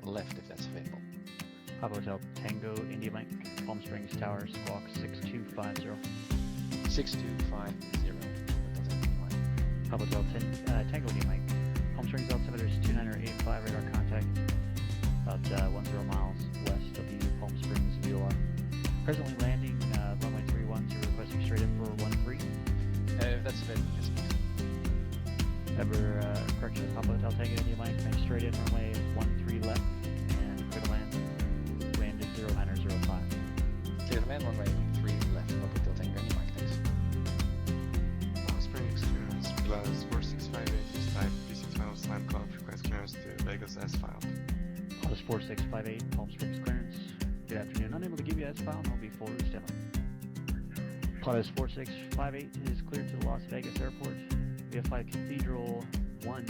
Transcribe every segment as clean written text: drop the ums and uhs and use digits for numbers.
left if that's available. Papa Hotel Tango India Mike, Palm Springs Tower, Squawk 6250. 6250. Papa Hotel Tango India Mike, Palm Springs altimeters 2985 radar contact, about 10 miles west of the Palm Springs VOR. Presently landing runway 31, so requesting straight in for 13. If that's available, yes please. Ever correction, Papa Hotel Tango India Mike, make straight in runway 13 left, and clear to land, wind at 0905. Clear to land, runway 3 left, Papa Hotel Tango India Mike, thanks. Palm Springs clearance plus 4658 is type PC12 slam cloud request clearance to Vegas S file. Plus 4658, Palm Springs clearance. Good afternoon. Unable to give you S file, and will be full route demo. Plus 4658 is cleared to the Las Vegas airport. VFI Cathedral 1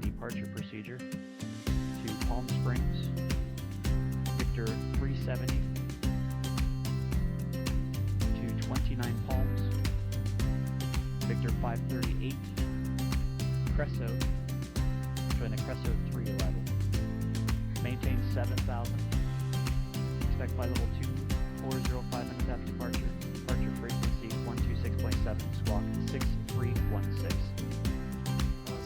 departure procedure to Palm Springs. Victor 370 to 29 Palms. Victor 538. Cresso. Join the Cresso 3 level. Maintain 7,000. Expect flight level 2405 minutes after departure. Departure frequency 126.7. Squawk 6316.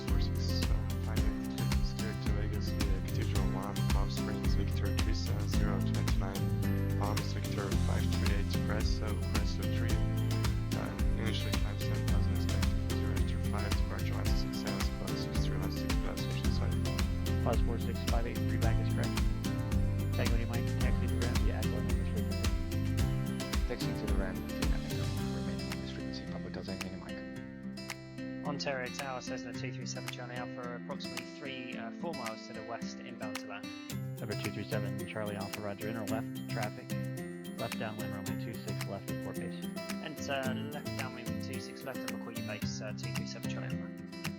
4658 is cleared to Vegas via Cathedral 1, Palm Springs, Victor 37029, Palms, Victor 538, Cresso 3. Initially climb 7,000 expected for 0 after 5, departure 166 plus 316 plus, which is 5. Plus 4658, readback is correct. Tango India Mike, taxi to ground via Aqua Language frequency. Taxi to the ramp, remaining on this frequency, Papa Hotel Tango India Mike. Ontario Tower, Cessna 237 Charlie Alpha, approximately 4 miles to the west, inbound to land. Number 237, Charlie Alpha, Roger, inner left, traffic. Left downwind, runway 26, left, report base. Enter left downwind 26 left and record your base 237 Charlie Alpha.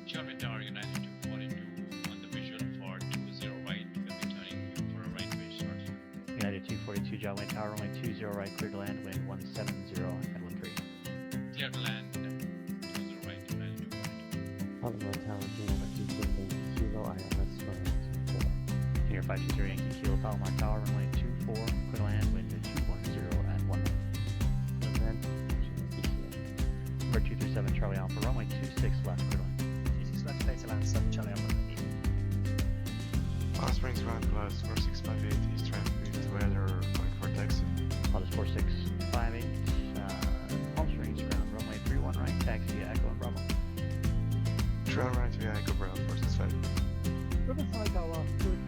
Charlie Tower United 242 on the visual for 20 right, we'll be turning you for a right base start. United 242, John Wayne Tower, runway 20 right, clear to land, wind 170, headwind 3. Clear to land, 20 right, United 242. Papa Tower Tango 228 Kilo ILS 124. Near 520 Yankee Kilo, Palomar Tower, runway 24, clear to land, wind 210 at 1. Number 237, Charlie Alpha, runway 26 left, clear to land. 26 left, clear to land 7 Charlie Alpha. Palm Springs ground plus 4658 is traffic to weather going for taxi. Plus 4658, Palm Springs ground, runway 31 right, taxi via Echo and Bravo. Trail right via Echo Brown 465. Riverside Tower, good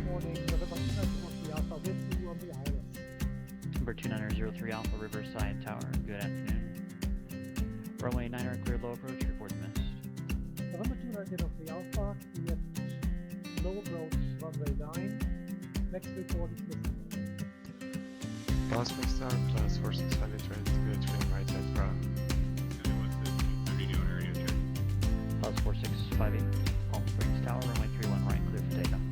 morning. Riverside Alpha with you on the ILS. Number 2903 Alpha, Riverside Tower, good afternoon. Runway 9 cleared low approach, report missed. November 2903 Alpha, cleared low approach, runway 9. Next report is missing. Palm Springs Tower plus 4658 ready to go to right at Brown. Plus 4658, Palm Springs Tower, runway 31 right, clear for takeoff.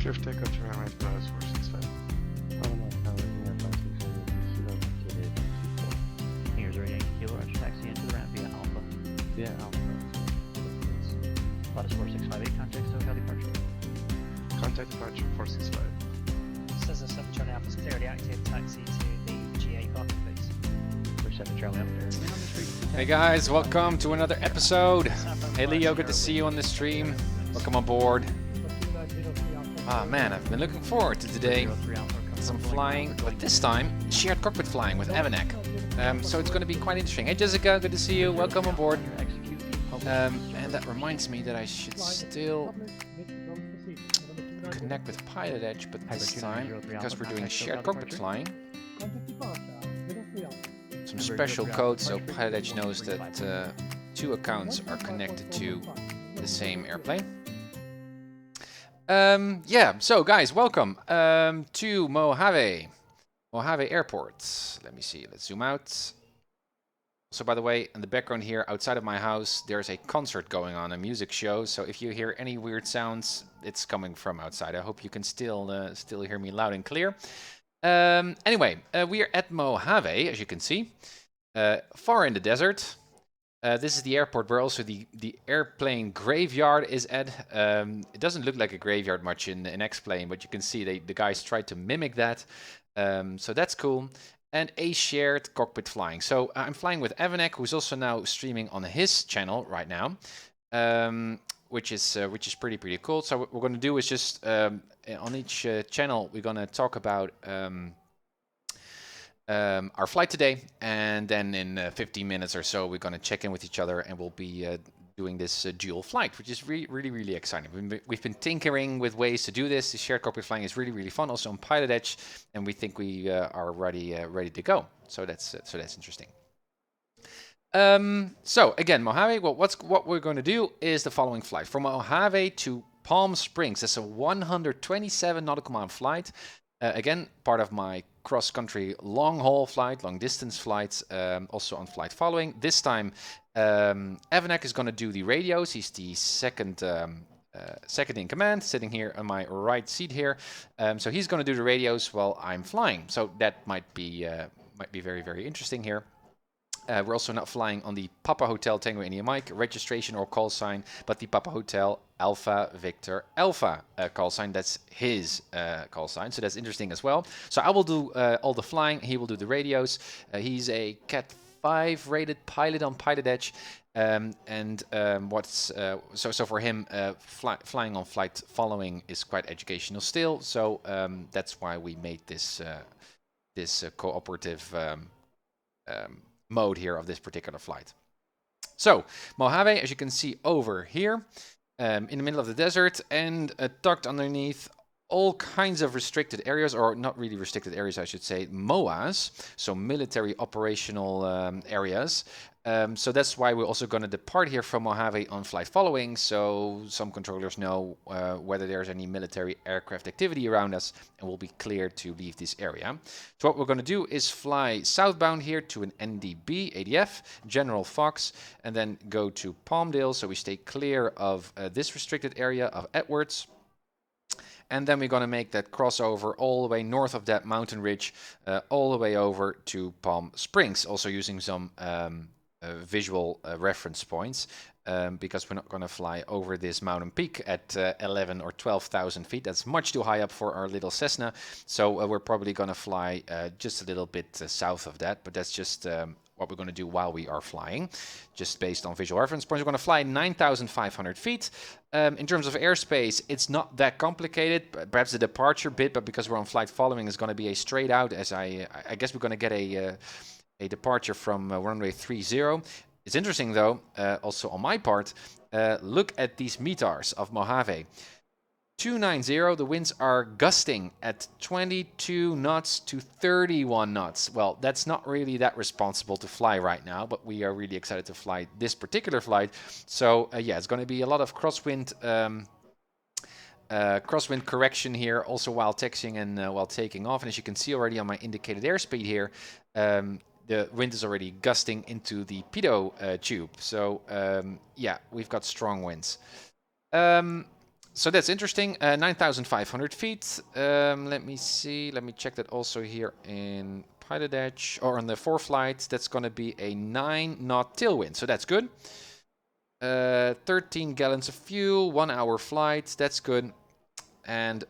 Clear for takeoff to right plus 465. Papa Tower Airbus 600 Kilo located 24. Here's our Yankee Kilo, Archer taxi into the ramp via Alpha. Via Alpha. Plus 4658, contact SoCal departure. Contact departure 465. Cessna 7 Charlie Alpha is clearly active, taxi to the GA parking base. We're 7 Charlie Alpha, remain on the street. Hey guys, welcome to another episode. Hey Leo, good to see you on the stream. Welcome on board. Ah man, I've been looking forward to today. Some flying, but this time shared cockpit flying with Avanek. So it's going to be quite interesting. Hey Jessica, good to see you. Welcome on board. And that reminds me that I should still connect with PilotEdge, but this time, because we're doing shared cockpit flying, some special code so PilotEdge knows that 2 accounts are connected to the same airplane. Yeah, so guys, welcome to Mojave Airport. Let me see, let's zoom out. So by the way, in the background here, outside of my house, there's a concert going on, a music show. So if you hear any weird sounds, it's coming from outside. I hope you can still hear me loud and clear. Anyway, we are at Mojave, as you can see, far in the desert. This is the airport where also the airplane graveyard is at. It doesn't look like a graveyard much in X-Plane, but you can see the guys tried to mimic that. So that's cool. And a shared cockpit flying. So I'm flying with Evanek, who's also now streaming on his channel right now, which is pretty cool. So what we're going to do is just on each channel we're going to talk about our flight today, and then in 15 minutes or so we're going to check in with each other, and we'll be doing this dual flight, which is really exciting. We've been tinkering with ways to do this. The shared cockpit flying is really fun, also on PilotEdge, and we think we are ready to go. So that's interesting. So again, Mojave. Well, what we're going to do is the following flight from Mojave to Palm Springs. That's a 127 nautical mile flight. Again, part of my cross-country long-haul flight, long-distance flights, also on flight following. This time, Evanek is going to do the radios. He's the second in command, sitting here on my right seat here. So he's going to do the radios while I'm flying. So that might be very interesting here. We're also not flying on the Papa Hotel Tango India Mike registration or call sign, but the Papa Hotel Alpha Victor Alpha call sign. That's his call sign, so that's interesting as well. So I will do all the flying. He will do the radios. He's a Cat 5 rated pilot on PilotEdge, so for him, flying on flight following is quite educational still. So that's why we made this cooperative mode here of this particular flight. So Mojave, as you can see over here, in the middle of the desert, and tucked underneath all kinds of restricted areas, or not really restricted areas, I should say, MOAs, so military operational areas. So that's why we're also going to depart here from Mojave on flight following, so some controllers know whether there's any military aircraft activity around us, and we'll be cleared to leave this area. So what we're going to do is fly southbound here to an NDB ADF, General Fox, and then go to Palmdale, so we stay clear of this restricted area of Edwards. And then we're going to make that crossover all the way north of that mountain ridge, all the way over to Palm Springs, also using some visual reference points, because we're not going to fly over this mountain peak at 11 or 12,000 feet. That's much too high up for our little Cessna. So we're probably going to fly just a little bit south of that, but that's just what we're going to do while we are flying, just based on visual reference points. We're going to fly 9,500 feet. In terms of airspace, it's not that complicated, perhaps the departure bit, but because we're on flight following, is going to be a straight out, as I guess we're going to get a departure from runway 30. It's interesting though, also on my part, look at these METARs of Mojave. 290, the winds are gusting at 22 knots to 31 knots. Well, that's not really that responsible to fly right now, but we are really excited to fly this particular flight. So yeah, it's going to be a lot of crosswind correction here, also while taxiing and while taking off. And as you can see already on my indicated airspeed here, the wind is already gusting into the pitot tube. So yeah, we've got strong winds. So that's interesting. 9,500 feet. Let me see. Let me check that also here in PilotEdge, or on the ForeFlight. That's going to be a 9-knot tailwind. So that's good. 13 gallons of fuel, 1 hour flight. That's good. And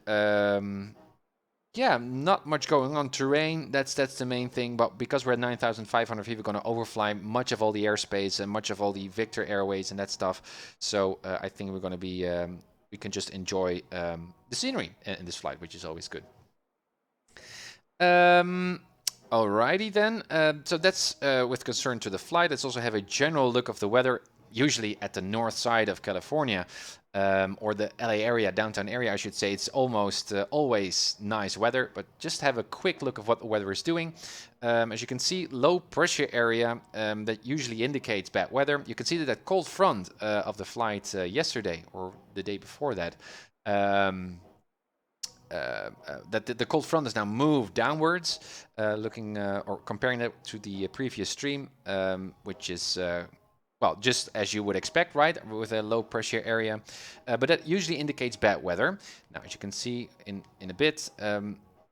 yeah, not much going on. Terrain, that's the main thing. But because we're at 9,500 feet, we're going to overfly much of all the airspace and much of all the Victor Airways and that stuff. So I think we're going to be... we can just enjoy the scenery in this flight, which is always good. Alrighty then. So that's with concern to the flight. Let's also have a general look of the weather, usually at the north side of California, or the LA area, downtown area, I should say. It's almost always nice weather, but just have a quick look of what the weather is doing. As you can see, low pressure area that usually indicates bad weather. You can see that cold front of the flight yesterday or the day before that, that the cold front has now moved downwards, looking or comparing it to the previous stream, which is well, just as you would expect, right, with a low pressure area, but that usually indicates bad weather. Now, as you can see in a bit,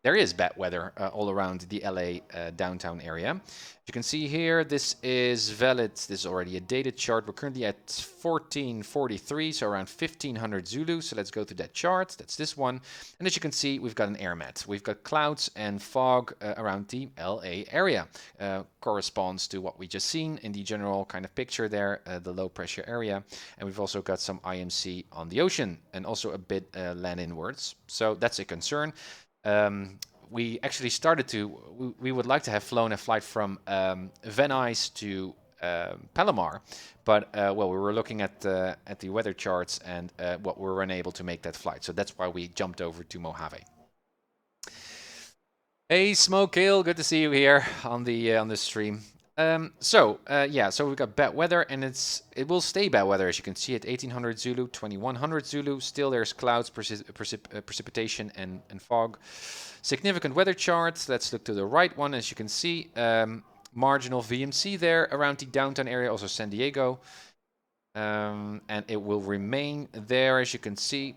there is bad weather all around the LA downtown area. You can see here, this is valid. This is already a dated chart. We're currently at 1443, so around 1500 Zulu. So let's go to that chart. That's this one. And as you can see, we've got an air mat. We've got clouds and fog around the LA area. Corresponds to what we just seen in the general kind of picture there, the low pressure area. And we've also got some IMC on the ocean and also a bit land inwards. So that's a concern. We actually started to, we would like to have flown a flight from Venice to Palomar, but well, we were looking at the weather charts and we were unable to make that flight. So that's why we jumped over to Mojave. Hey, Smoke Hill, good to see you here on the stream. So we've got bad weather, and it will stay bad weather, as you can see at 1800 Zulu, 2100 Zulu. Still there's clouds, precipitation and fog. Significant weather charts. Let's look to the right one. As you can see, marginal VMC there around the downtown area, also San Diego. And it will remain there, as you can see.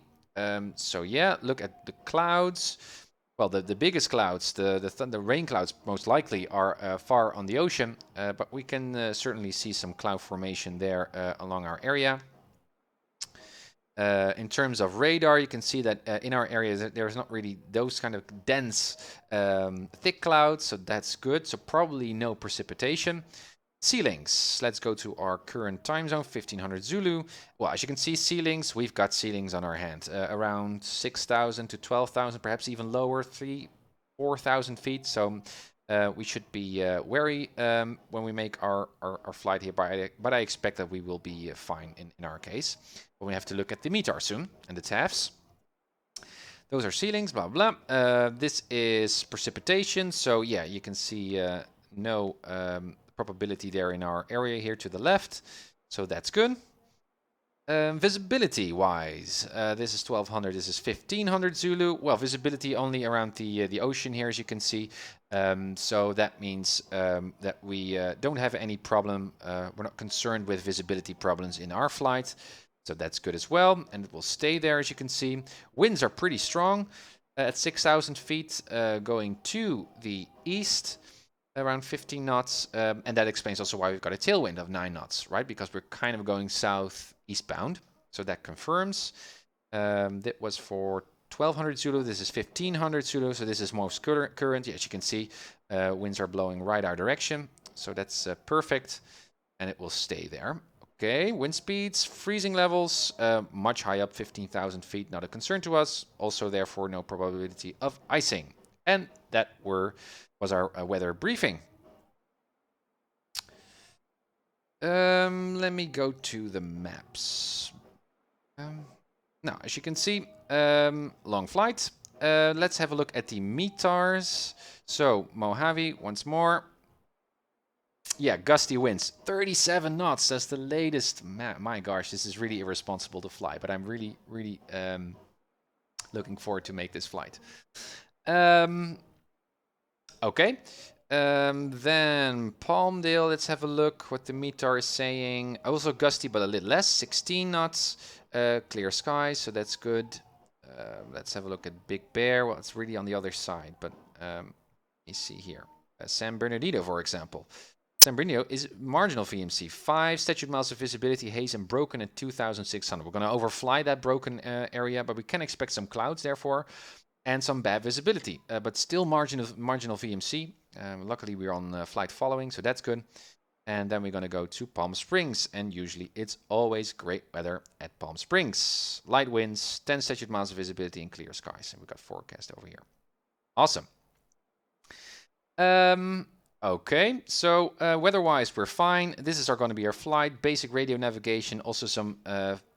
So yeah, look at the clouds. Well, the biggest clouds, the rain clouds most likely are far on the ocean, but we can certainly see some cloud formation there along our area. In terms of radar, you can see that in our area there's not really those kind of dense, thick clouds, so that's good. So probably no precipitation. Ceilings. Let's go to our current time zone, 1500 Zulu. Well, as you can see, ceilings, we've got ceilings on our hand, around 6,000 to 12,000, perhaps even lower, 4,000 feet. So we should be wary when we make our flight here, but I expect that we will be fine in our case. But we have to look at the METAR soon and the TAFs. Those are ceilings, blah, blah. This is precipitation. So yeah, you can see no probability there in our area here to the left. So that's good. Visibility wise, this is 1200, this is 1500 Zulu. Well, visibility only around the ocean here, as you can see. So that means that we don't have any problem. We're not concerned with visibility problems in our flight. So that's good as well. And it will stay there, as you can see. Winds are pretty strong at 6,000 feet going to the east. Around 15 knots, and that explains also why we've got a tailwind of 9 knots, right? Because we're kind of going south eastbound, so that confirms. That was for 1200 Zulu, this is 1500 Zulu, so this is most current. As you can see, winds are blowing right our direction, so that's perfect, and it will stay there. Okay, wind speeds, freezing levels, much high up, 15,000 feet, not a concern to us. Also, therefore, no probability of icing. And that was our weather briefing. Let me go to the maps. Now, as you can see, long flight. Let's have a look at the METARs. So, Mojave, once more. Yeah, gusty winds, 37 knots. That's the latest. My gosh, this is really irresponsible to fly, but I'm really, really looking forward to make this flight. Okay, then Palmdale, let's have a look what the METAR is saying. Also gusty, but a little less, 16 knots, clear skies, so that's good. Let's have a look at Big Bear. Well, it's really on the other side, but let me see here. San Bernardino, for example. San Bernardino is marginal VMC, 5 statute miles of visibility, haze and broken at 2,600. We're going to overfly that broken area, but we can expect some clouds, therefore. And some bad visibility, but still marginal VMC. Luckily, we're on flight following, so that's good. And then we're going to go to Palm Springs, and usually it's always great weather at Palm Springs. Light winds, 10 statute miles of visibility, and clear skies. And we've got forecast over here. Awesome. Okay, so weather-wise, we're fine. This is going to be our flight. Basic radio navigation, also some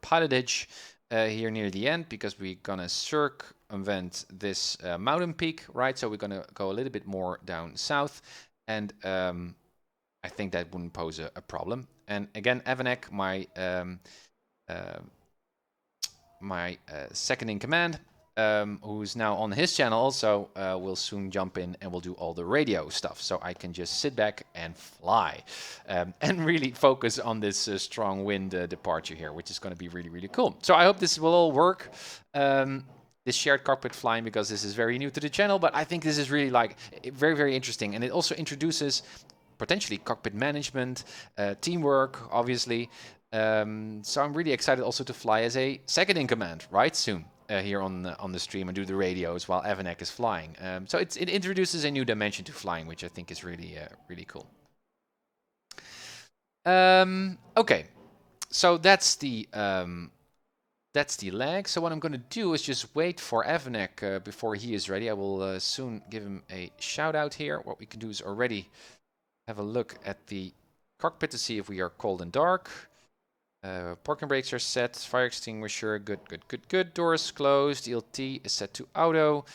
PilotEdge here near the end, because we're going to circumvent this mountain peak, right? So we're going to go a little bit more down south, and I think that wouldn't pose a problem. And again, Evanek, my second in command, who's now on his channel also, will soon jump in and will do all the radio stuff. So I can just sit back and fly and really focus on this strong wind departure here, which is going to be really, really cool. So I hope this will all work. this shared cockpit flying because this is very new to the channel, but I think this is really like very, very interesting. And it also introduces potentially cockpit management, teamwork, obviously. So I'm really excited also to fly as a second in command, right, soon here on the stream and do the radios while Avanek is flying. So it introduces a new dimension to flying, which I think is really, really cool. Okay, so that's the lag. So what I'm going to do is just wait for Avanek before he is ready. I will soon give him a shout out here. What we can do is already have a look at the cockpit to see if we are cold and dark. Parking brakes are set. Fire extinguisher, good, good, good, good. Doors closed. ELT is set to auto.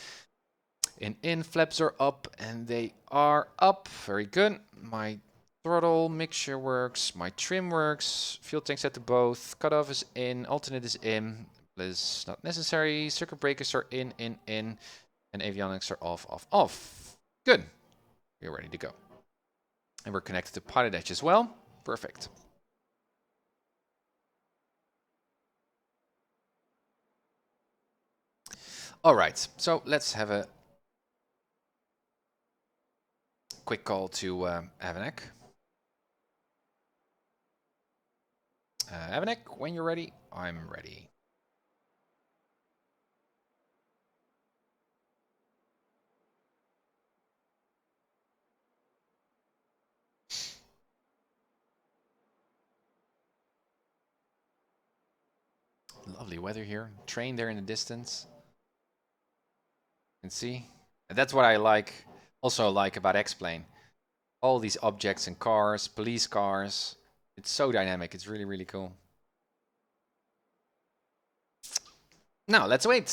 In flaps are up, and they are up. Very good. My throttle mixture works. My trim works. Fuel tank set to both. Cutoff is in. Alternate is in. Is not necessary. Circuit breakers are in. And avionics are off, off, off. Good. We're ready to go. And we're connected to PilotEdge as well. Perfect. All right, so let's have a quick call to Avanek. Avanek, when you're ready, I'm ready. Lovely weather here. Train there in the distance. You can see. And that's what I like. Also like about X-Plane. All these objects and cars, police cars. It's so dynamic. It's really, really cool. Now, let's wait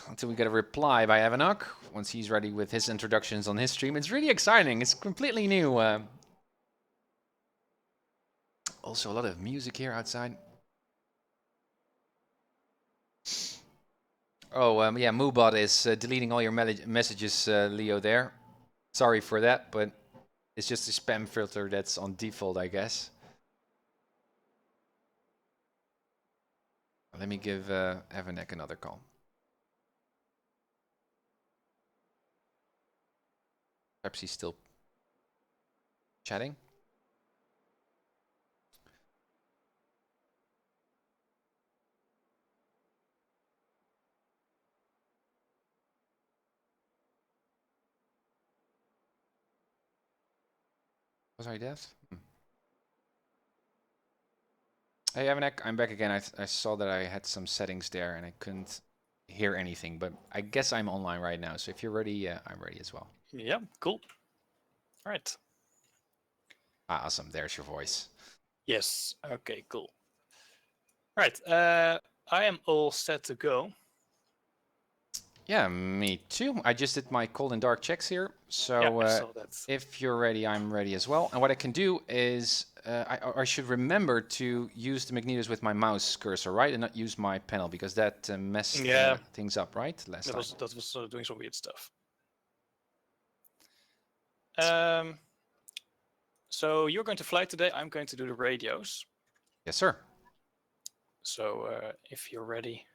until we get a reply by Avanek once he's ready with his introductions on his stream. It's really exciting. It's completely new. Also, a lot of music here outside. Oh, yeah, Moobot is deleting all your messages, Leo, there. Sorry for that, but it's just a spam filter that's on default, I guess. Let me give Avanek another call. Perhaps he's still chatting. Was I deaf? Hey, Avanek, I'm back again. I saw that I had some settings there and I couldn't hear anything, but I guess I'm online right now. So if you're ready, I'm ready as well. Yeah, cool. All right. Ah, awesome. There's your voice. Yes. Okay, cool. All right. I am all set to go. Yeah, me too. I just did my cold and dark checks here. So Yeah, I saw that. if you're ready, I'm ready as well. And what I can do is I should remember to use the magnetos with my mouse cursor, right? And not use my panel because that messed things up, right? That was doing some weird stuff. So you're going to fly today. I'm going to do the radios. Yes, sir. So if you're ready,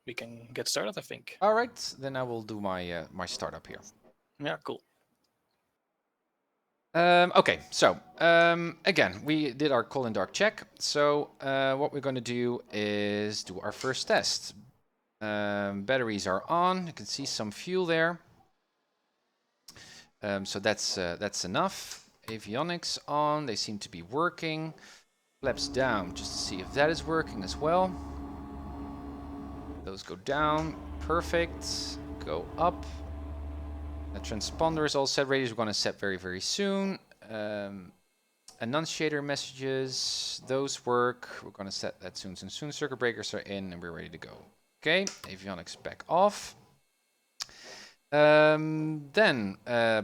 we can get started, I think. All right, then I will do my my startup here. Yeah, cool. Okay, so again, we did our cold and dark check. So what we're going to do is do our first test. Batteries are on. You can see some fuel there. So that's enough. Avionics on. They seem to be working. Flaps down just to see if that is working as well. Those go down. Perfect. Go up. The transponder is all set. Radios we're going to set very, very soon. Annunciator messages. Those work. We're going to set that soon. Soon. Circuit breakers are in and we're ready to go. Okay. Avionics back off. Then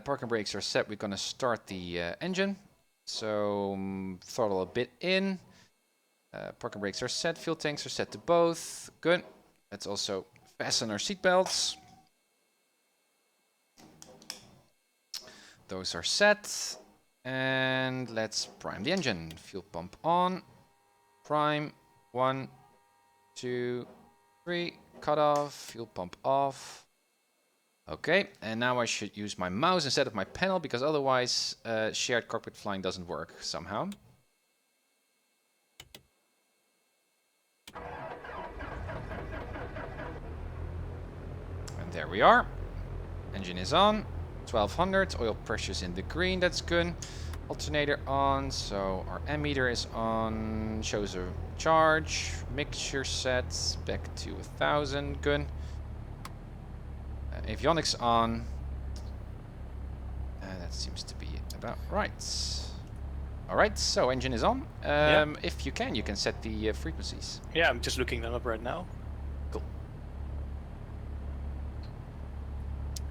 parking brakes are set. We're going to start the engine. So throttle a bit in. Parking brakes are set. Fuel tanks are set to both. Good. Let's also fasten our seatbelts. Those are set. And let's prime the engine. Fuel pump on. Prime. 1, 2, 3. cutoff, fuel pump off. Okay, and now I should use my mouse instead of my panel because otherwise shared cockpit flying doesn't work somehow. And there we are. Engine is on. 1200, oil pressure's in the green, that's good. Alternator on, so our ammeter is on, shows a charge. Mixture set, back to 1000, good. Avionics on. That seems to be about right. Alright, so engine is on. If you can set the frequencies. Yeah, I'm just looking them up right now. Cool.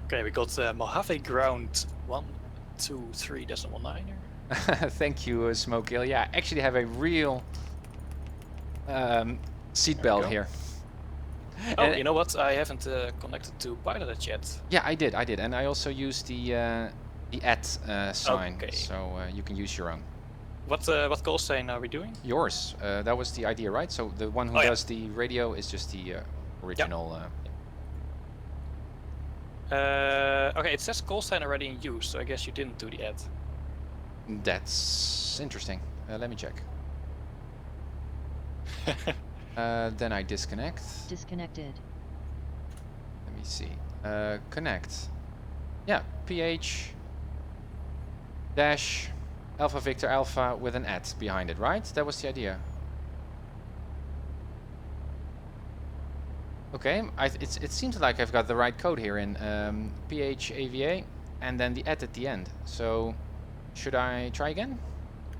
Okay, we got Mojave Ground 123.19 here. Thank you, Smokehill. Yeah, I actually have a real seatbelt here. Oh, you know what? I haven't connected to PilotEdge yet. Yeah, I did, and I also used the sign, Okay. so you can use your own. What call sign are we doing? Yours. That was the idea, right? So the one who does the radio is just the original. Okay, it says call sign already in use, so I guess you didn't do the ad. That's interesting. Let me check. Then I disconnect. Disconnected. Let me see. Connect. Yeah, PH dash Alpha Victor Alpha with an at behind it, right? That was the idea. Okay, it seems like I've got the right code here in PH AVA and then the at the end. So should I try again?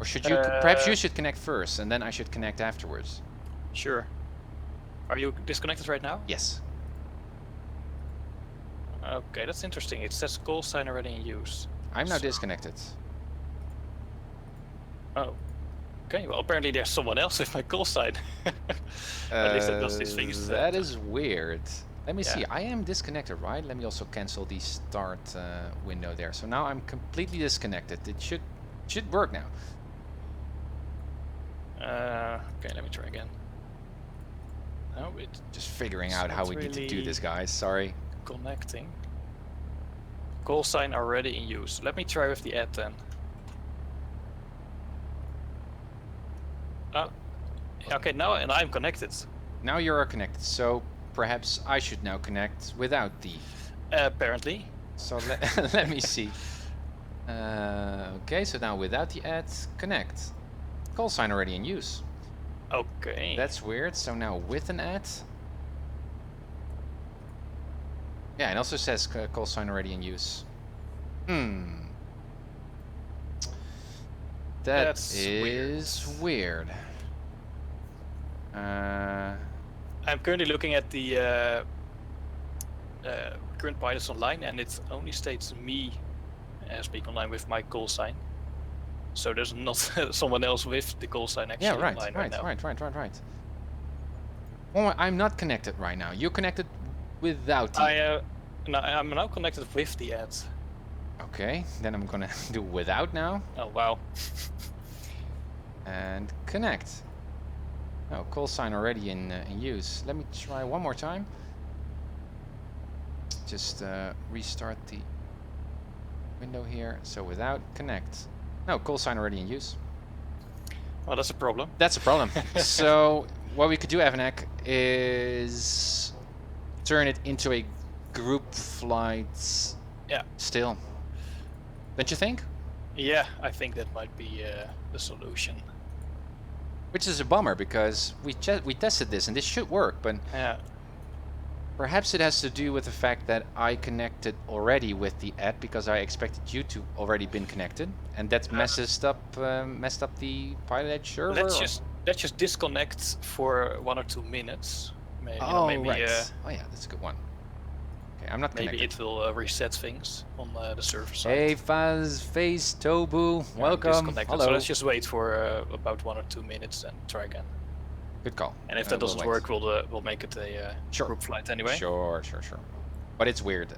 Or should you, perhaps you should connect first and then I should connect afterwards. Sure. Are you disconnected right now? Yes. Okay, that's interesting. It says call sign already in use. I'm now disconnected. Oh. Okay, well apparently there's someone else with my call sign. At least that does these things. That is weird. Let me see. I am disconnected, right? Let me also cancel the start window there. So now I'm completely disconnected. It should work now. Okay, let me try again. No, it's just figuring out how we need to do this, guys. Sorry. Connecting. Call sign already in use. Let me try with the ad then. Okay, now and I'm connected. Now you are connected, so perhaps I should now connect without the... Apparently. So let me see. Okay, so now without the ad, connect. Call sign already in use. Okay. That's weird. So now with an ad. Yeah, it also says call sign already in use. That's weird. I'm currently looking at the current pilots online, and it only states me speak online with my call sign. So there's not someone else with the call sign actually online right now. Right. Well, I'm not connected right now. You're connected without the... I'm now connected with the ad. Okay, then I'm gonna do without now. Oh wow. And connect. Oh, call sign already in use. Let me try one more time. Just restart the window here. So without, connect. No, call sign already in use. Well, that's a problem. That's a problem. So what we could do, Evanek, is turn it into a group flight. Yeah. Still. Don't you think? Yeah, I think that might be the solution. Which is a bummer because we tested this and this should work, but yeah. Perhaps it has to do with the fact that I connected already with the ad because I expected you to already been connected, and that messed up the PilotEdge server. Let's just disconnect for 1 or 2 minutes. Maybe, maybe right. Oh yeah, that's a good one. Okay, I'm not connected. Maybe it will reset things on the server side. Hey Face Tobu, welcome. Hello. So let's just wait for about 1 or 2 minutes and try again. Good call. And if that doesn't work, we'll make it a group flight anyway. Sure. But it's weird.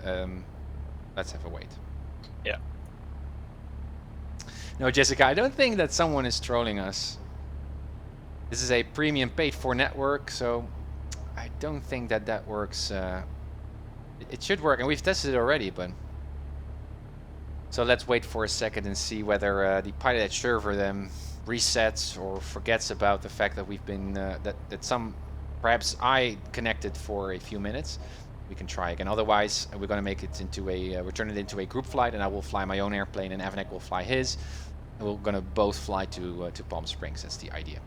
Let's have a wait. Yeah. No, Jessica, I don't think that someone is trolling us. This is a premium paid for network, so I don't think that that works. It should work, and we've tested it already, but... So let's wait for a second and see whether the PilotEdge server then resets or forgets about the fact that we've been... Perhaps I connected for a few minutes. We can try again. Otherwise, we're going to make it into a... we'll turn it into a group flight, and I will fly my own airplane, and Avanek will fly his. And we're going to both fly to Palm Springs. That's the idea.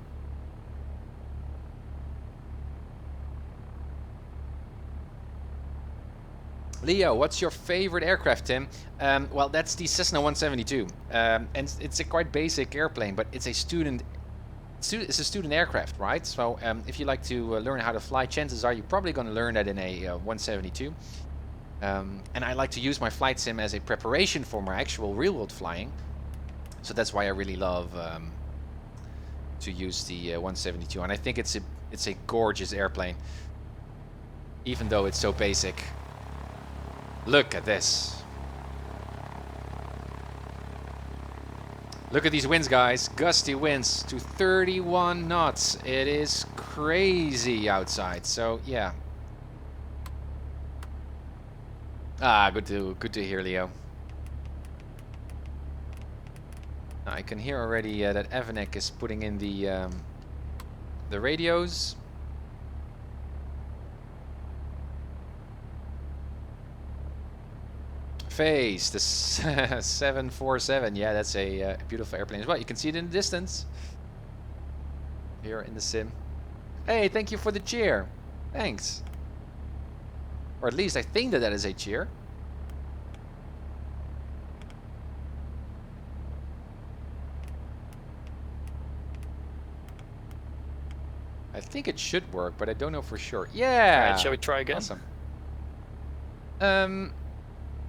Leo, what's your favorite aircraft, Tim? Well, that's the Cessna 172, and it's a quite basic airplane, but it's a student aircraft, right? So if you like to learn how to fly, chances are you're probably going to learn that in a 172. And I like to use my flight sim as a preparation for my actual real-world flying, so that's why I really love to use the 172. And I think it's a gorgeous airplane, even though it's so basic. Look at this. Look at these winds, guys. Gusty winds to 31 knots. It is crazy outside. So yeah. Ah, good to hear, Leo. I can hear already that Avanek is putting in the radios. Face, the 747. Yeah, that's a beautiful airplane as well. You can see it in the distance here in the sim. Hey, thank you for the cheer. Thanks. Or at least I think that is a cheer. I think it should work, but I don't know for sure. Yeah. Alright, shall we try again? Awesome.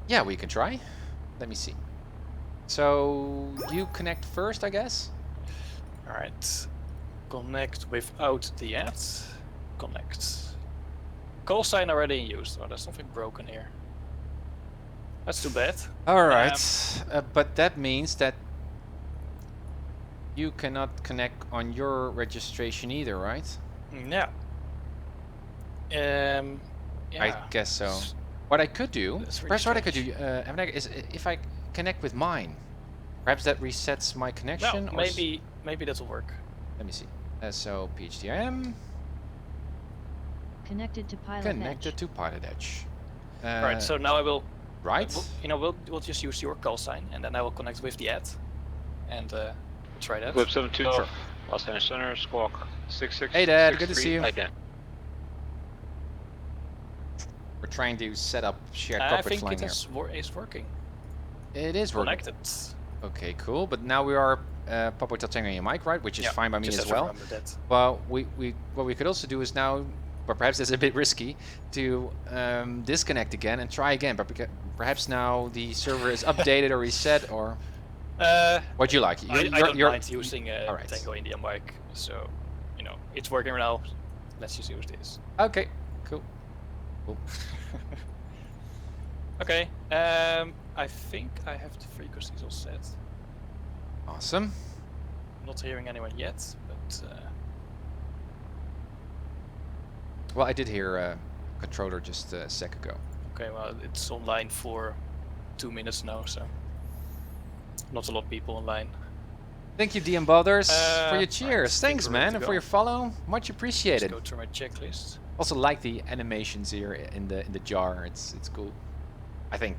Yeah, we can try. Let me see. So you connect first, I guess. Alright. Connect without the ad. Connect. Call sign already in use. Oh, there's something broken here. That's too bad. Alright. But that means that you cannot connect on your registration either, right? Yeah. Yeah. I guess so. What I could do, Really perhaps what I could strange. do, is if I connect with mine, perhaps that resets my connection. No, or maybe that'll work. let me see. So PHDIM Connected to PilotEdge. connected to PilotEdge. Alright, so now I will. Right. We'll just use your call sign, and then I will connect with the ad, and we'll try that. Web 72, Los Angeles Center, Squawk 66. Hey Dad, good to see you. Again. We're trying to set up shared I cockpit think flying it here. is working. It is working. Connected. Okay, cool. But now we are Papa Hotel Tango and Mike, right? Which is Yeah, fine by me just as have to well. remember that. Well, what we could also do is now, but perhaps that's a bit risky, to disconnect again and try again. But perhaps now the server is updated or reset, or what do you like? I don't mind using Alright. Tango India mic, so it's working now. Let's just use this. Okay, cool. Cool. Okay. I think I have the frequencies all set. Awesome. Not hearing anyone yet, but Well, I did hear a controller just a sec ago. okay. Well, it's online for 2 minutes now, so not a lot of people online. Thank you, DM Builders, for your Alright, cheers. think Thanks, we're ready man, to and go. for your follow. Much Let's appreciated. go through my checklist. Also like the animations here in the jar. It's cool. I think.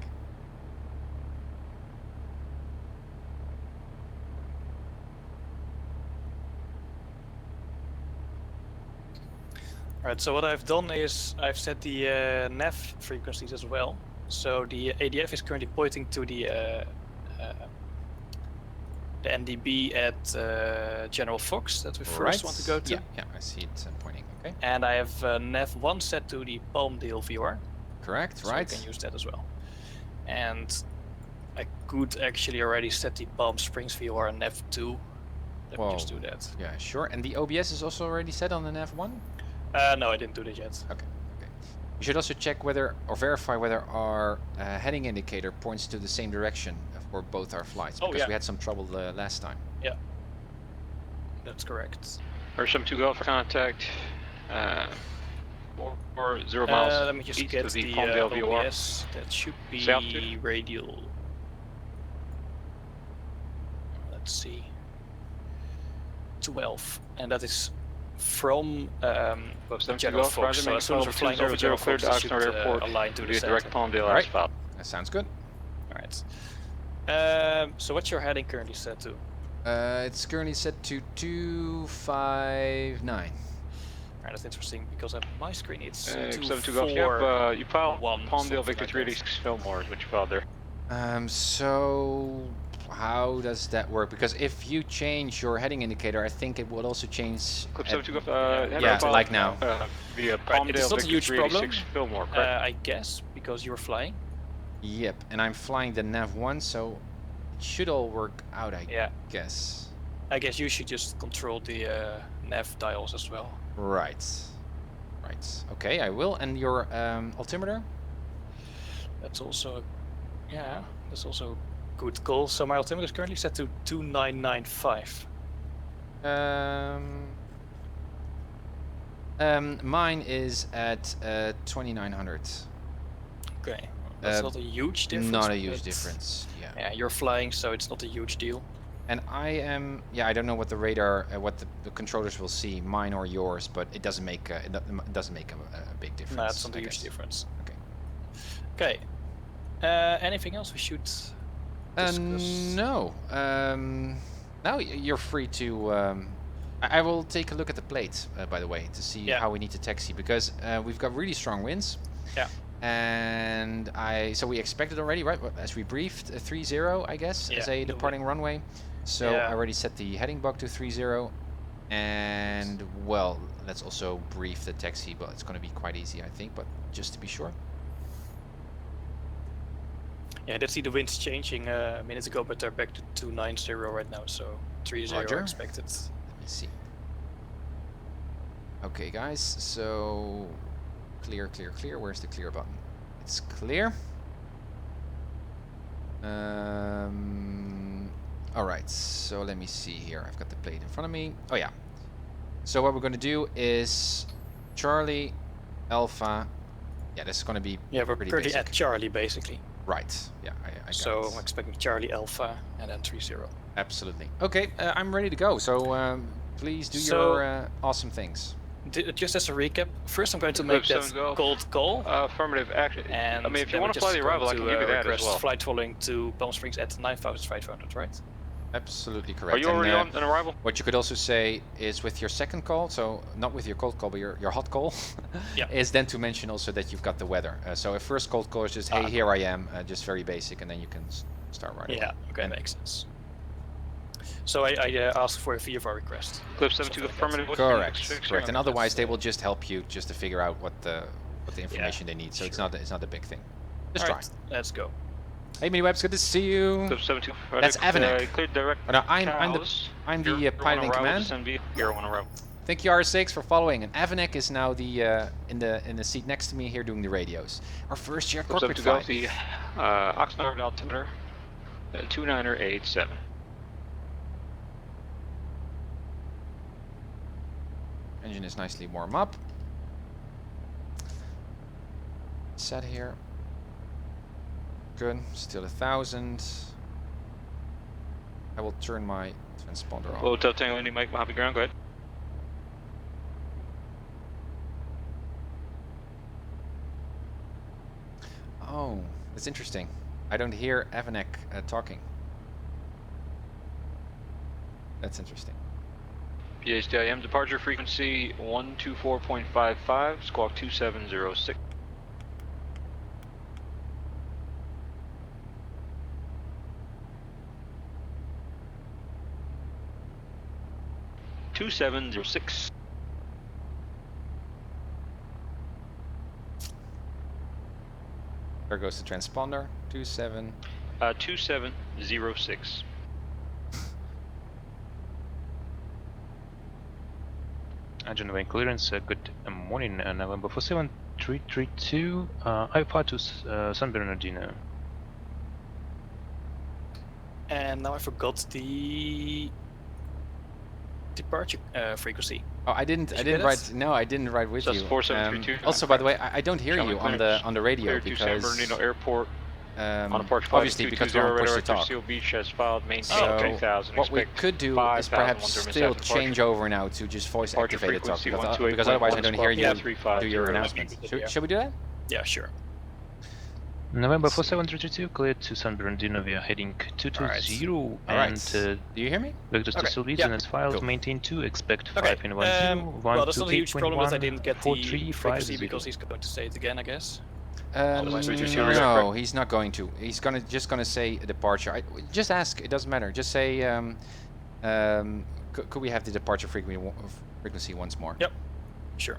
Alright, so what I've done is I've set the nav frequencies as well. So the ADF is currently pointing to the NDB at General Fox that we first want to go to. Yeah, I see it pointing. Okay. And I have nav 1 set to the Palmdale VR. Correct, So right. I can use that as well. And I could actually already set the Palm Springs VR and nav 2. Let me just do that. Yeah, sure. And the OBS is also already set on the nav1? No, I didn't do that yet. Okay. You should also check whether, or verify whether our heading indicator points to the same direction for both our flights, Oh, because yeah. we had some trouble last time. Yeah, that's correct. Ursham 2 Golf contact. or 0 miles Let me just east get of the the Palmdale VOR. OBS. That should be Say altitude. radial. Let's see. 12, and that is from General Fox. So as soon as we're flying over General Fox, it should align to the center. direct Palmdale Alright. asphalt. That sounds good. Alright. So what's your heading currently set to? It's currently set to 259. Alright, that's interesting because on my screen it's 72 Golf. Yep, you filed 1, Palmdale something Victor like 386 Fillmore is what you filed there. So how does that work? Because if you change your heading indicator, I think it will also change. Clip at- 72 Golf. yeah, like now. Via Right, Palmdale it's not a Victor huge problem. 386 Fillmore, correct? I guess because you were flying. Yep, and I'm flying the Nav1, so it should all work out, I Yeah. guess. I guess you should just control the nav dials as well. Right. Right. Okay, I will. And your altimeter? That's also, yeah, that's also a good goal. So my altimeter is currently set to 2995. Mine is at 2900. Okay, that's not a huge difference. Not a huge but- difference. Yeah. Yeah, you're flying, so it's not a huge deal. And I am, yeah, I don't know what the radar, what the controllers will see, mine or yours, but it doesn't make it doesn't make a big difference. No, it's not a I huge guess. difference. Okay. Okay. Anything else we should discuss? No. Now you're free to. I will take a look at the plate, by the way, to see Yeah. how we need to taxi because we've got really strong winds. Yeah. And so we expected already, right? As we briefed, 30, I guess, as Yeah, a departing runway. So Yeah. I already set the heading bug to 30, and well, let's also brief the taxi, but it's going to be quite easy, I think. But just to be sure. Yeah, I did see the winds changing minutes ago, but they're back to 290 right now, so 30 Roger. expected. Let me see. Okay, guys. So clear, clear, clear. Where's the clear button? It's clear. All right. So let me see here. I've got the plate in front of me. Oh yeah. So what we're going to do is Charlie, Alpha. Yeah, this is going to be Yeah, we're pretty currently basic. at Charlie basically. Right. Yeah, I got So it. I'm expecting Charlie Alpha and then 30. Absolutely. Okay, I'm ready to go. So please do So- your awesome things. Just as a recap, first I'm going to Clip make that 7 Golf. cold call. Affirmative action. And I mean, if you then want we're to fly just the arrival, I going can give you to, that as request well. flight following to Palm Springs at 9,500, right? Absolutely correct. Are you already on an arrival? What you could also say is with your second call, so not with your cold call, but your hot call, Yeah. is then to mention also that you've got the weather. So a first cold call is just, hey, here I am, just very basic, and then you can start right away. Yeah, okay, And- makes sense. So I asked for a VFR request. Clip 72 Something like affirmative. Correct, correct. And otherwise, they will just help you just to figure out what the information they need. So it's sure. not a big thing. Just Alright, let's go. try. Hey, Miniwebs, good to see you. Clip 72. That's Avanek. Cleared direct. Oh, no, I'm the cows. pilot You're in on arrival, command. descend via You're on arrival. Thank you, R6, for following. And Avanek is now the in the seat next to me here doing the radios. Our first shared Clip corporate 72 flight. Golf, the Oxnard altimeter, 2987. Engine is nicely warm up. Set here. Good. Still 1,000. I will turn my transponder on. Hotel Tango Indy Mike Mojave Ground, go ahead. Oh, that's interesting. I don't hear Avanek talking. That's interesting. PHDIM departure frequency 124.55, squawk 2706. (2706). There goes the transponder. 27. 2706. Engine clearance, good morning, November 47332, I fly to San Bernardino. And now I forgot the departure frequency. Oh, I didn't Did you get write. it? No, I didn't write with Just you. 4732. Also, by the way, I don't hear Charlie you clearance. on the radio Clear to San because Bernardino Airport. On approach obviously because we're on push to talk. Seal Beach has filed maintain So 3000. what we Expect could do is 5,000 perhaps Durham still South change over now to just voice Departure activated talk frequency because otherwise I don't hear you 128.1 do your squawk announcement. Yeah. Should we do that? Yeah, sure. November 4732, cleared to San Bernardino. We are heading 220 All and right. Do you hear me? vectors to Okay, Silvies yeah. and its files Cool. maintain 2, expect Okay. 5 in 1 0, 1 well, that's not a huge problem that I 2 didn't get the frequency 8.1 because he's going to say it again, I guess. Otherwise, we just use it. No, he's not going to. He's just gonna say departure. Just ask. It doesn't matter. Just say. Could we have the departure frequency once more? Yep. Sure.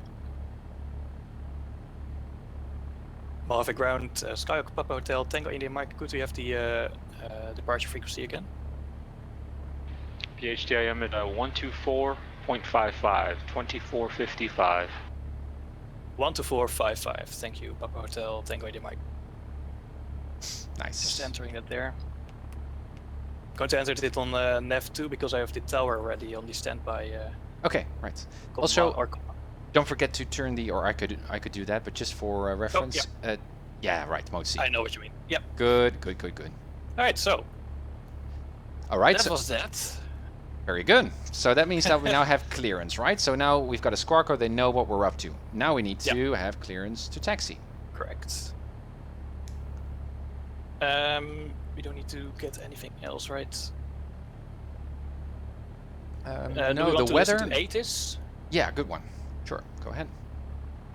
Mojave Ground, Skyhawk, Papa Hotel, Tango India Mike. Could we have the departure frequency again? PHDIM at 124.55, 2455. 12455. Thank you, Papa Hotel, Tango India Mike. Nice. Just entering it there. Going to enter it on Nav 2 because I have the tower already on the standby. Okay, right. Also, don't forget to turn the, or I could do that, but just for reference. Yeah, right. Mode C. I know what you mean. Yep. Good. All right, so All right. that So was that. very good. So that means that we now have clearance, right? So now we've got a squawker. They know what we're up to. Now we need to have clearance to taxi. Correct. We don't need to get anything else, right? No, do we the want to weather. listen to ATIS? Yeah, good one. Sure. Go ahead.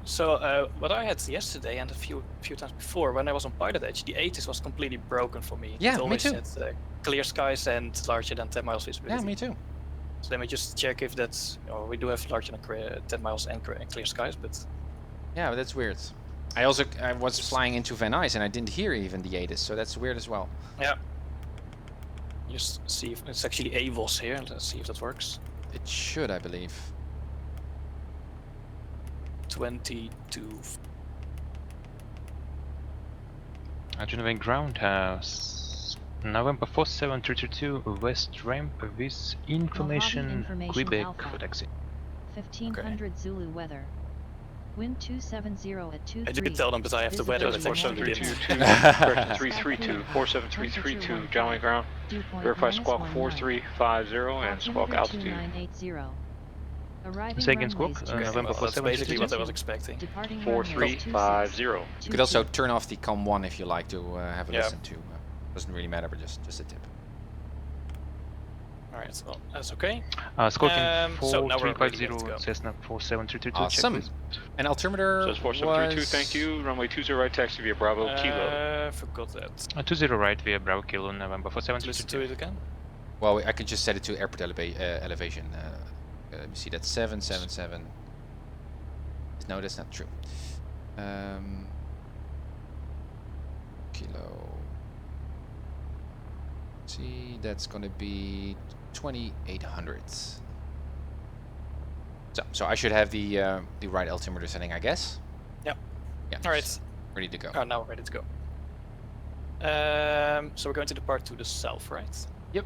So what I had yesterday and a few times before when I was on PilotEdge, the ATIS was completely broken for me. Yeah, it me always too. said clear skies and larger than 10 miles visibility. Yeah, me too. So let me just check if that's. Oh, we do have larger than 10 miles and clear skies, but Yeah, but that's weird. I was flying into Van Nuys and I didn't hear even the ATIS, so that's weird as well. yeah. Just see if it's actually AVOS here. Let's see if that works. It should, I believe. 22. Arjun Ground House. November 4732, West Ramp with information Quebec Alpha. for taxi. 1500 Zulu weather. Wind 270 at 23. I did tell them, but I have the weather Visibility detection. negative. 47332, 47332, John Wayne Ground. Verify squawk 4350 and squawk altitude. 2980. Arriving Second runway squawk, 26. November Well, that's basically what I 4732. was expecting. Departing runway 4350. You could also turn off the COM 1 if you like to have a Yeah. listen to. Doesn't really matter, but just a tip. Alright, well, that's okay. Squawking So now we're ready to 4350, go. Cessna 4732. Awesome. Check And altimeter So it's 4732, was... thank you. Runway 20 right, taxi via Bravo, Kilo. Forgot that. 20 right via Bravo Kilo, November Listen to 4732. it again. Well, I can just set it to airport elevation. Let me see, that's 777. No, that's not true. Kilo. See, that's gonna be 2800. So I should have the right altimeter setting, I guess. Yep. Yeah. Alright. Ready to go. Oh, now we're ready to go. So we're going to depart to the south, right? Yep.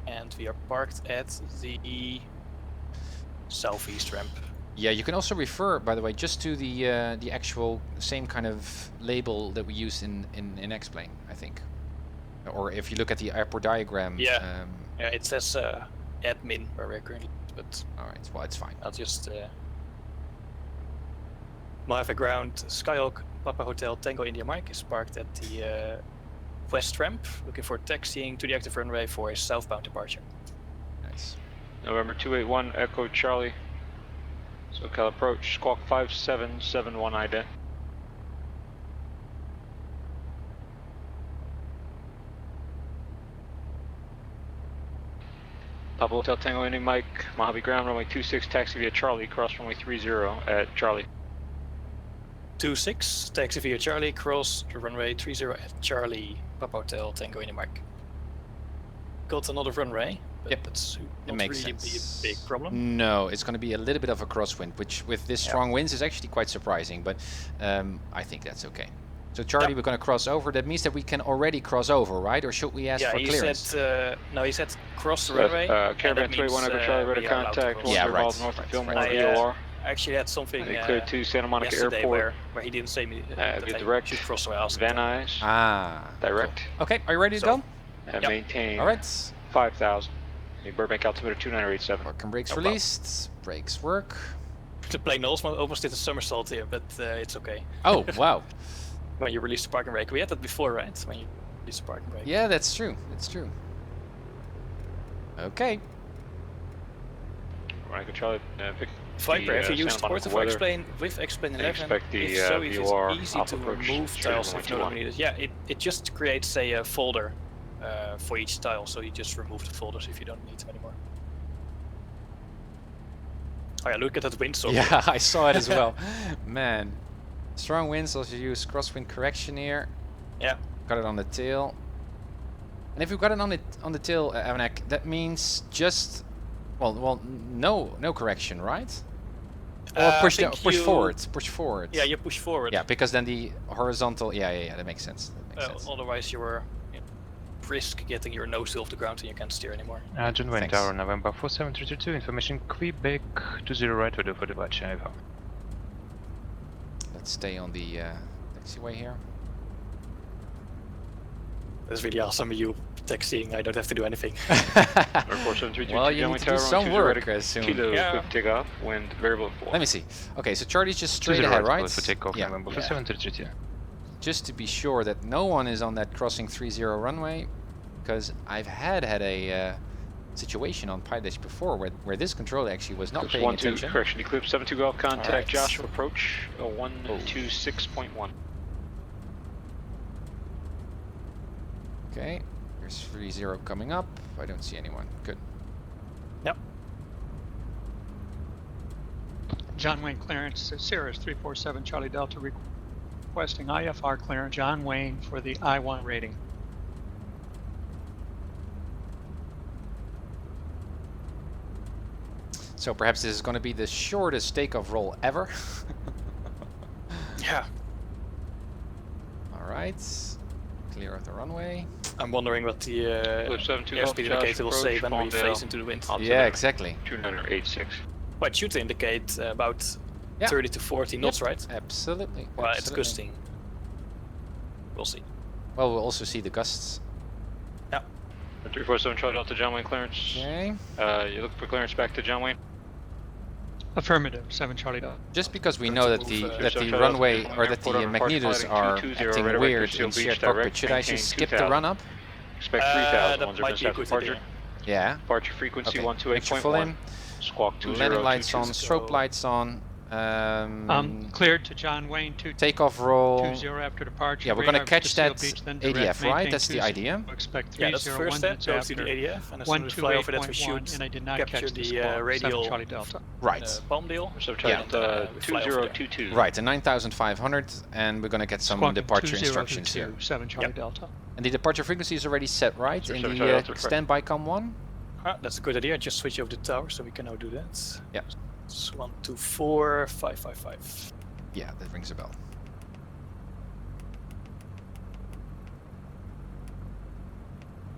And we are parked at the southeast ramp. Yeah, you can also refer, by the way, just to the actual same kind of label that we used in X-Plane, I think. Or if you look at the airport diagram. Yeah. Yeah, it says admin where we're currently, but All right. Well, it's fine. I'll just Mojave Ground, Skyhawk, Papa Hotel, Tango India Mike is parked at the west ramp, looking for taxiing to the active runway for a southbound departure. Nice. November 281, Echo Charlie. SoCal approach, squawk 5771 ident. Papa Hotel Tango Indy Mike, Mojave Ground, runway 26, taxi via Charlie, cross runway 30 at Charlie. 26, taxi via Charlie, cross the runway 30 at Charlie, Papa Hotel, Tango India Mike. Got another runway, but Yep. that's It not makes really sense. be a big problem. No, it's going to be a little bit of a crosswind, which with this strong winds is actually quite surprising, but I think that's okay. So Charlie, we're going to cross over. That means that we can already cross over, right? Or should we ask for clearance? Yeah, he said cross the runway. Caravan 3-1 over Charlie, radar contact. Yeah, right. North of Fillmore, VOR. I actually had something cleared to Santa Monica Airport where he didn't say me that direct. should cross the house. Van Nuys. Direct. Cool. Okay, are you ready to go? And maintain. All right. 5,000. Burbank altimeter 2987. Park and brakes released. Brakes work. The plane almost did a somersault here, but it's okay. Oh, wow. When you release the parking brake. We had that before, right? When you release the parking brake. Yeah, that's true. That's true. Okay. Right, Charlie, pick Viper, if you use portable explain with explain 11, expect the it's so VOR easy to remove tiles if you don't need it. Yeah, it just creates a folder for each tile, so you just remove the folders if you don't need them anymore. Oh yeah, look at that windstorm. Yeah, I saw it as well. Man. Strong winds, also use crosswind correction here. Yeah. Got it on the tail. And if you've got it on the tail, Avanek, that means just no correction, right? Or push forward. Push forward. Yeah, you push forward. Yeah, because then the horizontal. Yeah, that makes sense. That makes sense. Otherwise, you were risk getting your nose off the ground and you can't steer anymore. John Wayne Tower, November 4732, information Quebec 20 right order for departure. Let's stay on the taxiway here. That's really awesome, you taxiing, I don't have to do anything. Well, you need to do some work, I assume. Kilo, take off, wind variable 4. Let me see. Okay, so Charlie's just straight ahead, right? For takeoff, yeah. November 4732. Just to be sure that no one is on that crossing 30 runway, because I've had a situation on PilotEdge before where this controller actually was not paying attention. Correction, Eclipse 72 Golf, contact Joshua, approach 126.1. Okay, there's 30 coming up. I don't see anyone. Good. Yep. John Wayne clearance, Cirrus 347 Charlie Delta requesting IFR clearance, John Wayne for the I-1 rating. So perhaps this is going to be the shortest takeoff roll ever. Yeah. All right. Clear of the runway. I'm wondering what the airspeed indicator will say when we face into the wind. Yeah, exactly. 2986. Well, it should indicate about 30 to 40 knots, right? Absolutely. Well, it's gusting. We'll see. Well, we'll also see the gusts. Yeah. 347 Charlie Delta, John Wayne clearance. Okay. You look for clearance back to John Wayne? Affirmative, 7 Charlie Delta. Just because we know that the runway or that the magnetos are acting weird in shared cockpit, should I just skip the run up? Expect 3,000. That might be a good idea. Yeah. Departure frequency 128.1. Full in. Squawk 20. Landing lights on, strobe lights on. Cleared to John Wayne 2. Takeoff roll. 20 after departure. Yeah, we're gonna catch that ADF, right? That's the idea. Expect yeah, that's the first step. Go to the ADF, and as soon as we fly over that, we shoot. And I did not capture catch the radial. Charlie Delta. Right. Bomb deal. So Charlie Delta 2022. Right, the 9500, and we're gonna get some departure instructions here. 7 Charlie Delta. And the departure frequency is already set, right? In the standby com 1. That's a good idea. Just switch over the tower, so we can now do that. Yeah. It's 124.555. Yeah, that rings a bell.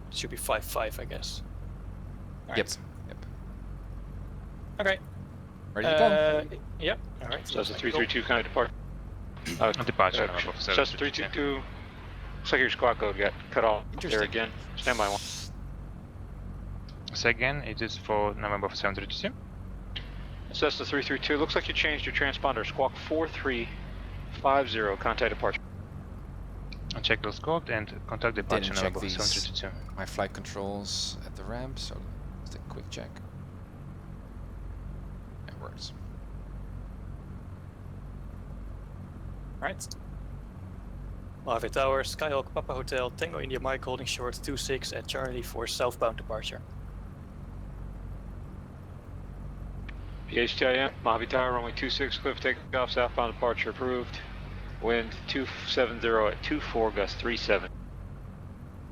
It should be 5.5, I guess. All Yep. right. Yep. Okay. Ready to go? Yep. All right. So that's a 332 kind of departure. Departure. Cessna 322. Looks like your squawk code got cut off there again. Stand by 1. So again, it is for November 732. Cessna 332. Looks like you changed your transponder. Squawk 4350. Contact departure. I'll check those scoped and contact departure Didn't check November these. 732. My flight controls at the ramp, so just a quick check. It works. Alright. Mojave Tower, Skyhawk, Papa Hotel, Tango India Mike holding short 26 at Charlie for southbound departure. PHTIM, Mojave Tower, runway 26, cliff takeoff, southbound departure approved. Wind 270 at 24, gust 37.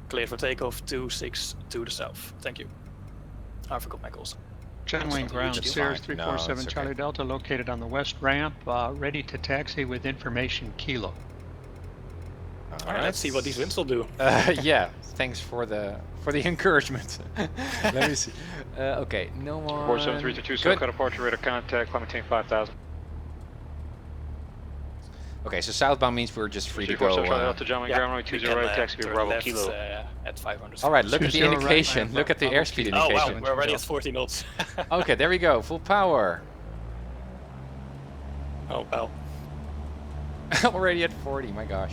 Cleared for takeoff 26 to the south. Thank you. I forgot my calls. John Wayne ground, Cirrus 347 Charlie Delta, located on the west ramp, ready to taxi with information Kilo. Alright, let's see what these winds will do. Yeah, thanks for the encouragement. Let me see. Okay, no one. 47322, so cut departure, radar contact, climb maintain 5000. Okay, so southbound means we're just free to go. Delta John Wayne, ground runway 20 right, taxi Bravo Kilo. At 500. All right, look at the 20 indication. right, Look at the Bravo airspeed Kilo. indication. Oh wow, we're already at 40 knots. Okay, there we go. Full power. Oh well. Already at 40. My gosh.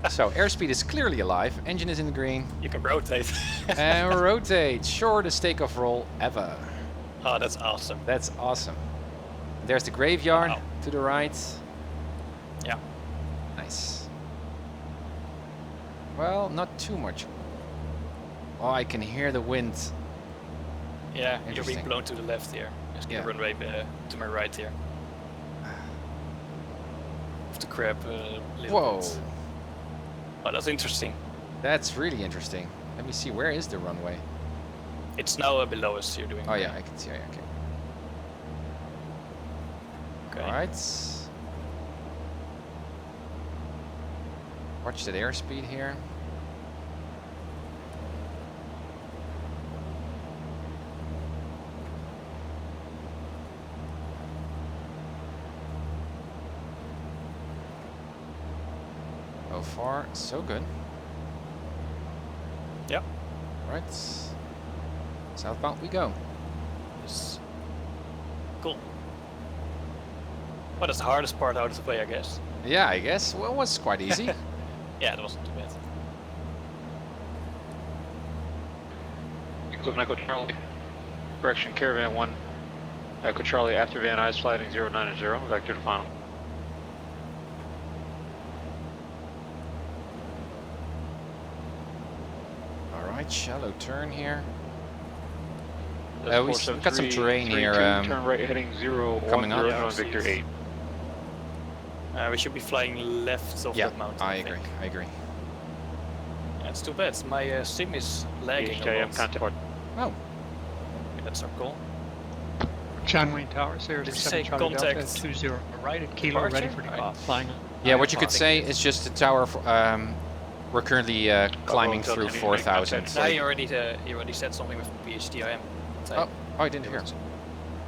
So airspeed is clearly alive. Engine is in the green. You can rotate. And rotate. Shortest takeoff roll ever. Oh, that's awesome. That's awesome. There's the graveyard Wow. to the right. Yeah. Nice. Well, not too much. Oh, I can hear the wind. Yeah, you're being Interesting. blown to the left here. Just get Yeah. a runway to my right here. Have to grab a little Whoa. bit. Oh, that's interesting. That's really interesting. Let me see. Where is the runway? It's now below us. You're doing. Oh yeah, I can see. Okay. Okay. All right. Watch that airspeed here. So far, so good. Yep. Right. Southbound we go. Yes. Cool. Well, that's the hardest part out of the way, I guess. Yeah, I guess. Well, it was quite easy. Yeah, that wasn't too bad. Equipment Echo Charlie. Correction, Caravan 1. Echo Charlie after Van Nuys sliding 090, vector to final. Alright, shallow turn here. That's We've got some 473, terrain here. 32, turn right heading 010 coming up. on Victor 8. We should be flying left of Yeah, that mountain. I think. agree. I agree. That's too bad. My sim is lagging a HTM lot. contact. Oh, Okay, that's our goal. John Wayne Tower, Sirius Did you 7 say Charlie Delta contact 20 right at Kilo, ready departure? for Right. takeoff, flying. yeah. What you could think say it's- is just the tower. We're currently climbing Hotel through Tony, 4,000. contact. Now you already said something with PHTIM. Oh, I didn't hear.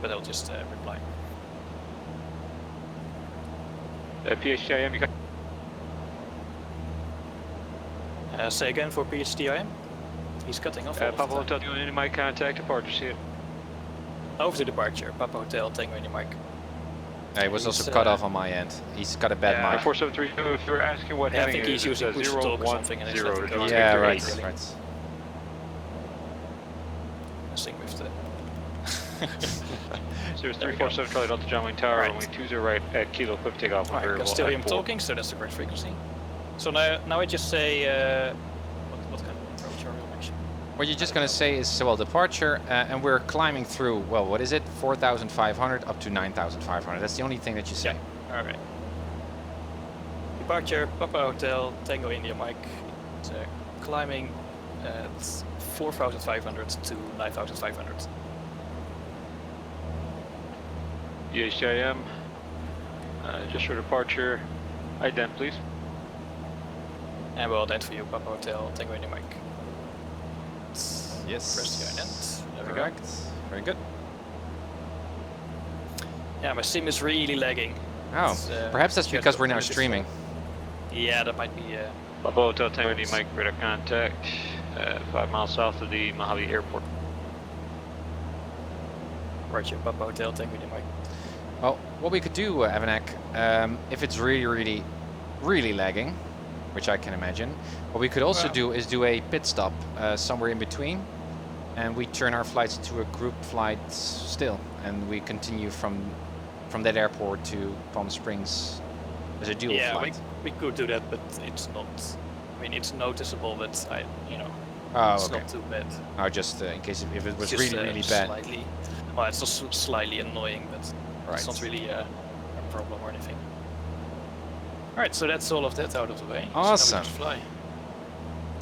But I'll just reply. PHTIM, you got Say again for PHTIM. He's cutting off. all of Papa the time. Hotel, doing any mic contact, departure, see it. Over to departure. Papa Hotel, Tango in your mic. It was He's, also cut off on my end. He's got a bad yeah. mic. 4732, if you're asking what Yeah, I heading think it he's is, using it's push to talk or something and it's 010 left to go. to Yeah, Victor right, 8. right. I think with the. Series There we go. 347 Charlie Delta John Wayne Tower, Right. runway 20 right at Kilo, quick takeoff on Alright, I variable can still hear him F4. talking, so that's the correct frequency. So now I just say what kind of approach are we on actually? What you're just going to say is, well, departure, and we're climbing through, well, what is it? 4,500 up to 9,500. That's the only thing that you say. Alright. Departure, Papa Hotel, Tango India Mike. It's, climbing at 4,500 to 9,500. EHIM, just for departure, ident please. And we'll ident for you, Papa Hotel, Tango India Mike. Yes. Press the ident. There we Correct. Very good. go. Yeah, my sim is really lagging. Oh, It's, perhaps that's just because we're now really streaming. slow. Yeah, that might be. Papa Hotel, Tango India Mike, radar contact, 5 miles south of the Mojave Airport. Roger, Papa Hotel, Tango India Mike. Well, what we could do, Avanak, if it's really lagging, which I can imagine, what we could also do is do a pit stop somewhere in between, and we turn our flights to a group flight still, and we continue from that airport to Palm Springs as a dual Yeah, flight. we could do that, but it's not. I mean, it's noticeable, but it's Oh, okay. not too bad. Oh, just in case if it was It's just, really bad. Slightly, well, it's also slightly annoying, but it's not Right. really a problem or anything. Alright, so that's all of that out of the way. Awesome. So now we just fly.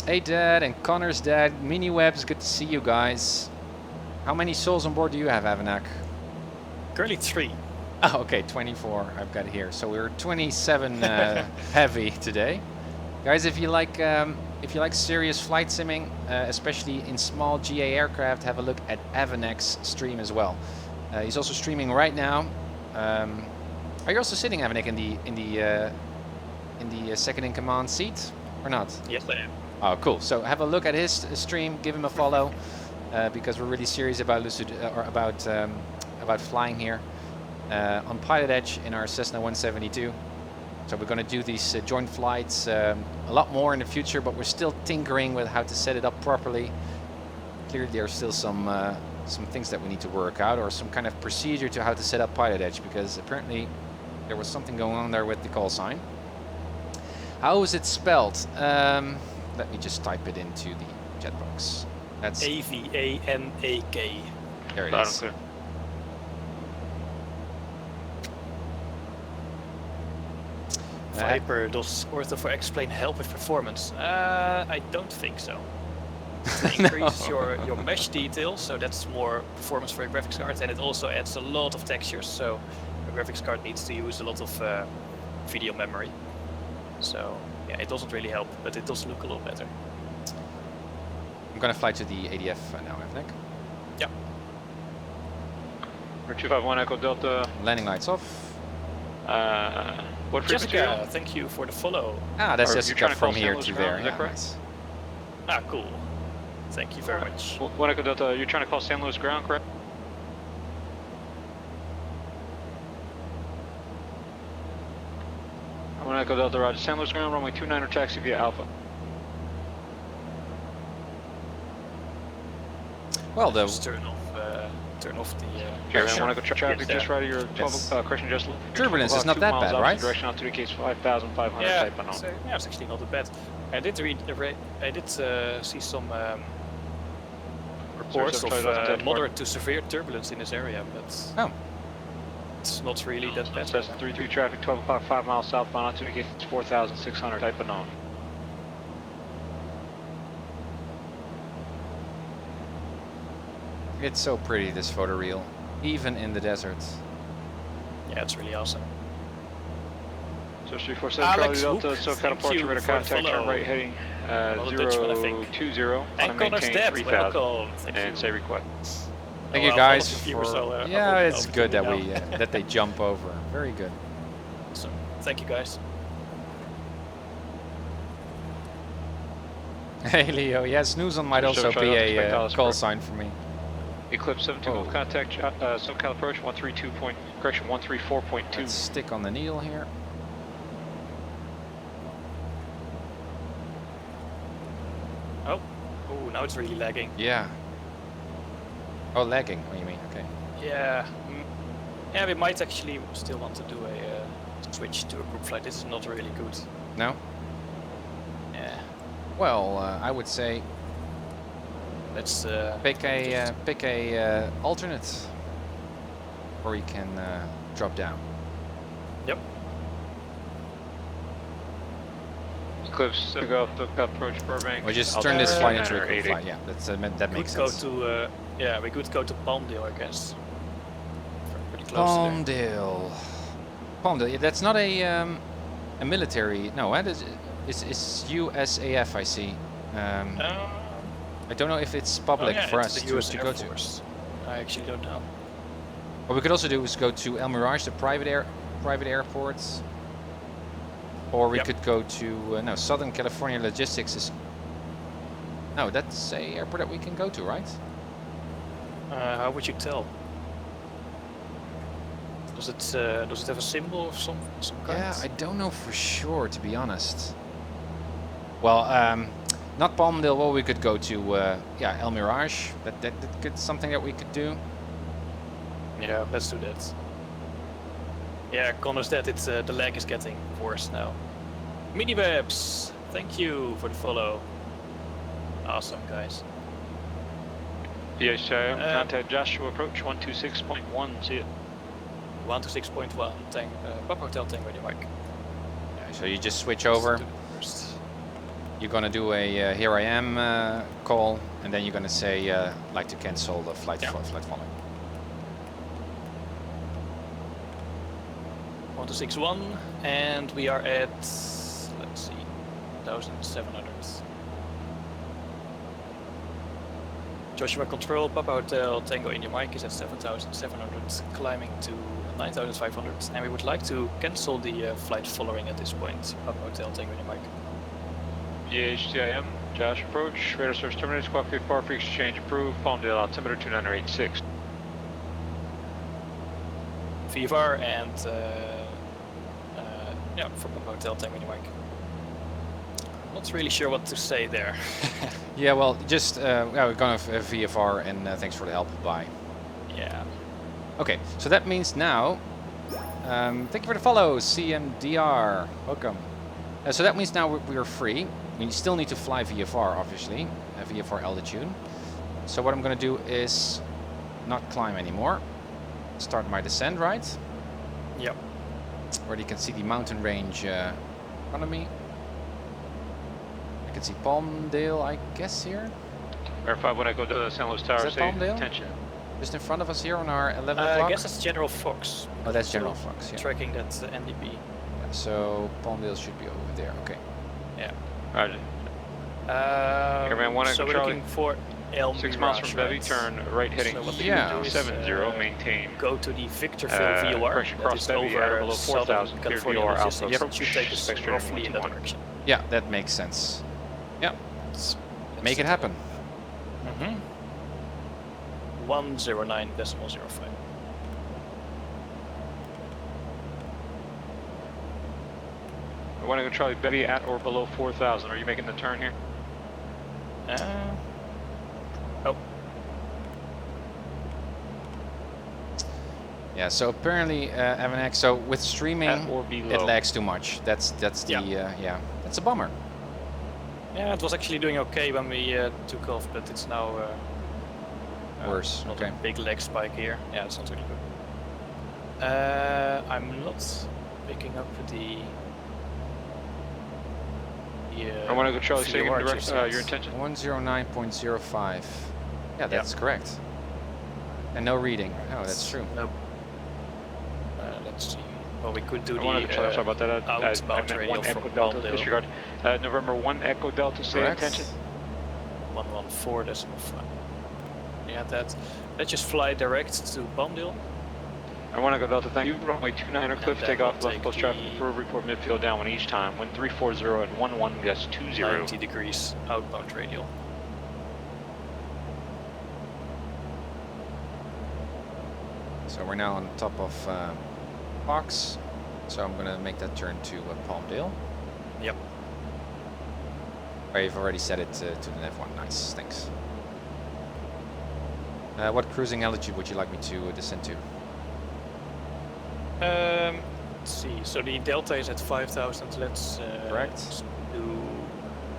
Hey, Dad, and Connor's dad, Miniwebs, good to see you guys. How many souls on board do you have, Avanak? Currently 3. Oh, okay, 24 I've got here. So we're 27 heavy today. Guys, if you like serious flight simming, especially in small GA aircraft, have a look at Avanek's stream as well. He's also streaming right now. Are you also sitting, Avanek, in the second in command seat or not? Yes, I am. Oh, cool. So have a look at his stream, give him a follow, because we're really serious about about flying here on PilotEdge in our Cessna 172. So we're going to do these joint flights a lot more in the future, but we're still tinkering with how to set it up properly. Clearly, there are still some things that we need to work out, or some kind of procedure to how to set up PilotEdge, because apparently there was something going on there with the call sign. How is it spelled? Let me just type it into the chat box. That's A-V-A-N-A-K. There it Loud is. and clear. Viper, does Ortho for explain help with performance? I don't think so. It increases your mesh details, so that's more performance for your graphics card, and it also adds a lot of textures, so your graphics card needs to use a lot of video memory. So yeah, it doesn't really help, but it does look a little better. I'm gonna fly to the ADF now, I think. Yep. 251 Echo Delta. Landing lights off. What frequency? Jessica, thank you for the follow. Ah, that's Are you Jessica trying to from call here San to Luis there. ground, is that Yeah, correct? nice. Ah, cool. Thank you very much. 1 Echo Delta, you're trying to call San Luis ground, correct? 1 Echo Delta, roger. San Luis ground, runway 29 or taxi via Alpha. Well, though. Just turn off the. Here, pressure. man, 1 Echo traffic, Yes, just there. right of your 12, Yes. correction, just Turbulence is not 2 that miles bad, opposite right? Direction altitude case 5,500 Yeah, type unknown. yeah, it's actually not that bad. I did see some reports Sorry, of sorry, that's moderate to severe turbulence in this area, but Oh. it's not really that bad. Cessna 33 traffic, 12 o'clock, 5 miles southbound, altitude case 4,600 type unknown. It's so pretty, this photo reel, even in the desert. Yeah, it's really awesome. So 347 Charlie Alex Delta, Hook, so thank departure, you radar for the contact, turn follow. right heading Another Dutchman, I think. 020, And on Connor's maintain dead, 3000, welcome. Thank and you. say request. Thank you Well, guys all of the viewers for. are, Yeah, it's over good to that me we now. that they jump over. Very good. So, thank you guys. Hey Leo, yeah, snooze on might So also try be not to a expect Dallas call correct. sign for me. Eclipse 72 Oh. contact, SoCal approach 132 point, correction 134.2. Let's stick on the needle here. Oh, now it's really lagging. Yeah. Oh, lagging. What do you mean? Okay. Yeah, yeah, we might actually still want to do a switch to a group flight. This is not really good. No. Yeah, Well, I would say let's pick a alternate, or you can drop down. Yep. Eclipse, SoCal approach Burbank. Or just turn this flight into a Altimeter group 80. flight. Yeah, that's that makes Could go sense. to yeah, we could go to Palmdale, I guess. Pretty close to there. Palmdale. Palmdale. Yeah, that's not a military. No, it's USAF. I see. I don't know if it's public oh, yeah, for it's us the US to Air go to. Force. I actually don't know. What we could also do is go to El Mirage, the private airports, or we Yep. could go to no, Southern California Logistics is. No, that's a airport that we can go to, right? How would you tell? Does it have a symbol of some kind? Yeah, I don't know for sure, to be honest. Well, not Palmdale. Well, we could go to yeah, El Mirage. That could something that we could do. Yeah, let's do that. Yeah, Connor's dead. It's the lag is getting worse now. Miniwebs, thank you for the follow. Awesome, guys. PHI, contact Joshua approach 126.1, see it. 126.1, tank, Papa Hotel Tango Radio Mike. Yeah, so you just switch over. You're gonna do a here I am call, and then you're gonna say like to cancel the flight flight following. 1261, and we are at, let's see, 7,700. Joshua Control, Papa Hotel, Tango India Mike is at 7,700, climbing to 9,500, and we would like to cancel the flight following at this point. Papa Hotel, Tango India Mike. EHTIM, Josh approach, radar service terminated, squawk 54 for exchange approved, Palmdale altimeter 2986. VFR and yeah, for Papa Hotel, Tango India Mike. Not really sure what to say there. Yeah, well, just yeah, we're going to VFR and thanks for the help. Bye. Yeah. Okay, so that means now, thank you for the follow, CMDR. Welcome. So that means now we are free. We still need to fly VFR, obviously, VFR altitude. So what I'm going to do is not climb anymore. Start my descent, right? Yep. Where you can see the mountain range in front of me. I can see Palmdale, I guess, here. Verify when I go to the San Luis Tower, Is that say Palmdale? attention. Just in front of us here on our 11 o'clock? I guess that's General Fox. Oh, that's General Fox, yeah. Tracking that NDP. Yeah, so Palmdale should be over there, okay. Yeah. Roger. Airman 1 so Echo we're Charlie. looking for El 6 miles from Bevy, right? turn right heading So what we yeah. can do is, 70, maintain. Go to the Victorville VOR. Pressure that cross is Bevy at or over below Southern 4,000, clear California VOR logistics. alpha It should take us approach, roughly in that 121. direction. Yeah, that makes sense. Yeah, make it happen. 109.05. I want to go Charlie Bevy at or below 4,000. Are you making the turn here? Oh. Yeah, so apparently, MNX, so with streaming, At or below. it lags too much. That's the, yeah, that's a bummer. Yeah, it was actually doing okay when we took off, but it's now Worse, not okay. a big leg spike here. Yeah, it's not really good. I'm not picking up the I want to go Charlie, say VOR direct just yet. your intention. 109.05. Yeah, that's correct. And no reading. Oh, that's true. Nope. Let's see. Well, we could do I wanted to Charlie, sorry about that. I outbound meant radio 1 from Echo Delta, Palmdale. disregard. November 1 Echo Delta, say Correct. attention. 114.5. Yeah, that. Let's just fly direct to Palmdale. I want to go Delta, thank you. Runway 29 or cliff, then take we'll off, left take coast traffic, the- for report midfield down 1 each time. Wind 340 and 11 gust 20. 90 degrees outbound radial. So we're now on top of Fox. So I'm gonna make that turn to Palmdale. Yep. I've already set it to the F1. Nice, thanks. What cruising altitude would you like me to descend to? Let's see. So the delta is at 5,000. Let's Correct. do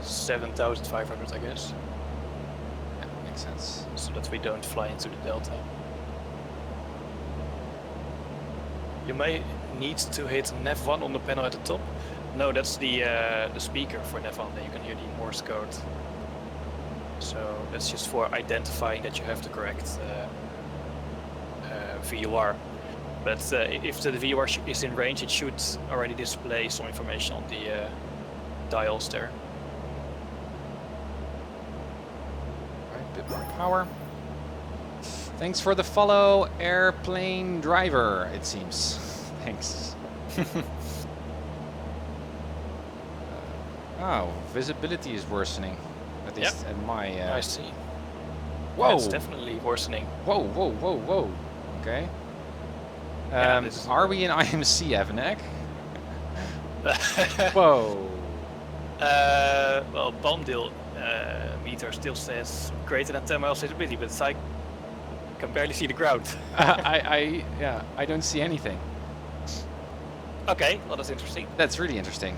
7,500, I guess, Yeah, makes sense. so that we don't fly into the delta. You may need to hit NAV1 on the panel at the top. No, that's the speaker for NAV1. Then you can hear the Morse code. So that's just for identifying that you have the correct VOR. But if the VOR is in range, it should already display some information on the dials there. Alright, bit more power. Thanks for the follow, airplane driver, it seems. Thanks. Oh, visibility is worsening. At least at my... I see. Whoa! It's definitely worsening. Whoa, whoa, whoa, whoa. Okay. Yeah, this is- Are we in IMC, Evanek? Whoa. Well, Palmdale meter still says greater than 10 miles visibility, but I can barely see the ground. I don't see anything. Okay, well that's interesting. That's really interesting.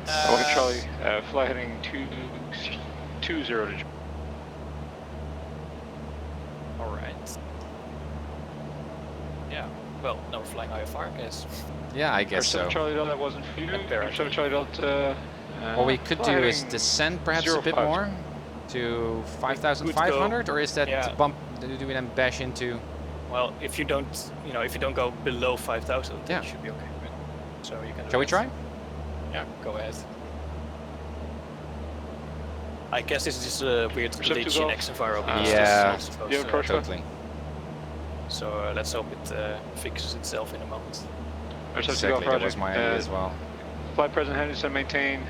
I want to Charlie, fly heading 220 to Alright. Yeah, well, now we're flying IFR, I guess. Yeah, I guess so. Charlie Delta, that wasn't for you. Apparently. Charlie Delta. What we could do is descend perhaps a bit 05. more to 5,500, or is that yeah. bump? Do we then bash into? Well, if you don't, if you don't go below 5,000, then Yeah. it should be okay. So you can. do Shall we it. try? Yeah, go ahead. I guess this is just a weird Receptive glitch in golf. xEnviro because Yeah. this is not supposed You have approach button? Totally. So let's hope it fixes itself in a moment. Exactly, that was my idea as well. Flight present heading to maintain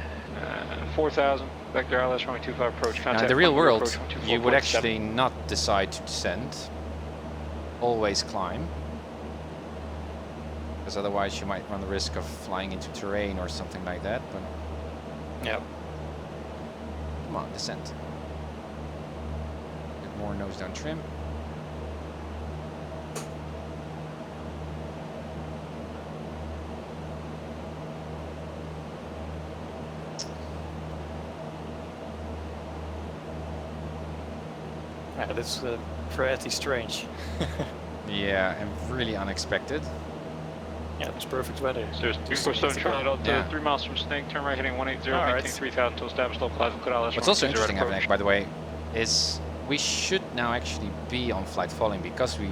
4,000. Vector ILS runway 25 approach. Now, Contact in the real runway world, approach you would 24.7. actually not decide to descend. Always climb. Because otherwise you might run the risk of flying into terrain or something like that. But Yeah. come on, descend. Bit more nose down trim. Yeah, that's pretty strange. Yeah, and really unexpected. Yeah, it's perfect weather. There's 347 Charlie Delta, Yeah. 3 miles from Snake, turn right heading 180, All maintain right. 3,000 to establish local clouds and clear ILS. What's runway also 20 interesting, approach. by the way, is we should now actually be on flight following because we,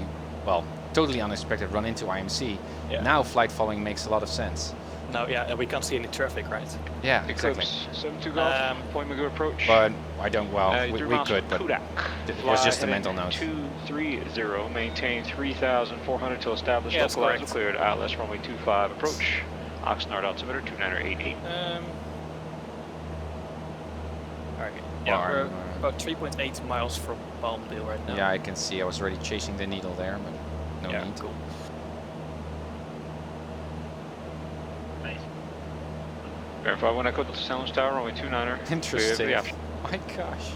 well, totally unexpected run into IMC. Yeah. Now flight following makes a lot of sense. No, yeah, and we can't see any traffic, right? Yeah, exactly. Eclipse 72 Golf, Point Magoo approach. But I don't, well, we 3 miles could, from but Kudak. it was just a Fly mental heading note. 230, maintain 3,400 till established Yeah, that's local clouds correct. are cleared. ILS runway 25 approach. Oxnard altimeter 2988. Alright, yeah, Well, we're I'm, about 3.8 miles from Palmdale right now. Yeah, I can see. I was already chasing the needle there, but no Yeah, need. cool. Verify when I go to the Challenge Tower, runway 29er. Interesting. Yeah. My gosh.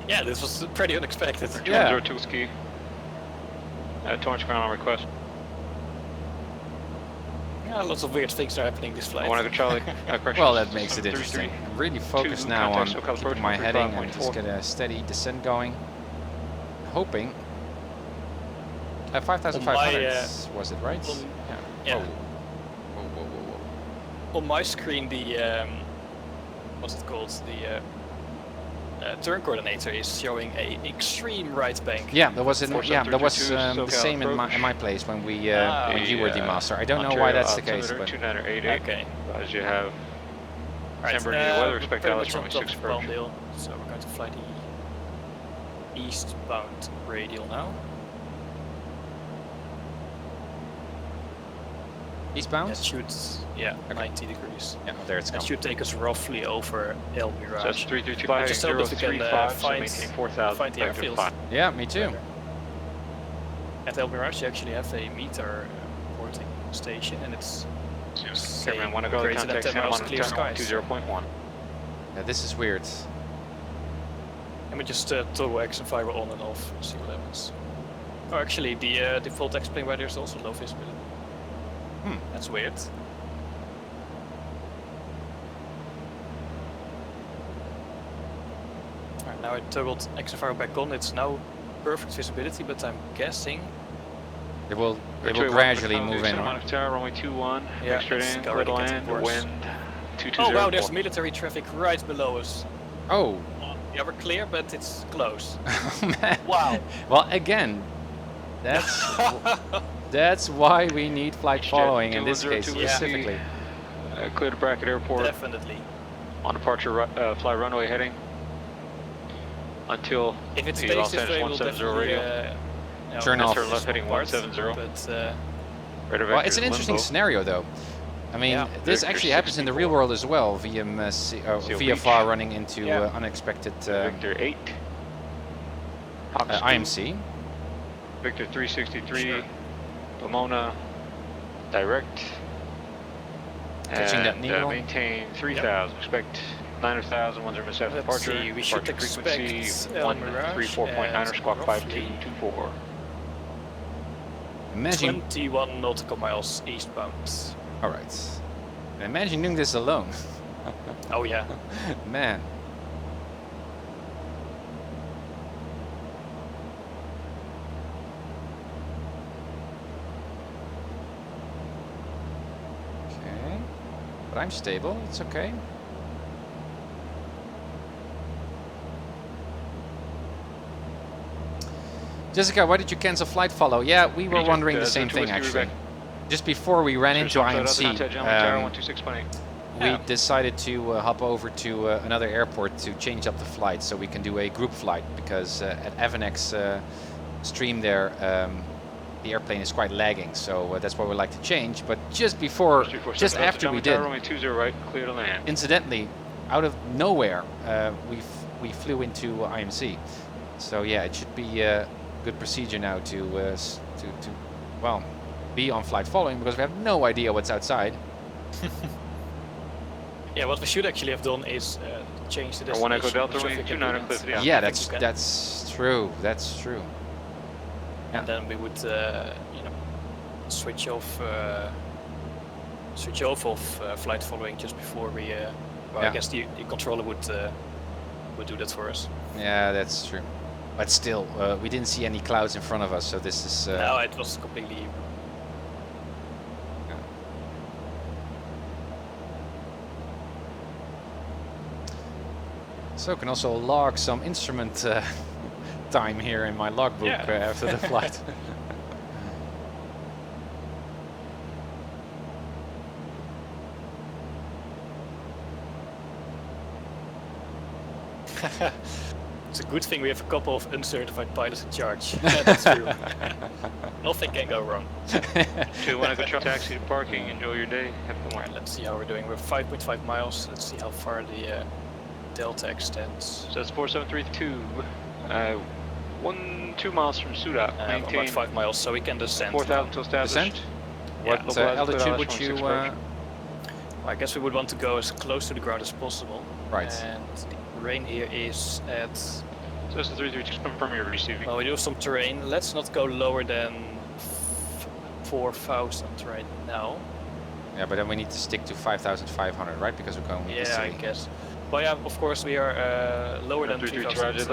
Yeah, this was pretty unexpected. Yeah. 2 ski. 200 ground on request. Yeah, lots of weird things are happening this flight. I want to go Charlie. Well, that makes it interesting. I'm really focused Two now on contact, so keeping approach my heading and 135.4. just get a steady descent going. Hoping. 5,500 was it, right? yeah. Oh. Whoa, whoa, whoa, whoa. On my screen, the what's it called? The turn coordinator is showing a extreme right bank. Yeah, that was in, Corsair yeah, that was 322, the same in my place when we when you were demaster. I don't know why that's the case, but 2988. Okay. As you have Right, Timber near weather, we're expect pretty ILS much on runway top 6 of approach. Palmdale, so we're going to fly the eastbound radial now. eastbound. That shoots, yeah, Okay. 90 degrees. Yeah, there it's That coming. should take us roughly over El Mirage. So that's 332 fly Just hope that we can 035, so find maintain 4,000. the vector airfields. fly. Yeah, me too. At El Mirage, you actually have a meter reporting station, and it's Cameraman, want to go to greater than contact 10 Santa miles Monica clear Terminal skies. 20.1. Yeah, this is weird. Let me just toggle xEnviro on and off, see what happens. Oh, actually, the default X-plane weather is also low visibility. That's weird. Alright, now I toggled xEnviro back on. It's now perfect visibility, but I'm guessing. It will Virtually gradually one, move in. Santa Right? Monica Tower, runway 21. Yeah, Next straight it's in, already clear to getting land, worse. wind Oh 2204. wow, there's military traffic right below us. Oh, Yeah, we're clear, but it's close. man. Wow. Well, again, that's why we need flight following in this case 210 specifically. Clear to Bracket Airport. Definitely. On departure, fly runway heading until If it the stays Los this way, we'll Angeles 170 definitely radio. Turn off. Turn left heading 170. But Radar Well, vector it's an is interesting limbo. scenario, though. I mean, Yeah. this Victor actually happens in the real 64. world as well. VFR running into Yeah. unexpected Victor 8. Hawk Speed. IMC. Victor 363. Sure. Pomona. Direct. Catching that And needle. maintain 3,000. Expect 9,000. 10 minutes after Let's departure. see, we should Departure expect frequency El Mirage 134.9 at squawk roughly 5224. Imagine. 21 nautical miles eastbound. All right. Imagine doing this alone. Oh yeah. Man. Okay. But I'm stable. It's okay. Jessica, why did you cancel flight follow? Yeah, we were Agent, wondering the same 02 thing Whiskey, actually. Rebecca. Just before we ran into IMC, 126.8. we decided to hop over to another airport to change up the flight so we can do a group flight, because at Avanex stream there the airplane is quite lagging, so that's why we like to change. But just before, just after we did, runway 20 right, clear to land. Incidentally, out of nowhere, we flew into IMC. So yeah, it should be a good procedure now to well, be on flight following, because we have no idea what's outside. Yeah, what we should actually have done is change the destination. I want to go Delta runway 29 clear to the Yeah, that's true. That's true. And then we would, you know, switch off of flight following just before we. Well, I guess the controller would do that for us. Yeah, that's true. But still, we didn't see any clouds in front of us, so this is. No, it was completely. So I can also log some instrument time here in my logbook after the flight. It's a good thing we have a couple of uncertified pilots in charge. That's true. Nothing can go wrong. So you want to go taxi to parking, enjoy your day, have a good one. Alright, let's see how we're doing. We're 5.5 miles. Let's see how far the delta extends. So it's 4732. 2 miles from Suda. Maintain about 5 miles, so we can descend. 4,000 to establish. Descent? What altitude would you? Well, I guess we would want to go as close to the ground as possible. Right. And the rain here is at. So it's 332. Just confirm you're receiving. Well, we do have some terrain. Let's not go lower than 4,000 right now. Yeah, but then we need to stick to 5,500, right? Because we're going with the Yeah, I city. guess. But yeah, of course we are lower than 3,000.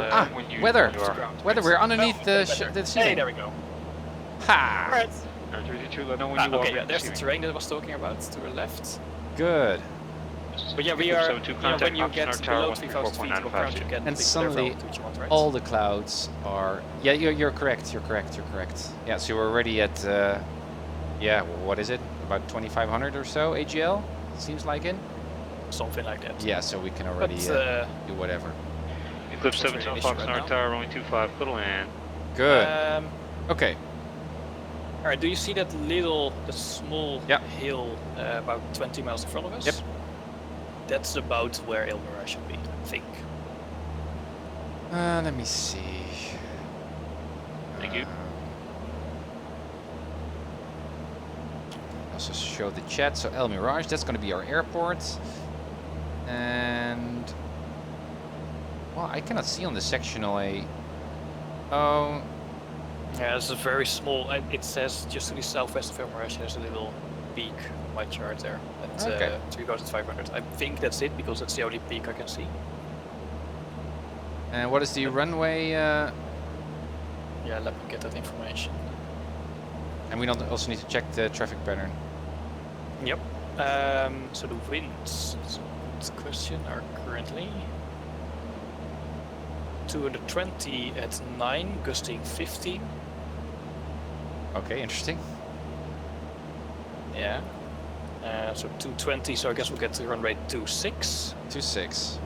Weather! Weather, we're underneath the ceiling. Hey, there we go. Ha! Right. 332, let know when you walk. Okay, yeah, there's the terrain that I was talking about to the left. Good. But yeah, we are, you know, when you get below 3,000 feet of ground, you get and suddenly all the clouds are... Yeah, you're correct, you're correct. Yeah, so we're already at, yeah, what is it? About 2,500 or so AGL? Seems like it. Something like that. Yeah, so we can already do whatever. Eclipse 17 Fox Nard Tower, runway 25, clear to land. Good. Okay. Alright, do you see that small hill about 20 miles in front of us? Yep. That's about where Elmira should be, I think. Let me see. Thank you. Also show the chat. So El Mirage, that's going to be our airport. And well, I cannot see on the sectional A. Oh. Yeah, it's a very small. It says just to the southwest of El Mirage. There's a little peak on my chart there at 3,500. I think that's it because that's the only peak I can see. And what is the runway? Yeah, let me get that information. And we also need to check the traffic pattern. Yep. So the winds, that's a good question, are currently 220 at 9, gusting 15. Okay, interesting. Yeah. So 220, so I guess we'll get to run rate 26. 26.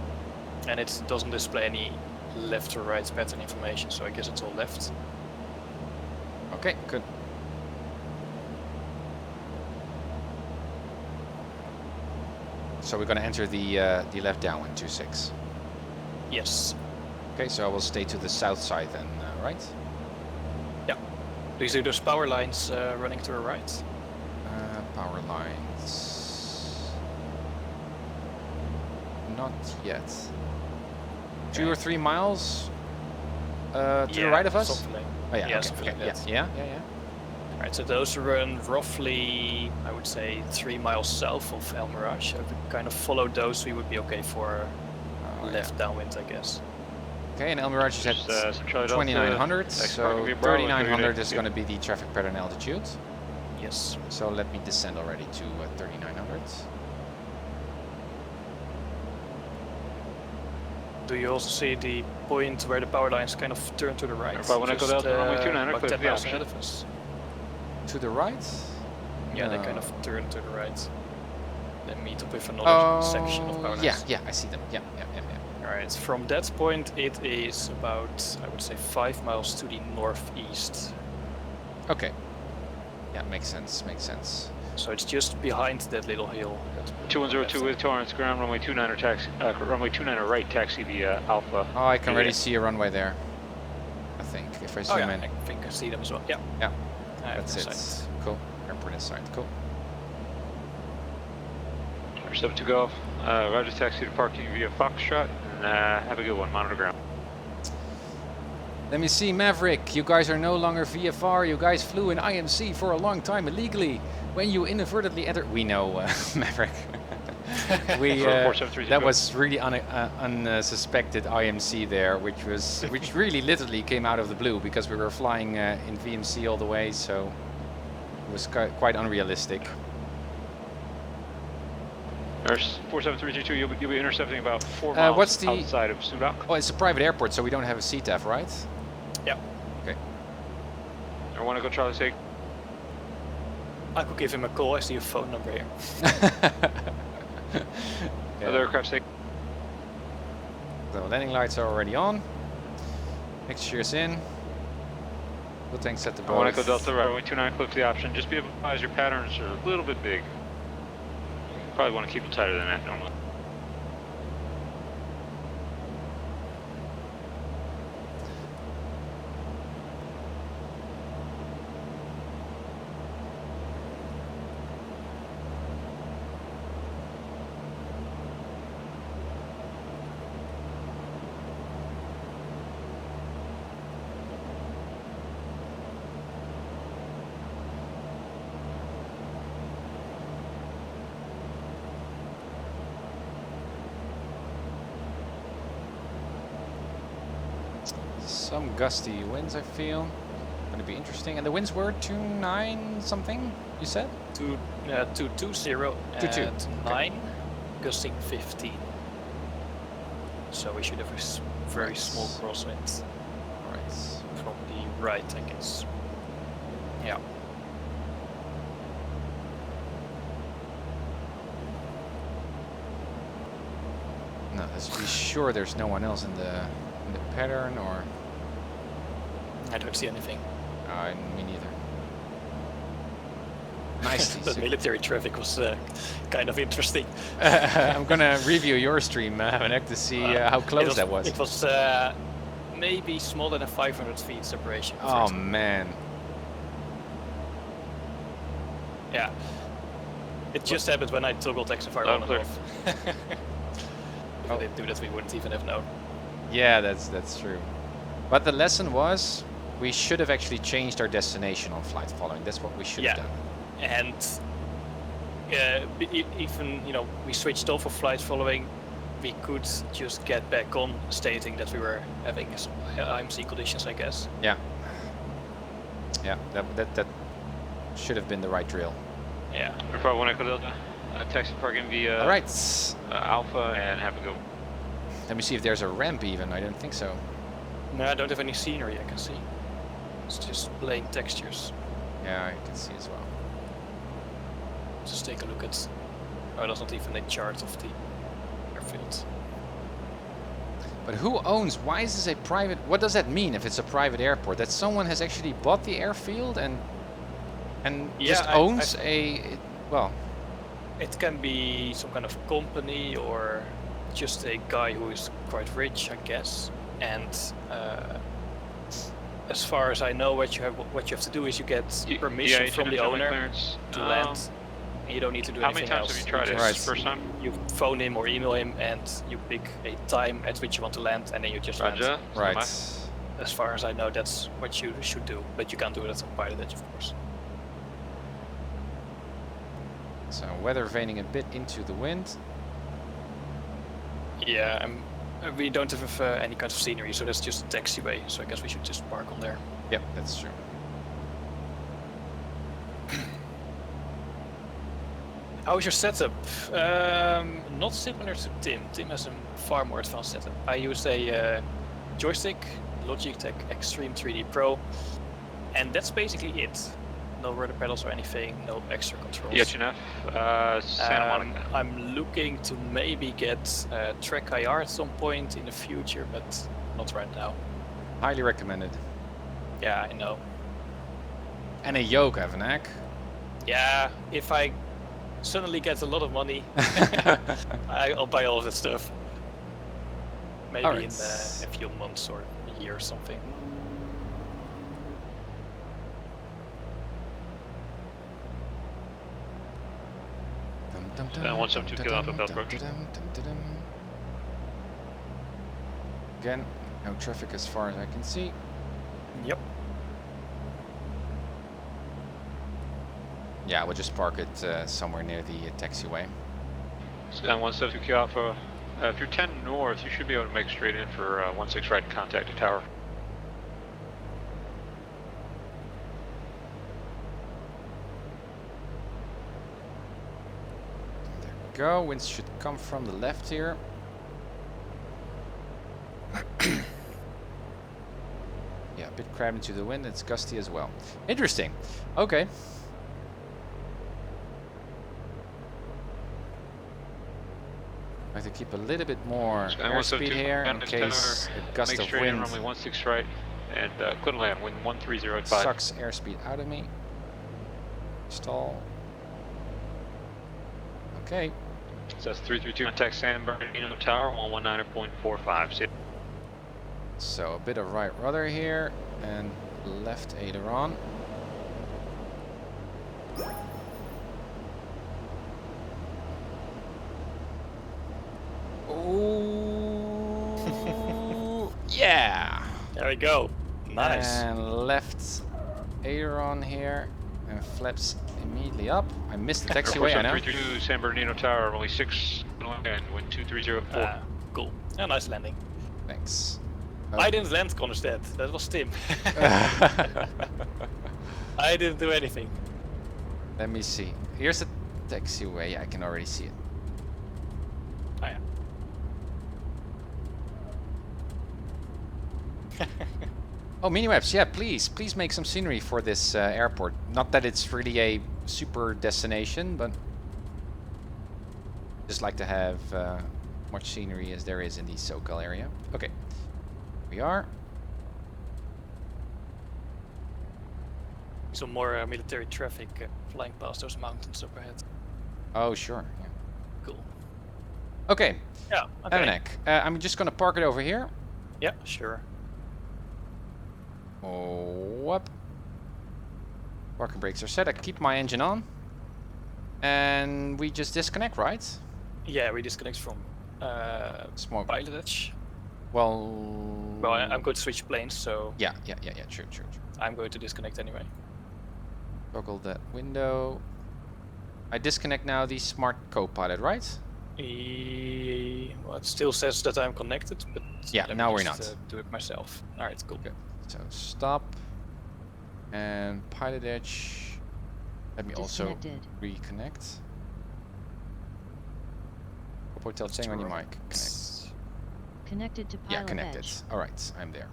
And it doesn't display any left or right pattern information, so I guess it's all left. Okay, good. So we're going to enter the left downwind 26. Yes. Okay, so I will stay to the south side then, right? Yeah. Do you see those power lines running to the right? Power lines. Not yet. 2 or 3 miles to the right of us? Something like, oh yeah, okay. something like that. Yeah. Alright, so those run roughly, I would say, 3 miles south of El Mirage. So if we kind of follow those, we would be okay for left downwind, I guess. Okay, and El Mirage is at 2,900, so 3,900 is going to be the traffic pattern altitude. Yes. So let me descend already to 3,900. Do you also see the point where the power lines kind of turn to the right? If I want to go down to runway 29, about 10 miles ahead of us. To the right? Yeah, they kind of turn to the right. they meet up with another section of power lines. Yeah, I see them. Yeah. Alright, from that point it is about, I would say, 5 miles to the northeast. Okay. Yeah, makes sense. So it's just behind that little hill. 2102 with Torrance, ground runway 29er taxi, runway 29er right, taxi via Alpha. Oh, I can already see a runway there. I think if I zoom in. I think I see them as well. Yeah. Yeah. That's it. Cool. Airport inside. Cool. Archer 72 Golf. Roger, taxi to parking via Foxtrot. And have a good one. Monitor ground. Let me see, Maverick. You guys are no longer VFR. You guys flew in IMC for a long time illegally. When you inadvertently entered, we know, Maverick. That was really unsuspected IMC there, which really literally came out of the blue because we were flying in VMC all the way, so it was quite unrealistic. Nurse 47322, you'll be intercepting about 4 miles outside of Sudak. Oh, it's a private airport, so we don't have a CTAF, right? Yeah. Okay. I want to go Charlie 6. I could give him a call. I see a phone number here. Other aircraft safe. The landing lights are already on. Mixture's in. Fuel tank set to both. I want to go Delta right, runway 29, clip the option. Just be advised your patterns are a little bit big. Probably want to keep them tighter than that normally. Some gusty winds, I feel. Going to be interesting. And the winds were 29 something, you said? 220 at 9, gusting 15. So we should have a very small crosswind. Right. From the right, I guess. Yeah. No, let's be sure there's no one else in the pattern, or... I don't see anything. Me neither. Nice. The military traffic was kind of interesting. I'm gonna review your stream, Havenek, to see how close that was. It was maybe smaller than 500 feet separation. Oh man. Yeah. It just happened when I toggled xEnviro on and off. If I didn't do that, we wouldn't even have known. Yeah, that's true. But the lesson was, we should have actually changed our destination on flight following. That's what we should have done. And even, you know, we switched off of flight following, we could just get back on stating that we were having some IMC conditions, I guess. Yeah. Yeah, that should have been the right drill. Yeah. Report 1 Echo Delta, taxi parking via Alpha, and have a go. Let me see if there's a ramp even. I don't think so. No, I don't have any scenery I can see. It's just plain textures. Yeah, I can see as well. Just take a look at... Oh, that's not even a chart of the airfield. But who owns... Why is this a private... What does that mean if it's a private airport? That someone has actually bought the airfield and just owns well... It can be some kind of company or just a guy who is quite rich, I guess. And as far as I know, what you have to do is you get permission from the owner to land. And you don't need to do anything else. How many times have you tried it? First time? You phone him or email him, and you pick a time at which you want to land, and then you just land. Right. As far as I know, that's what you should do, but you can't do it on PilotEdge, of course. So weather vaning a bit into the wind. Yeah, we don't have any kind of scenery, so that's just a taxiway, so I guess we should just park on there. Yep, that's true. How is your setup? Not similar to Tim. Tim has a far more advanced setup. I use a joystick, Logitech Extreme 3D Pro, and that's basically it. no rudder pedals or anything, no extra controls. EHF, Santa Monica. I'm looking to maybe get TrackIR at some point in the future, but not right now. Highly recommended. Yeah, I know. And a Yoke, Avanak. Yeah, if I suddenly get a lot of money, I'll buy all of that stuff. Maybe All right. in a few months or a year or something. And 172 kill Alpha Bell approach. Again, no traffic as far as I can see. Yep. Yeah, we'll just park it somewhere near the taxiway. Scan 172 Q Alpha. If you're 10 north, you should be able to make straight in for 16 right and contact the tower. There we go. Winds should come from the left here. Yeah, a bit crabbed into the wind. It's gusty as well. Interesting. Okay. I have to keep a little bit more airspeed here in case a gust make of straight wind in runway 16 right and clear land, wind 13085. sucks airspeed out of me. Stall. Okay. So that's 332. Contact San Bernardino Tower 119.45. So a bit of right rudder here and left aileron. Ooh, yeah. There we go. Nice. And left aileron here and flaps immediately up. I missed the taxiway, I know. 332 San Bernardino Tower, only 6 and wind 2304. Cool. Yeah, nice landing. Thanks. I didn't land Constead. That was Tim. I didn't do anything. Let me see. Here's the taxiway. I can already see it. Oh, yeah. Oh, mini webs, yeah, please make some scenery for this airport. Not that it's really a super destination, but just like to have much scenery as there is in the SoCal area. Okay, we are. Some more military traffic flying past those mountains up ahead. Oh, sure. Yeah. Cool. Okay. Yeah. Okay. Avanek, I'm just gonna park it over here. Yeah, sure. Oh, whoop. Parking brakes are set. I keep my engine on. And we just disconnect, right? Yeah, we disconnect from Smoke. PilotEdge. Well, I'm going to switch planes, so yeah, true. I'm going to disconnect anyway. Toggle that window. I disconnect now the smart co-pilot, right? Well, it still says that I'm connected, but yeah, let me now we're just, not. do it myself. All right, cool. Good. So stop and PilotEdge. Let me also reconnect. Hotel saying on your mic. Connect. Connected to PilotEdge. Yeah, connected. All right, I'm there.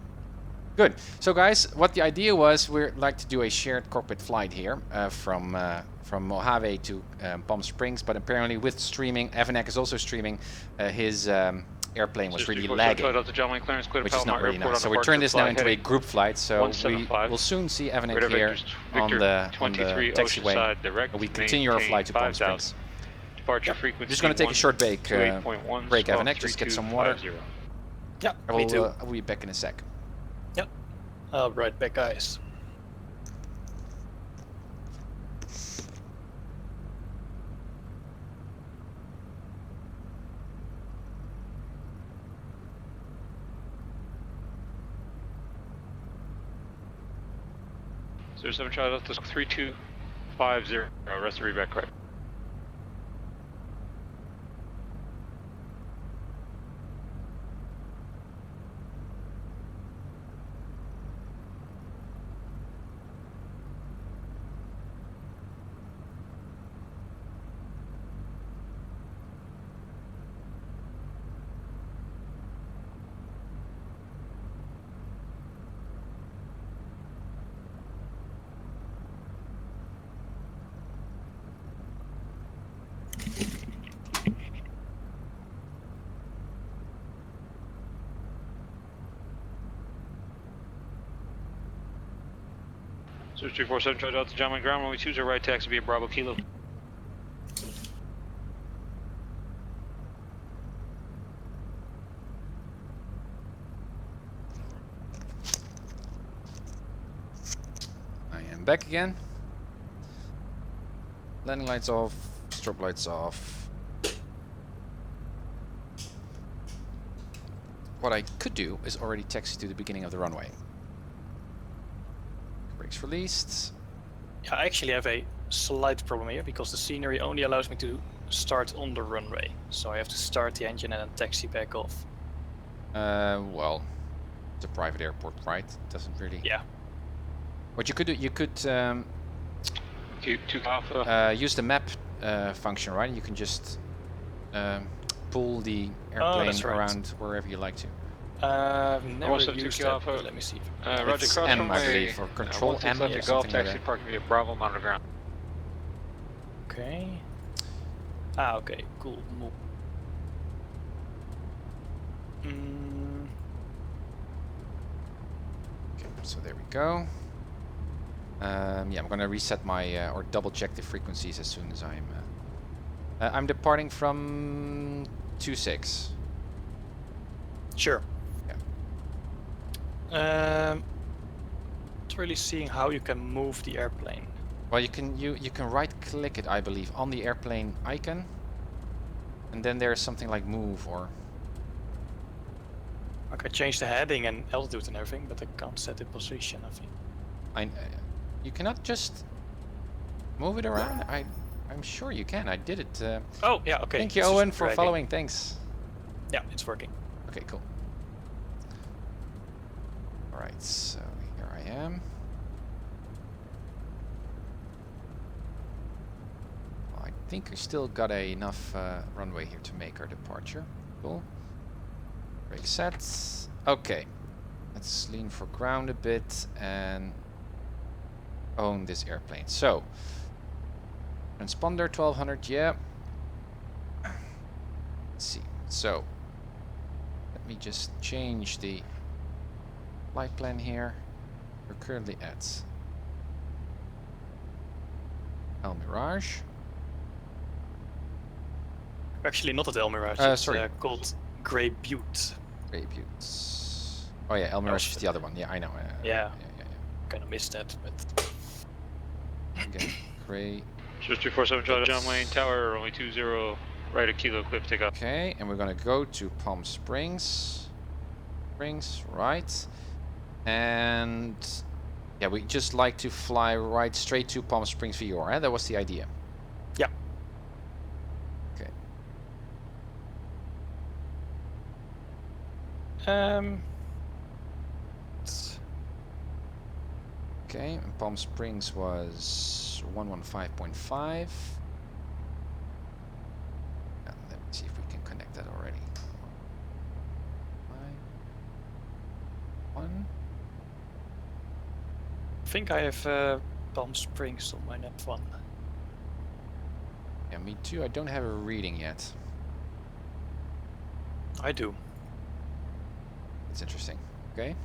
Good. So guys, what the idea was, we'd like to do a shared cockpit flight here from Mojave to Palm Springs, but apparently with streaming, Avanek is also streaming. His airplane was really lagging, which is not really nice. So we turned this now into a group flight. So we will soon see Avanek here on the taxiway. We continue our flight to Palm Springs. Departure frequency. I'm just going to take a short break, Avanek, just get some water. Yeah, me too. I'll be back in a sec. Yep. I'll be right back, guys. So 7 Charlie, let's 3250, rest of reback correct. 347 Charlie Delta, John Wayne ground, runway 20 right, taxi via Bravo Kilo. I am back again. Landing lights off, strobe lights off. What I could do is already taxi to the beginning of the runway. Brakes released. Yeah, I actually have a slight problem here because the scenery only allows me to start on the runway. So I have to start the engine and then taxi back off. Well, it's a private airport, right? It doesn't really... Yeah. What you could do, you could use the map function, right? You can just pull the airplane around wherever you like to. Never used that, but let me see. Roger, It's cross M, I runway, believe, or Control M or Golf something like taxi that. parking via Bravo, monitor ground. Okay. Ah, okay, cool. Move. Okay, so there we go. Yeah, I'm gonna reset my or double check the frequencies as soon as I'm departing from 26. Sure. Yeah. Not really seeing how you can move the airplane. Well, you can right click it, I believe, on the airplane icon, and then there's something like move or. I can change the heading and altitude and everything, but I can't set the position, I think. You cannot just move it around. I'm sure you can. I did it. Oh yeah, okay. Thank you, This is Owen, for dragging. following. Thanks. Yeah, it's working. Okay, cool. All right, so here I am. Well, I think we still got enough runway here to make our departure. Cool. Brake set. Okay. Let's lean for ground a bit and own this airplane. So, transponder 1200, yeah. Let's see. So, let me just change the flight plan here. We're currently at El Mirage. Actually, not at El Mirage. It's sorry. called Grey Butte. Grey Butte. Oh yeah, El Mirage is the other one. Yeah, I know. Yeah. Kind of missed that, but. Again, Grey. Just 347 Charlie John Wayne Tower, runway 20 right at Kilo, cliff takeoff. Okay, and we're gonna go to Palm Springs. Right. And yeah, we just like to fly right straight to Palm Springs VR. Eh? That was the idea. Yeah. Okay. Okay, and Palm Springs was 115.5. Let me see if we can connect that already. 1. I think I have Palm Springs on my net 1. Yeah, me too. I don't have a reading yet. I do. It's interesting. Okay.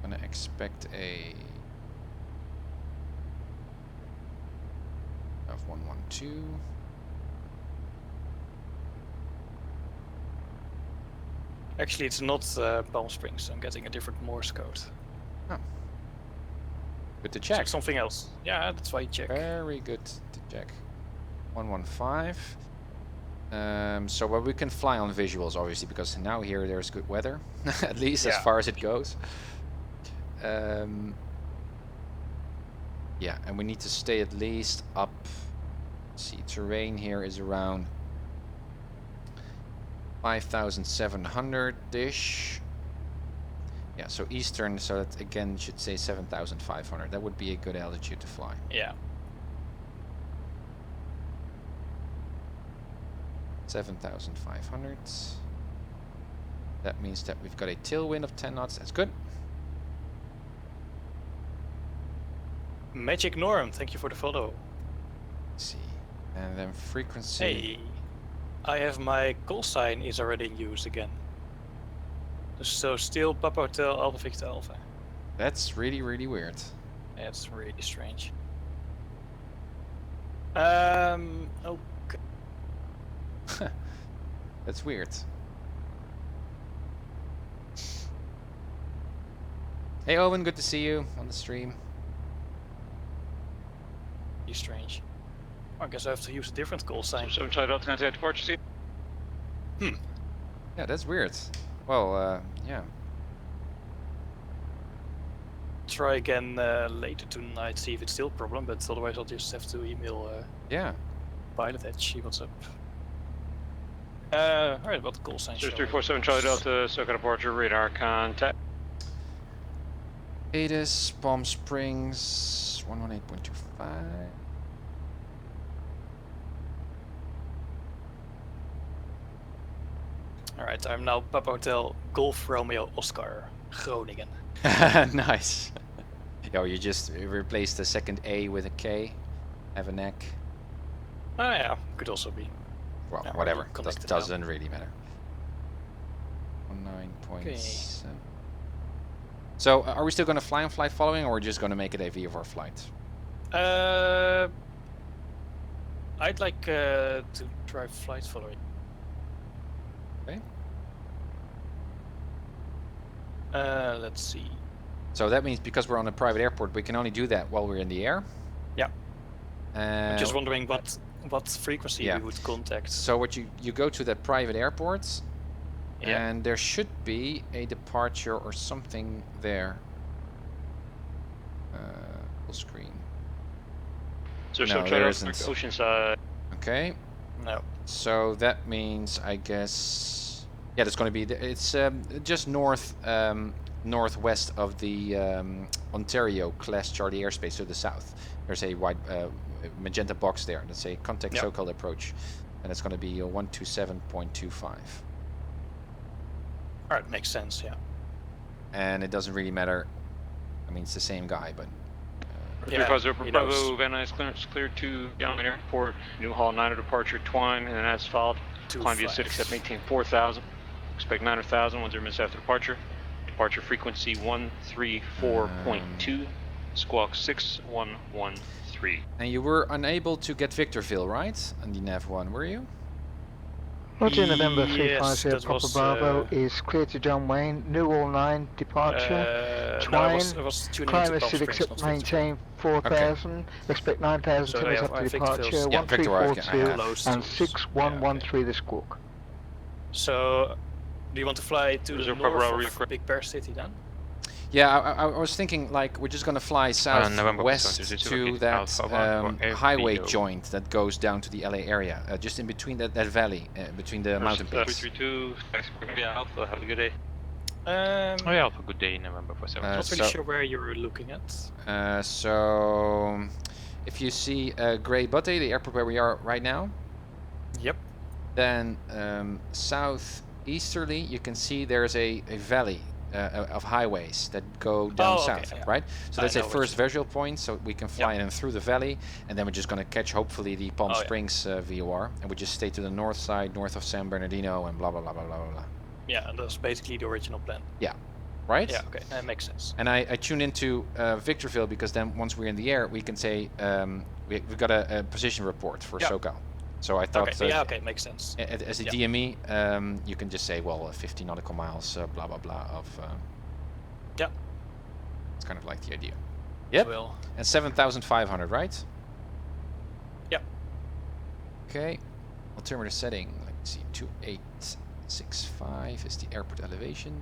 I'm gonna expect a of 112. Actually, it's not Palm Springs. I'm getting a different Morse code. Oh. Good to check. So something else. Yeah, that's why you check. Very good to check. 115. So well, we can fly on visuals, obviously, because now here there's good weather, at least as far as it goes. Yeah, and we need to stay at least up. Let's see, terrain here is around 5,700-ish. Yeah, so eastern, so that again should say 7,500. That would be a good altitude to fly. Yeah. 7,500. That means that we've got a tailwind of 10 knots. That's good. Magic Norm, thank you for the follow. Let's see. And then frequency. Hey, I have my call sign is already in use again. So still Papa Hotel Alpha Victor Alpha. That's really, really weird. That's really strange. Okay. That's weird. Hey Owen, good to see you on the stream. Really strange. I guess I have to use a different call sign. 7 Charlie Delta, contact departure seat. Yeah, that's weird. Well, yeah. Try again later tonight, see if it's still a problem, but otherwise I'll just have to email Yeah. PilotEdge, see what's up. Alright, what the call sign? 347 Charlie Delta, SoCal departure, radar contact. ADIS, Palm Springs, 118.25. Alright, I'm now Papa Hotel Golf Romeo Oscar, Groningen. Nice. Yo, you just replaced the second A with a K. Have a neck. Oh yeah, could also be. Well, Yeah, whatever. already connected Doesn't really matter. 19.7. Okay. So, are we still going to fly on flight following, or we're just going to make it a VFR flight? I'd like to try flight following. Okay. Let's see. So that means because we're on a private airport, we can only do that while we're in the air. Yeah. I'm just Uh, wondering what frequency yeah. we would contact. so what you go to that private airport, Yeah. and there should be a departure or something there. Full screen. So No, 7 there Charlie isn't. Delta, Oceanside. Okay. No. So that means, I guess, yeah, that's going to be it's just northwest of the Ontario Class Charlie airspace to the south. There's a white magenta box there. That's a contact Yep. SoCal approach, and it's going to be 127.25. Alright, makes sense. Yeah. And it doesn't really matter. I mean, it's the same guy, but Yeah, he knows. Bravo, Van Nuys clearance cleared to Young Airport, Newhall 9 departure, Twine, and then as followed. Climb via 25. City, accept maintain 4000. Expect 9,000, 10 minutes after departure. Departure frequency 134.2, squawk 6113. and you were unable to get Victorville, right? On the NAV1, were you? Roger, November Yes, 350 that Papa was, Bravo is clear to John Wayne, Newhall 9 departure. No, I Twine, was tuning climb into is Palm should Springs, accept not Victorville. maintain 4000, expect 9,000 So, minutes yeah, after I think departure, Victorville's- Yeah, Victor, I have- 1342 and Close to- 6113 the squawk. So, do you want to fly to the Reserve north Bravo, of request. Big Bear City then? Yeah, I was thinking like we're just gonna fly November southwest 22, to locate that Alpha 1 for highway FBO. joint that goes down to the LA area, just in between that valley, between the mountain peaks. 332, thanks for Alpha, have a good day. Oh yeah, have a good day, November for 7. Not really so- sure where you're looking at. So, if you see Grey Butte, the airport where we are right now, Yep. then southeasterly you can see there's a valley of highways that go down Oh, okay, south, yeah. right? So I that's a know what first you- visual point, so we can fly in through the valley, and then we're just going to catch hopefully the Palm Oh, yeah. Springs VOR, and we just stay to the north side, north of San Bernardino, and blah blah blah blah blah blah blah. Yeah, that's basically the original plan. Right? Yeah, okay, that makes sense. And I tuned into Victorville because then once we're in the air, we can say we've got a position report for Yeah. SoCal. So I thought, Okay, yeah, okay, makes sense. as a Yeah. DME, you can just say, well, 50 nautical miles, blah blah blah of. Yeah. It's kind of like the idea. Yep. Well, And 7,500, right? Yep. Okay. Altimeter setting. Let's see, 2865 is the airport elevation.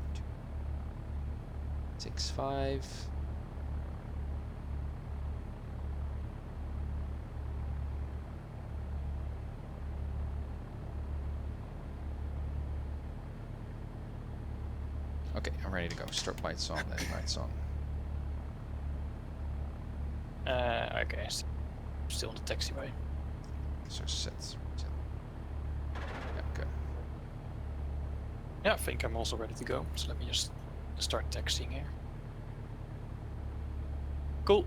65. Okay, I'm ready to go. Strobe lights on, landing lights on. okay, still on the taxiway. So set. Yeah, good. Yeah, I think I'm also ready to go. So let me just start taxiing here. Cool.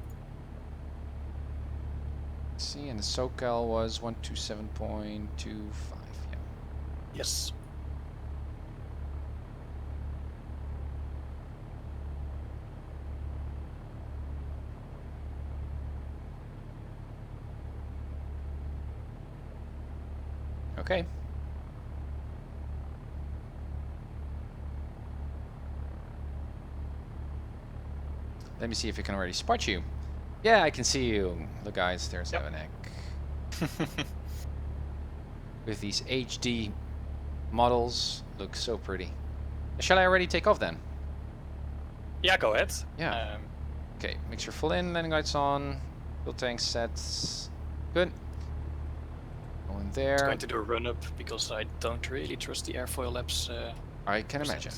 See, and the SoCal was 127.25. Yeah. Yes. Okay. Let me see if I can already spot you. Yeah, I can see you. Look, guys, there's Avanek. With these HD models, looks so pretty. Shall I already take off then? Yeah, go ahead. Yeah. Okay, mixture full in, landing lights on, fuel tank sets. Good. Going there. I'm going to do a run up because I don't really trust the airfoil labs. I can imagine.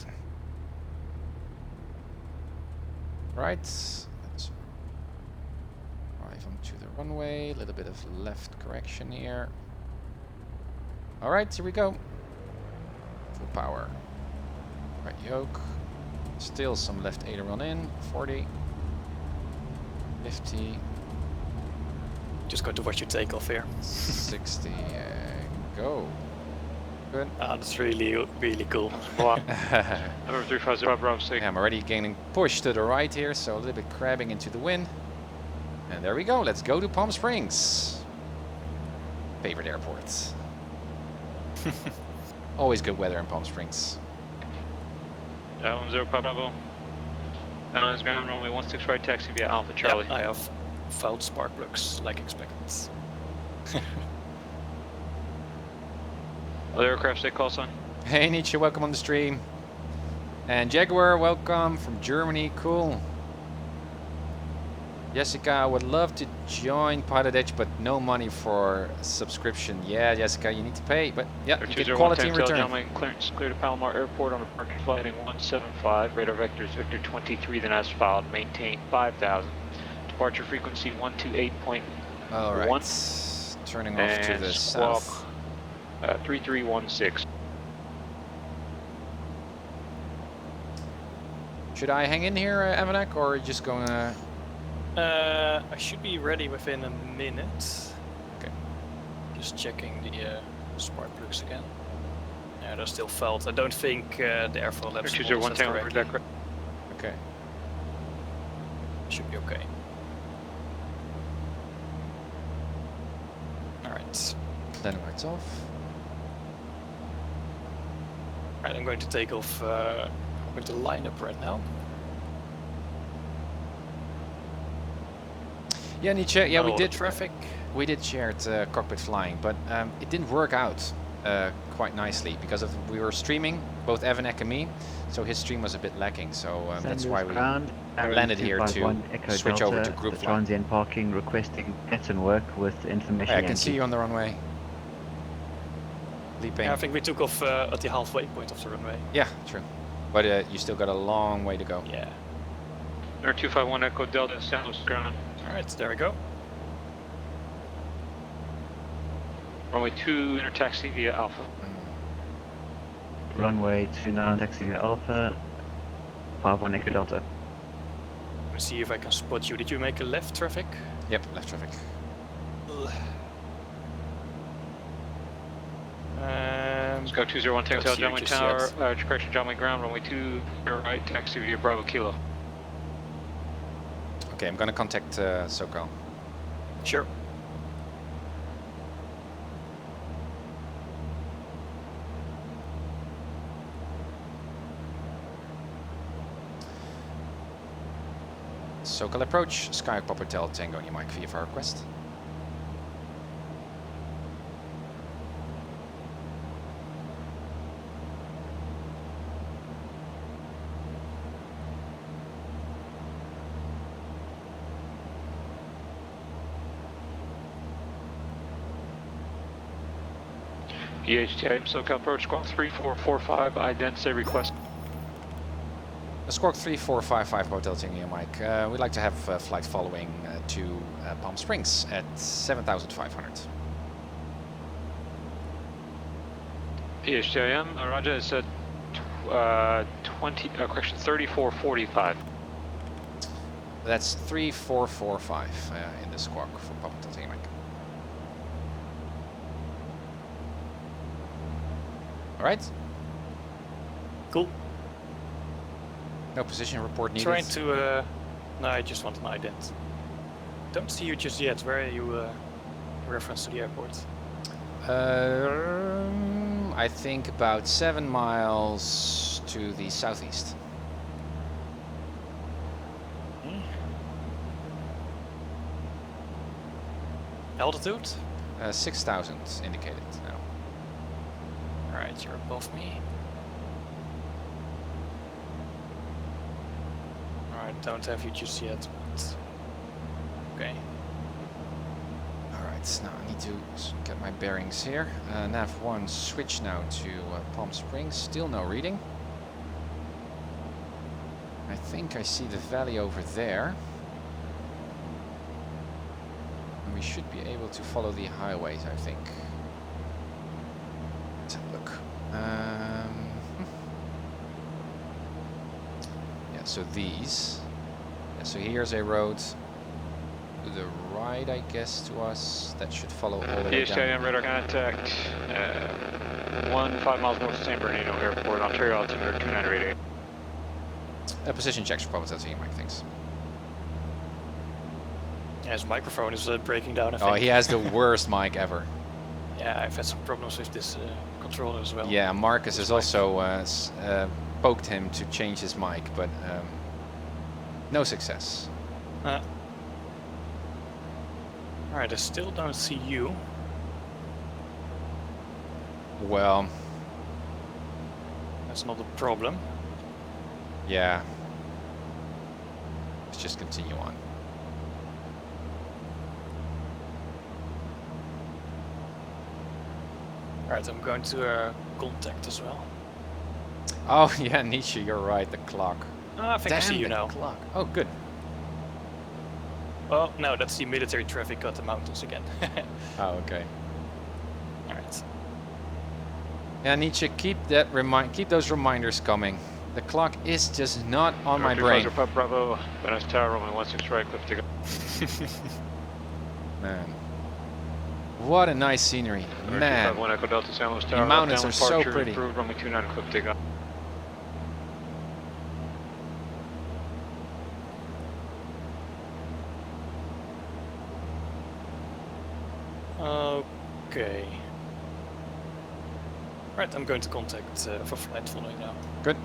Right. Let's drive onto the runway. A little bit of left correction here. All right, here we go. Full power. Right yoke. Still some left aileron in. 40. 50. Just going to watch you take off here. 60. Go. Good. That's really cool. Number 350 Bravo 6. Yeah, I'm already gaining push to the right here, so a little bit crabbing into the wind. And there we go. Let's go to Palm Springs. Favorite airport. Always good weather in Palm Springs. 10 Bravo. Ground runway 16 right, taxi via Alpha Charlie. Yep, I have fouled spark plugs like expected. Other aircraft stay call sign. Hey Nietzsche, welcome on the stream. And Jaguar, welcome from Germany. Cool. Jessica, I would love to join PilotEdge, but no money for subscription. Yeah, Jessica, you need to pay, but yeah, you get quality in return. Clearance clear to Palomar Airport on departure flight 175. Radar vector is Victor 23, then as filed. Maintain 5,000. Departure frequency 128.1. All right. Turning off to the south. 3316. Should I hang in here, Avanek, or are you just going to... I should be ready within a minute. Okay. Just checking the spark plugs again. Yeah, they're still fouled. I don't think the airfoil labs will set correctly. Okay. Should be okay. Alright. Landing lights off. Alright, I'm going to take off. I'm going to line up right now. Yeah, Nietzsche. Yeah, we did traffic. We did shared cockpit flying, but it didn't work out quite nicely because we were streaming, both Avanek and me, so his stream was a bit lacking. So that's why we landed here to switch over to group flight. Transient parking requesting pattern work with information. I can see you on the runway. Leaping. Yeah, I think we took off at the halfway point of the runway. Yeah, true. But you still got a long way to go. Yeah. Air 251 Echo Delta, San Luis ground. Alright, there we go. Runway 2, inter taxi via Alpha. Runway 29, taxi via Alpha. 51 Echo Delta. Let's see if I can spot you. Did you make a left traffic? Yep, left traffic. Let's go 201 taxi John Wayne Tower, correction John Wayne ground, runway 2, right, taxi via Bravo Kilo. Okay, I'm gonna contact SoCal. Sure. SoCal approach, Skyhawk Papa Tel Tango Mike VFR request. EHTM SoCal approach, squawk 3445, identity request. Squawk 3455 Hotel Tango Mike. We'd like to have a flight following to Palm Springs at 7,500. EHTM, Roger, it's at 3445. That's 3445 in the squawk for Papa Tango Mike. Alright. Cool. No position report needed. Trying to, no, I just want an ident. Don't see you just yet. Where are you, reference to the airport? I think about 7 miles to the southeast. Altitude? 6,000 indicated now. Alright, you're above me. Alright, don't have you just yet, but... Okay. Alright, now I need to get my bearings here. Nav 1, switch now to Palm Springs, still no reading. I think I see the valley over there. And we should be able to follow the highways, I think. Let's have a look. Yeah, so these. Yeah, so here's a road to the right, I guess, to us. That should follow all the way down. DSJM radar contact. 5 miles north of San Bernardino Airport, Ontario altimeter 2988. Position checks for Public Safety, Mike, thanks. Yeah, his microphone is breaking down, I think. Oh, he has the worst mic ever. Yeah, I've had some problems with this controller as well. Yeah, Marcus has also poked him to change his mic, but no success. Alright, I still don't see you. Well, that's not a problem. Yeah. Let's just continue on. Alright, I'm going to contact as well. Oh yeah, Nietzsche, you're right, the clock. I think I see you now. Clock. Oh, good. Oh, no, that's the military traffic at the mountains again. Oh, okay. Alright. Yeah, Nietzsche, keep those reminders coming. The clock is just not on my brain. Bravo, Venice Tower, Roman 16 right, cliff to go. Man. What a nice scenery. Man. Echo Delta, San Luis The Tower, mountains are so pretty. Improved, Roman 29 cliff to go. Okay. Right, I'm going to contact ForeFlight following now. Good.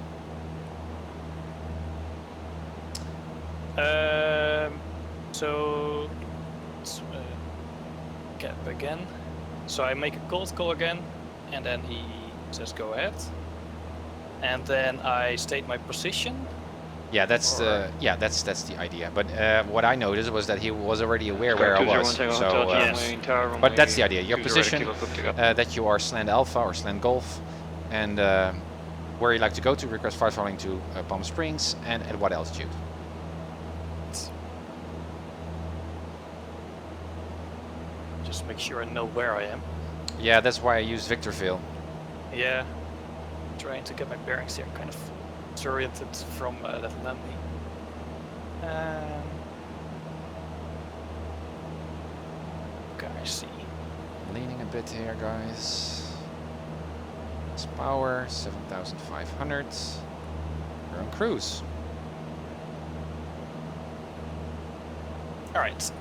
So let's cap again. So I make a cold call again, and then he says go ahead. And then I state my position. Yeah, that's the the idea. But what I noticed was that he was already aware where I was. So, but that's the idea. Your position, that you are Slant Alpha or Slant Golf, and where you like to go to. Request flight following to Palm Springs, and at what altitude. Just make sure I know where I am. Yeah, that's why I use Victorville. Yeah, trying to get my bearings here. Kind of disoriented from that landing. Okay, I see. Leaning a bit here, guys. It's power 7,500. We're on cruise. All right.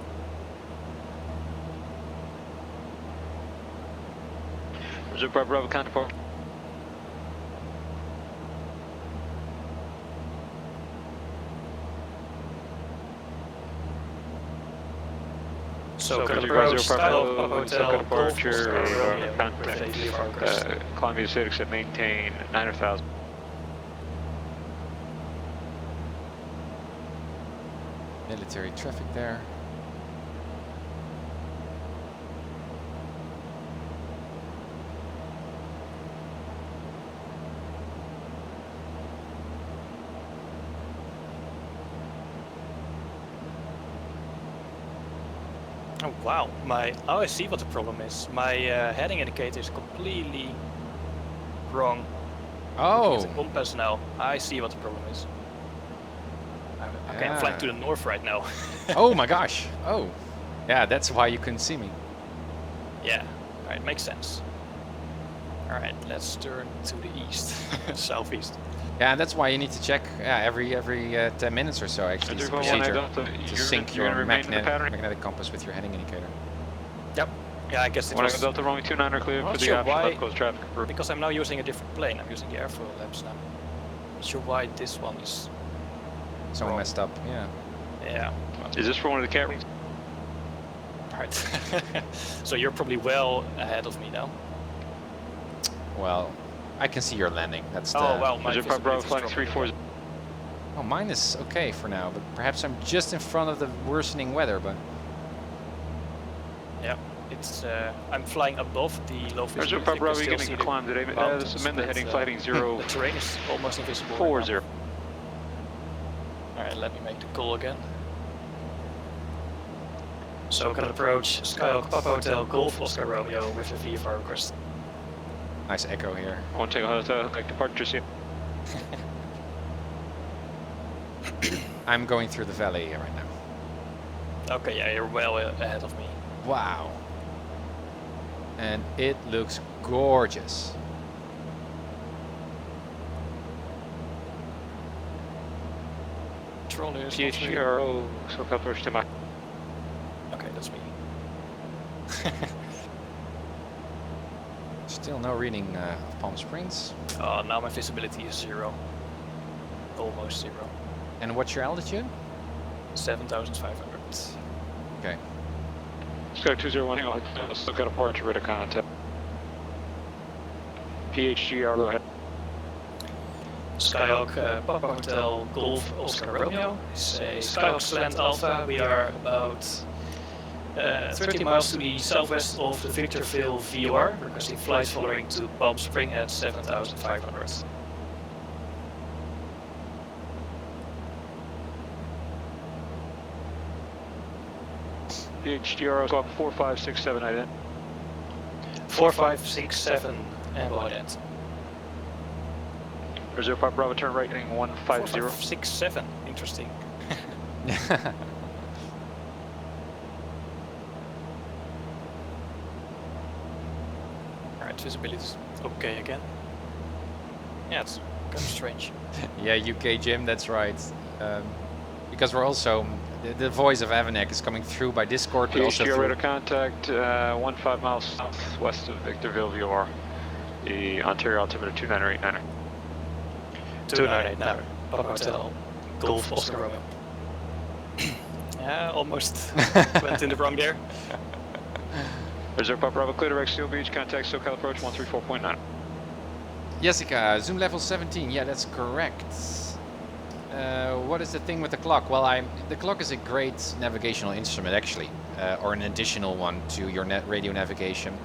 Reserve Bravo counterpart. So approach, style, hotel, departure, Columbia 6 and maintain 9,000. Military traffic there. Oh wow, I see what the problem is. My heading indicator is completely wrong. Oh. It's a compass now. I see what the problem is. I can't fly to the north right now. Oh my gosh. Oh. Yeah, that's why you couldn't see me. Yeah, alright, makes sense. Alright, let's turn to the east, southeast. Yeah, that's why you need to check every 10 minutes or so, actually. It's a procedure to sync your magnetic compass with your heading indicator. Yep, Yeah, I guess it When I was... go Delta Romeo 29 are clear I'm for not the sure option why, left coast traffic group. because I'm now using a different plane. I'm using the airfoil lamps now. Not sure why this one is So wrong. messed up, yeah. Yeah. Is this for one of the cat rooms? Right. So you're probably well ahead of me now. Well, I can see your landing. That's the... Oh, well, my Is it Bravo visibility is flight dropping 34? Oh, mine is okay for now, but perhaps I'm just in front of the worsening weather, but... Yeah, it's. I'm flying above the low Is visibility. it Bravo you can still getting see the climbed today? mountains, This is amend the but, heading flighting 040. The terrain is almost invisible. Right now. Alright, let me make the call again. So can approach Skyhawk Papa Hotel Golf Oscar Romeo with a VFR request. Nice echo here. I want to take a hotel, like departure seat. I'm going through the valley right now. Okay, yeah, you're well ahead of me. Wow. And it looks gorgeous. Controllers. THGRO, so approach to my. Okay, that's me. Still no reading of Palm Springs. Now my visibility is 0. Almost 0. And what's your altitude? 7,500. Okay. Sky 201, let's look at a departure rate of contact. PHGR, go ahead. Skyhawk Papa Hotel Golf Oscar Romeo is a Skyhawk Slant Alpha. We are about 30 miles to the southwest of the Victorville VOR, requesting flight following to Palm Spring at 7,500. PHGR, squawk 4567, ident. 4567 and one ident. Reserve Pop Bravo, turn right heading 150. 4567, interesting. Alright, visibility is okay again. Yeah, it's kind of strange. Yeah, UK Jim, that's right. Because we're also... The voice of Avanek is coming through by Discord, but also PHGR through... radar contact 15 miles southwest of Victorville VOR. The Ontario altimeter 2989. 2989, Papa Hotel Golf Oscar Romeo. Yeah, almost went in the wrong there. Reserve Pop Bravo, clear direct Steel Beach, contact SoCal approach 134.9. Jessica, zoom level 17, yeah, that's correct. What is the thing with the clock? Well, the clock is a great navigational instrument, actually, or an additional one to your radio navigation.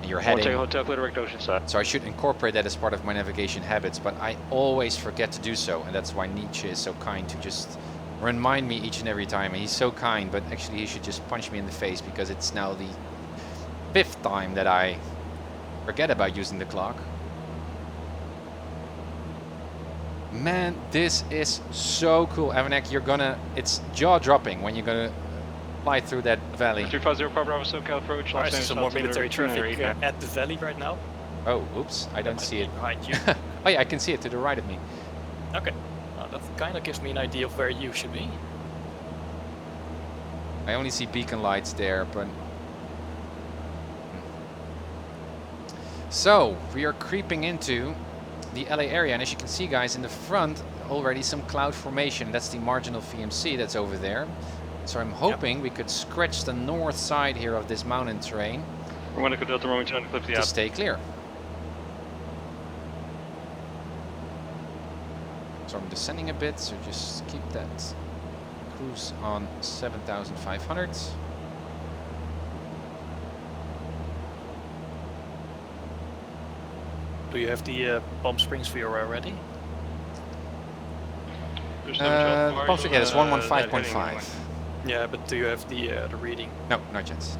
Your heading. Take hotel, clear direct Oceanside. So I should incorporate that as part of my navigation habits, but I always forget to do so, and that's why Nietzsche is so kind to just remind me each and every time. And he's so kind, but actually he should just punch me in the face, because it's now the 5th time that I forget about using the clock. Man, this is so cool. Avanek, it's jaw-dropping when you're gonna fly through that valley. 350 Pop Bravo, SoCal approach. Alright, so some more military traffic at the valley right now. Oh, oops, I don't see it. Behind you. Oh yeah, I can see it to the right of me. Okay, that kind of gives me an idea of where you should be. I only see beacon lights there, but... So, we are creeping into the LA area, and as you can see, guys, in the front, already some cloud formation. That's the marginal VMC that's over there. So I'm hoping we could scratch the north side here of this mountain terrain to stay clear. So I'm descending a bit, so just keep that cruise on 7,500. Do you have the Palm Springs VOR ready? Palm Springs, yeah, it's 115.5. Yeah, but do you have the reading? No, not yet.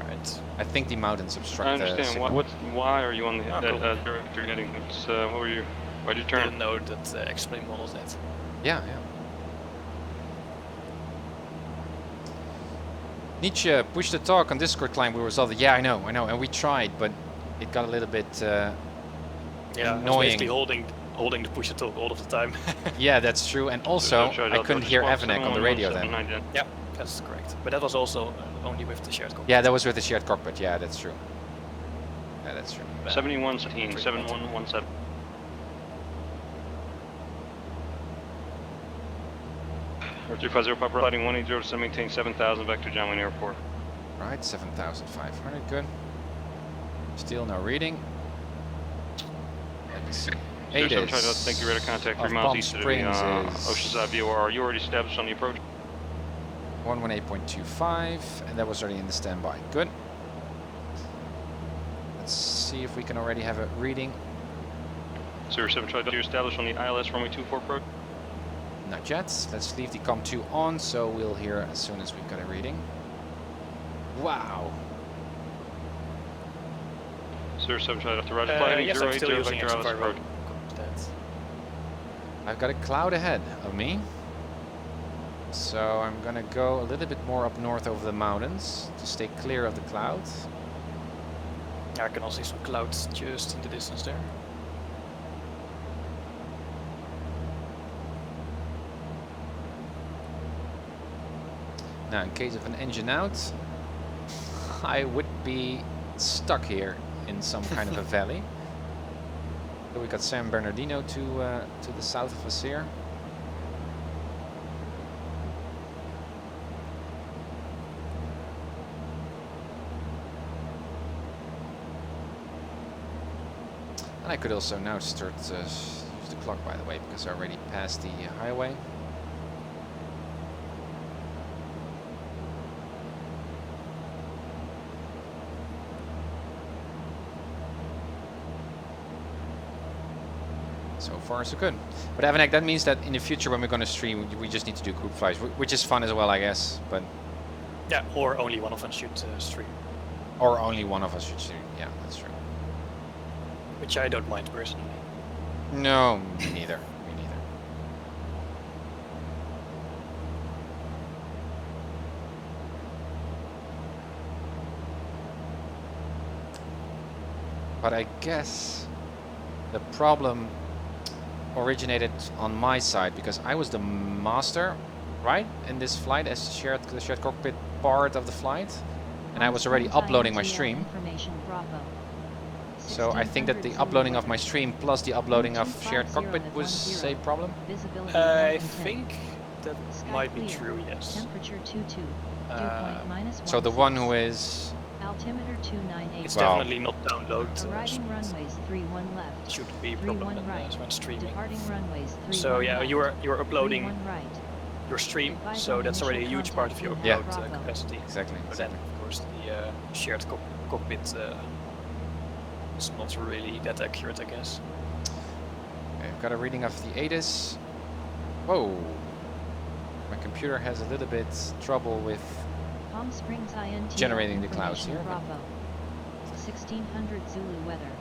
Alright. I think the mountains obstruct I the understand. signal. Why are you on the cool. director heading? What were you? Why'd you I turn? didn't know that X-Plane models that. Yeah, yeah. Nietzsche, push the talk on Discord client we resolved it. Yeah, I know, and we tried, but it got a little bit yeah, annoying. I was basically holding the push to talk all of the time. Yeah, that's true, and also I couldn't hear Avanek on the radio then. Yeah, That's correct. But that was also only with the shared cockpit. Yeah, that was with the shared cockpit. Yeah, that's true. Yeah, that's true. 7117, 7117. R350 Papa Lighting 180 to maintain 7,000 back to John Wayne Airport. Right, 7,500, good. Still no reading. Let me see. 8 is thank you, radar contact 3 of miles Palm east of the Springs is Oceanside VOR. Are you already established on the approach? 118.25, and that was already in the standby. Good. Let's see if we can already have a reading. 07 Charlie, you're established on the ILS runway 24 approach? Not yet. Let's leave the COM2 on, so we'll hear as soon as we've got a reading. Wow. 07 Charlie, to Roger, flight yes, I'm still using vector ILS approach. I've got a cloud ahead of me, so I'm gonna go a little bit more up north over the mountains to stay clear of the clouds. I can also see some clouds just in the distance there. Now, in case of an engine out, I would be stuck here in some kind of a valley. So we got San Bernardino to the south of us here. And I could also now start use the clock, by the way, because I already passed the highway. So far, so good. But Avanek, that means that in the future, when we're going to stream, we just need to do group flights, which is fun as well, I guess. But yeah, or only one of us should stream. Or only one of us should stream. Yeah, that's true. Which I don't mind personally. No, me neither. Me neither. But I guess the problem originated on my side because I was the master, right, in this flight as the shared cockpit part of the flight, and I was already uploading my stream. So I think that the uploading of my stream plus the uploading of shared cockpit was a problem. I think that might be true. Yes. So the one who is altimeter 298. It's definitely not download. Arriving runways 31 left. Should be a problem when streaming. Departing runways 31 so yeah, left. you're uploading right. your stream, so that's already a huge part of your upload capacity. Exactly. But then of course the shared cockpit is not really that accurate, I guess. Okay, I've got a reading of the ATIS. Whoa, my computer has a little bit trouble with Palm Springs INT generating the clouds here. Bravo. 1600 Zulu weather.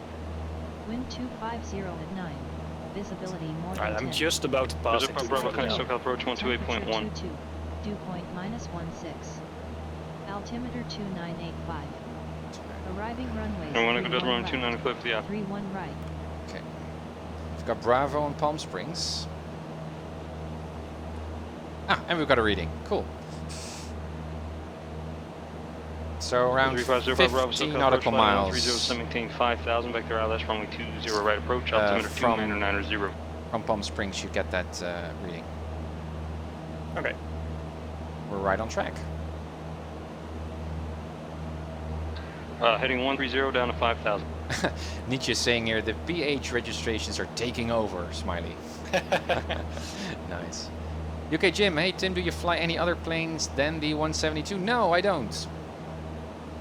Wind 250 at 9. Visibility more than 10. I'm just about to pass it. Bravo, SoCal approach 128.1. Dew point -16. Altimeter 2985. Arriving runways. I want to go to run 295, yeah. 31 right. Okay. We've got Bravo and Palm Springs. Ah, and we've got a reading. Cool. So around 50 nautical miles. 3017, 5,000 back to ILS runway 20 right approach. Altimeter 2990. From Palm Springs, you get that reading. Okay. We're right on track. Heading 130 down to 5,000. Nietzsche is saying here, the PH registrations are taking over, smiley. Nice. UK Jim, hey Tim, do you fly any other planes than the 172? No, I don't.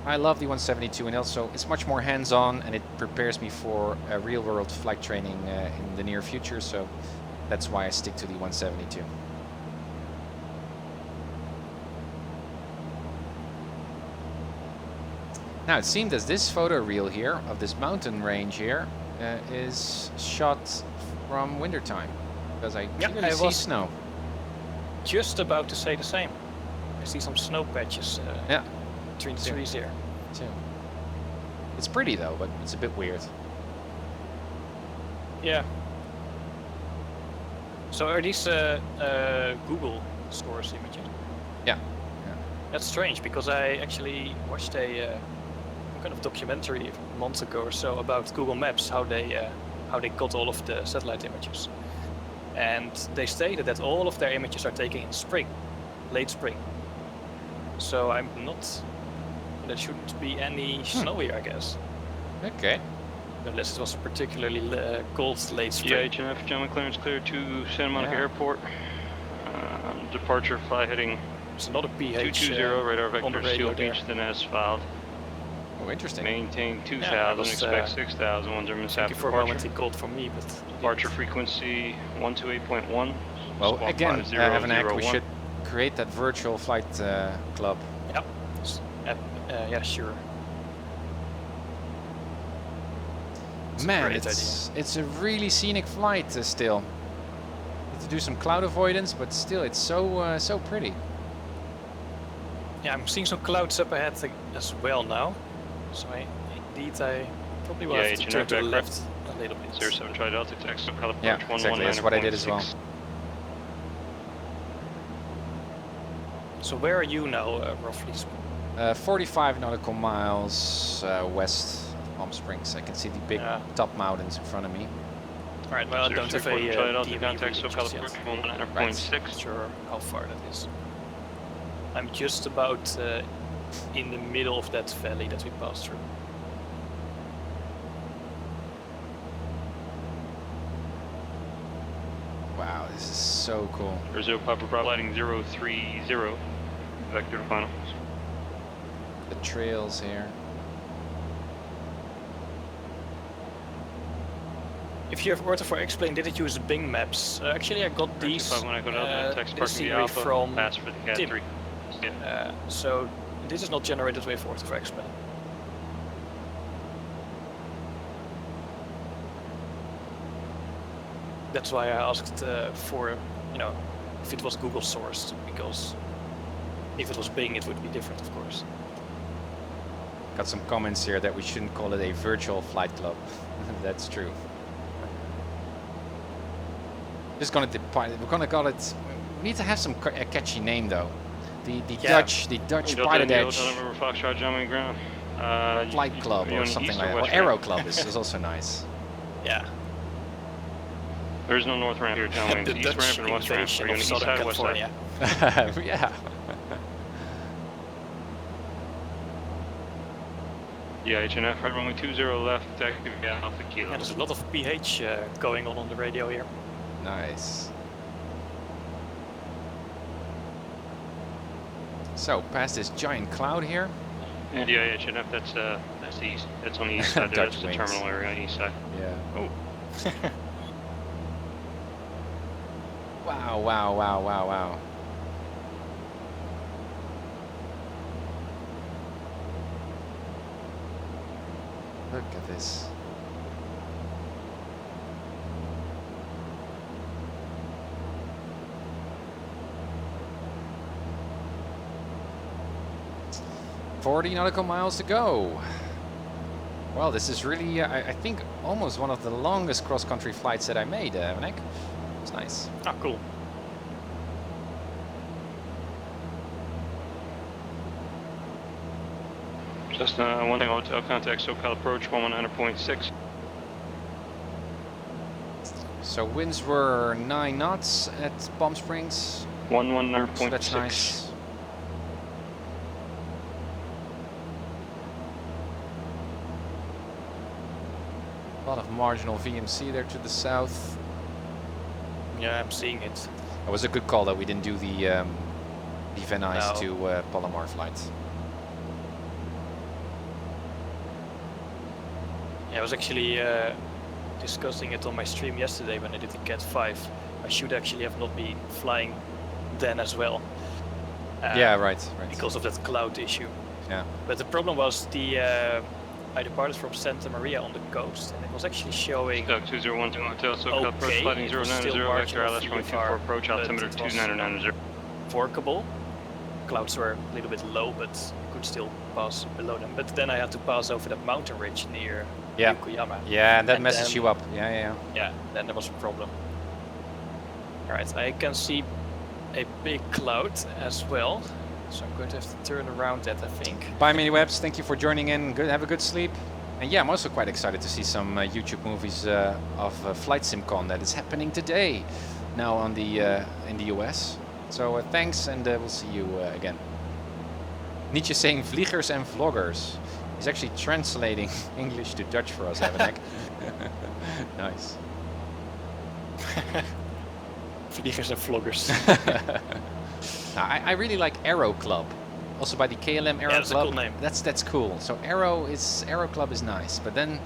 I love the 172, and also it's much more hands-on, and it prepares me for real-world flight training in the near future, so that's why I stick to the 172. Now, it seemed as this photo reel here of this mountain range here is shot from wintertime, because I clearly see snow. Just about to say the same. I see some snow patches between the trees here. Too. It's pretty though, but it's a bit weird. Yeah. So are these Google Source images? Yeah. Yeah. That's strange because I actually watched a kind of documentary a month ago or so about Google Maps, how they got all of the satellite images, and they stated that all of their images are taken in spring, late spring. So I'm not. There shouldn't be any snow here, I guess. Okay. Unless it was a particularly cold late spring. Yeah, HNF, gentlemen, clearance clear to Santa Monica Airport. Departure fly heading. It's not a PH 220, radar vector radio steel beach, then as filed. Oh, interesting. Maintain 2000, Yeah, expect 6000, 1 minutes thank after you for a moment departure. it called for me, but Departure frequency 128.1. Well, squawk again, 5001. we should create that virtual flight club. Yep. Yeah, sure. Man, it's a really scenic flight still. Need to do some cloud avoidance, but still, it's so pretty. Yeah, I'm seeing some clouds up ahead as well now. So I probably will have to turn to the left a little bit. 07 Charlie Delta, text color approach Yeah, exactly. That's what I did as well. So where are you now, roughly? 45 nautical miles west of Palm Springs. I can see the big top mountains in front of me. Alright, well I don't have a DME contact, so color yet. approach 19.6. Not sure how far that is. I'm just about in the middle of that valley that we passed through. Wow, this is so cool. Brazil Papa Bravo lighting 030, vector to final. The trails here. If you have order for X-Plane, did it use Bing Maps? Actually, I got these this scenery from Tim. So this is not generated with order for X-Plane. That's why I asked for, if it was Google sourced, because if it was Bing, it would be different, of course. Got some comments here that we shouldn't call it a virtual flight club. That's true. Just gonna we're gonna call it. We need to have a catchy name though. The Dutch PilotEdge Flight Club or something like that. Or Aero Club is also nice. Yeah. There's no north ramp here, John. The East ramp and west ramp. Are you on the east side, west side? Yeah. Yeah, HNF, right runway 20 left, active Alpha Kilo. Yeah, there's a lot of PH going on the radio here. Nice. So, past this giant cloud here. And yeah, HNF, that's the east. That's on the east side there. That's the terminal area on the east side. Yeah. Oh. Wow, wow, wow, wow, wow. Look at this. "40 nautical miles to go." Well, this is really, I think, almost one of the longest cross-country flights that I made, Vanek. It's nice. Ah, cool. Cessna 1 hotel contact, SoCal approach 119.6. So winds were 9 knots at Palm Springs. 119.6. So that's nice. A lot of marginal VMC there to the south. Yeah, I'm seeing it. It was a good call that we didn't do the Van Nuys to Palomar flight. Yeah, I was actually discussing it on my stream yesterday when I did the Cat 5. I should actually have not been flying then as well. Yeah, right. Because of that cloud issue. Yeah. But the problem was I departed from Santa Maria on the coast, and it was actually showing. Stock 2012 Hotel, SoCal approach flighting 090, vector LS 124 approach, altimeter 2990. Workable. Clouds were a little bit low, but you could still pass below them. But then I had to pass over that mountain ridge near Yokoyama. Yeah, that messes you up. Yeah. Yeah, then there was a problem. Alright, I can see a big cloud as well. So I'm going to have to turn around that, I think. Bye, Miniwebs. Thank you for joining in. Good, have a good sleep. And yeah, I'm also quite excited to see some YouTube movies of Flight SimCon that is happening today, now on the in the US. So thanks, and we'll see you again. Nietzsche saying vliegers and vloggers. He's actually translating English to Dutch for us, Evanek. Nice. Vliegers and vloggers. I really like Aero Club, also by the KLM Aero Yeah, that's Club. a cool name. That's cool. So Aero Club is nice, but then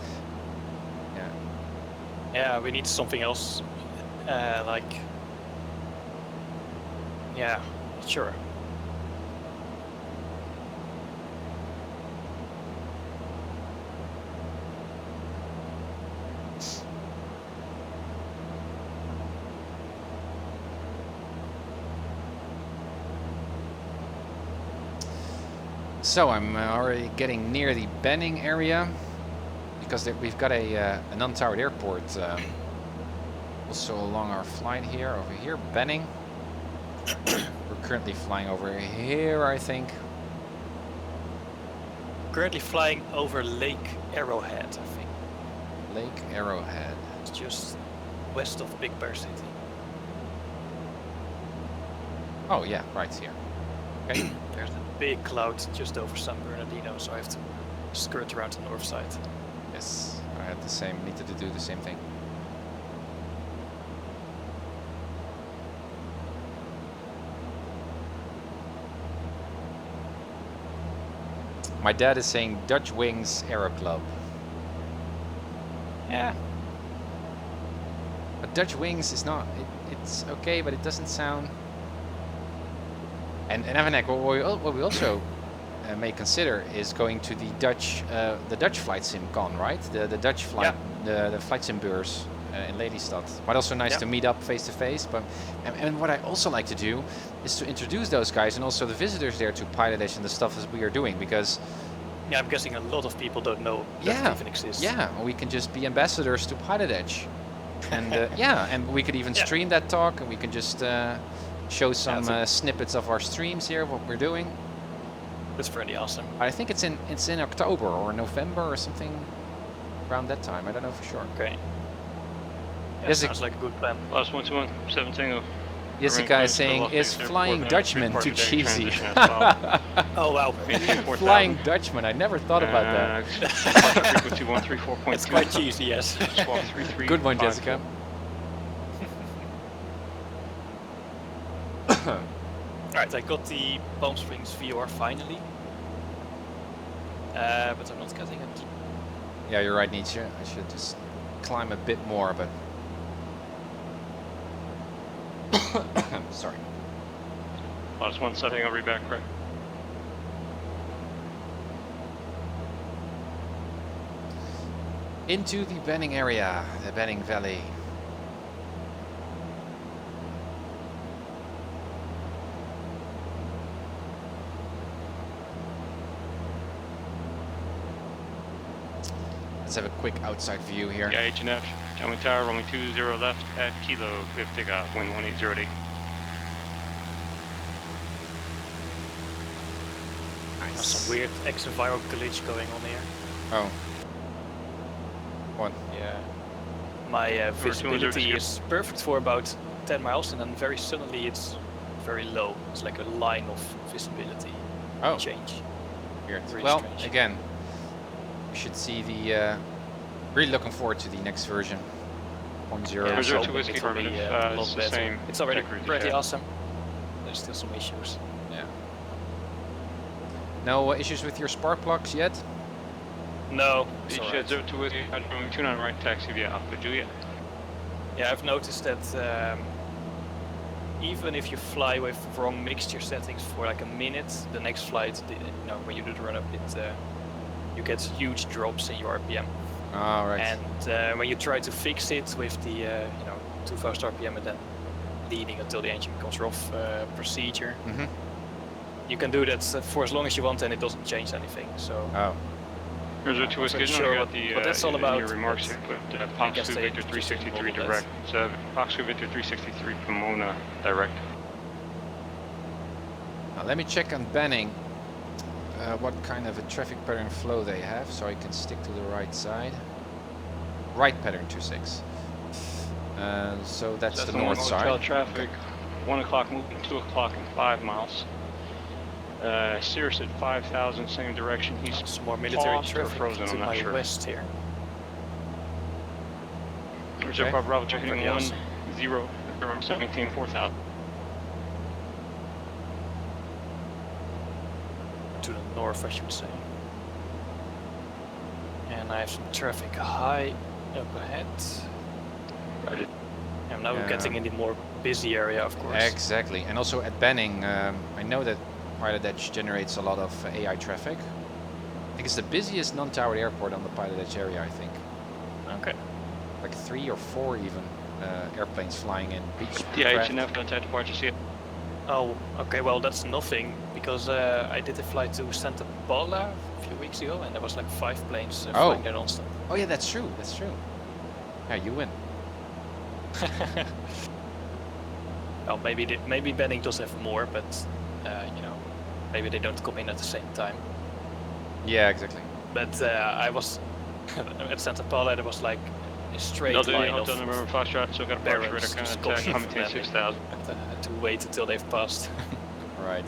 Yeah, we need something else. Like, yeah, sure. So I'm already getting near the Benning area, because we've got an untowered airport also along our flight here, over here, Benning. We're currently flying over here, I think. Currently flying over Lake Arrowhead, I think. Lake Arrowhead. It's just west of Big Bear City. Oh yeah, right here. Okay. There's a big cloud just over San Bernardino, so I have to skirt around the north side. Yes, I had the same, needed to do the same thing. My dad is saying Dutch Wings Aero Club. Yeah. But Dutch Wings is not, it's okay, but it doesn't sound... And Evanek, what we also may consider is going to the Dutch Flight Sim Con, right? The Dutch flight, the Flight Sim Beurs in Lelystad. But also nice to meet up face to face. But and what I also like to do is to introduce those guys and also the visitors there to PilotEdge and the stuff as we are doing, because yeah, I'm guessing a lot of people don't know that it even exists. Yeah, we can just be ambassadors to PilotEdge, and yeah, and we could even stream that talk, and we can just show some snippets of our streams here, what we're doing. That's pretty awesome. I think it's in October or November or something around that time. I don't know for sure. Okay. Yeah, Yes, sounds like a good plan. Last 121, Tango. Yes, the guy is saying, is Flying Dutchman too cheesy? Oh wow. Flying Dutchman, I never thought about that. Frequency 134.2. It's quite cheesy, yes. Good one, Jessica. Alright, I got the Palm Springs VR finally. But I'm not getting it. Yeah, you're right, Nietzsche. I should just climb a bit more, but... Sorry. Last one setting, I'll be back, right? Into the Benning area, the Benning Valley. Let's have a quick outside view here. Yeah, H&F, Gentleman Tower, rolling 20 left at Kilo, we have takeoff, wind 1808. Nice. There's some weird xEnviro glitch going on here. Oh. What? Yeah. My visibility is perfect for about 10 miles, and then very suddenly it's very low. It's like a line of visibility change. Weird. Really well, strange. again, we should see the... really looking forward to the next version. 1.0. Yeah, Reserve to so whiskey it will be affirmative, a lot it's the better. same. It's already Check route, pretty yeah. awesome. There's still some issues. Yeah. No issues with your spark plugs yet? No. Beach it's alright. 02 whiskey, rolling 29 right, taxi via Alpha Juliet. Yeah, I've noticed that even if you fly with wrong mixture settings for like a minute, the next flight, when you do the run-up, you get huge drops in your RPM. Oh, right. And when you try to fix it with the 2000 RPM and then leading until the engine becomes off procedure, you can do that for as long as you want, and it doesn't change anything. So. Oh. Reserve to whiskey, sure got the what that's all about. your remarks here, but Foxtrot Victor 363 direct. It's Foxtrot Victor 363 Pomona direct. Let me check on Benning what kind of a traffic pattern flow they have, so I can stick to the right side. Right pattern 26. So that's the north side. Traffic, 1 o'clock moving, 2 o'clock and 5 miles. Cirrus at 5,000, same direction. He's some more military traffic frozen, to I'm not my sure. west here. Reserve Okay. Bravo, heading Pretty awesome. 10, 17, 4,000. To the north, I should say. And I have some traffic high up ahead. Right. And now we're Yeah. getting in the more busy area, of course. Exactly. And also at Benning, I know that PilotEdge generates a lot of AI traffic. I think it's the busiest non-towered airport on the PilotEdge area, I think. Okay. Like 3 or 4 even airplanes flying in. Beach Yeah, craft. H&F, contact departure, see it. Oh, okay, well that's nothing, because I did a flight to Santa Paula a few weeks ago, and there was like 5 planes flying there non-stop. Oh yeah, that's true, that's true. Yeah, you win. Well, maybe Benning does have more, but you know, maybe they don't come in at the same time. Yeah, exactly. But I was at Santa Paula. There was like a straight line of Number Foxtrot, so got a departure radar contact, commenting 6,000. To wait until they've passed. Right.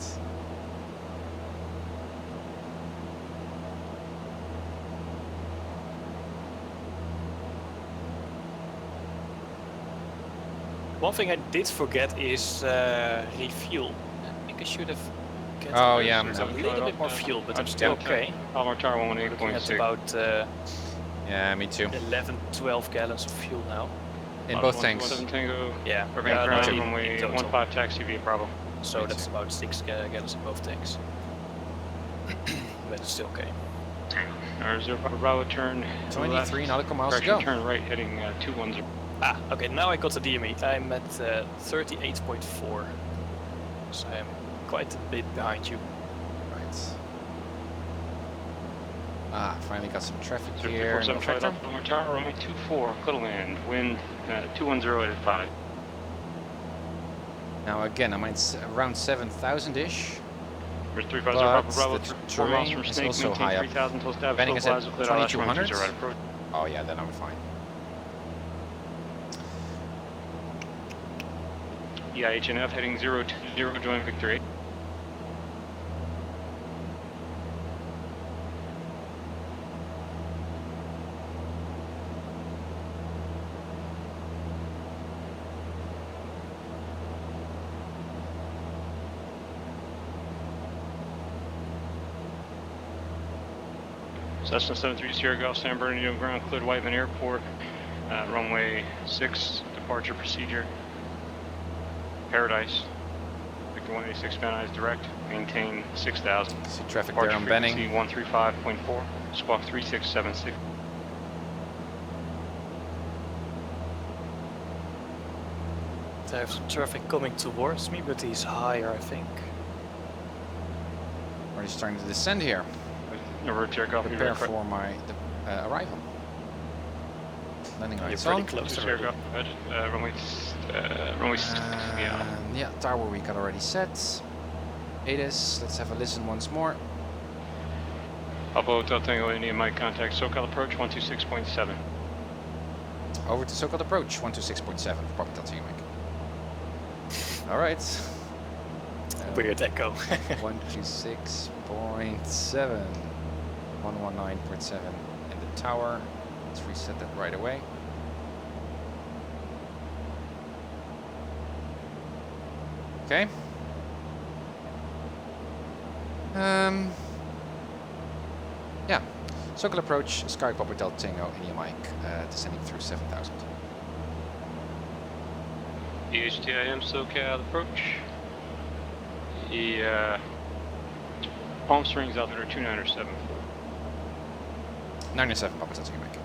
One thing I did forget is refuel. I think I should have get Oh, yeah, a little bit more fuel, but I'm still okay. Palmer Tower Looking at 118.6. about Yeah, me too. 11, 12 gallons of fuel now. In both tanks. 17 Tango, Yeah, Irving no, Ground, in runway total. 15 taxi via Bravo. So Me that's too. about 6 gallons in both tanks. But it's still okay. Reserve Bravo, turn 23 left, nautical miles to correction, go. turn right, heading 210. Ah, okay, now I got the DME. I'm at 38.4. So I'm quite a bit behind you. Right. Ah, finally got some traffic here. No 475 tractor. Palmer Tower, runway 24, clear to land, wind 210 at 5. Now again, I'm at around 7,000-ish. There's 350 But Bravo, the 4 miles terrain from is Snake, also maintain high up. 3,000 till established Benning is at localizer, clear LS 2200. right approach. Oh yeah, then I'm fine. Yeah, H&F heading 020, join Victor 8. Cessna 73 Sierra Golf, San Bernardino ground, cleared Whiteman Airport, runway 6, departure procedure, Paradise, Victor 186 Van Nuys direct, maintain 6,000. See traffic Departure there on Benning. frequency 135.4, squawk 3676. I have some traffic coming towards me, but he's higher, I think. Already starting to descend here. Number takeoff, Prepare for my arrival. Landing You're lights pretty on. close Sierra already. Golf, runway 6, yeah. Yeah, tower we got already set. ATIS, let's have a listen once more. Papa Hotel Tango India Mike contact SoCal approach 126.7. Over to so-called approach, 126.7 for Papa Delta Mike. Alright. Weird echo. 126.7. 119.7 in the tower. Let's reset that right away. Okay. Yeah. Circle approach, Sky Papa Delta Tango, India Mike, descending through 7,000. EHTIM SoCal approach. Palm Springs altimeter 2974. 907 Papa Delta Mike.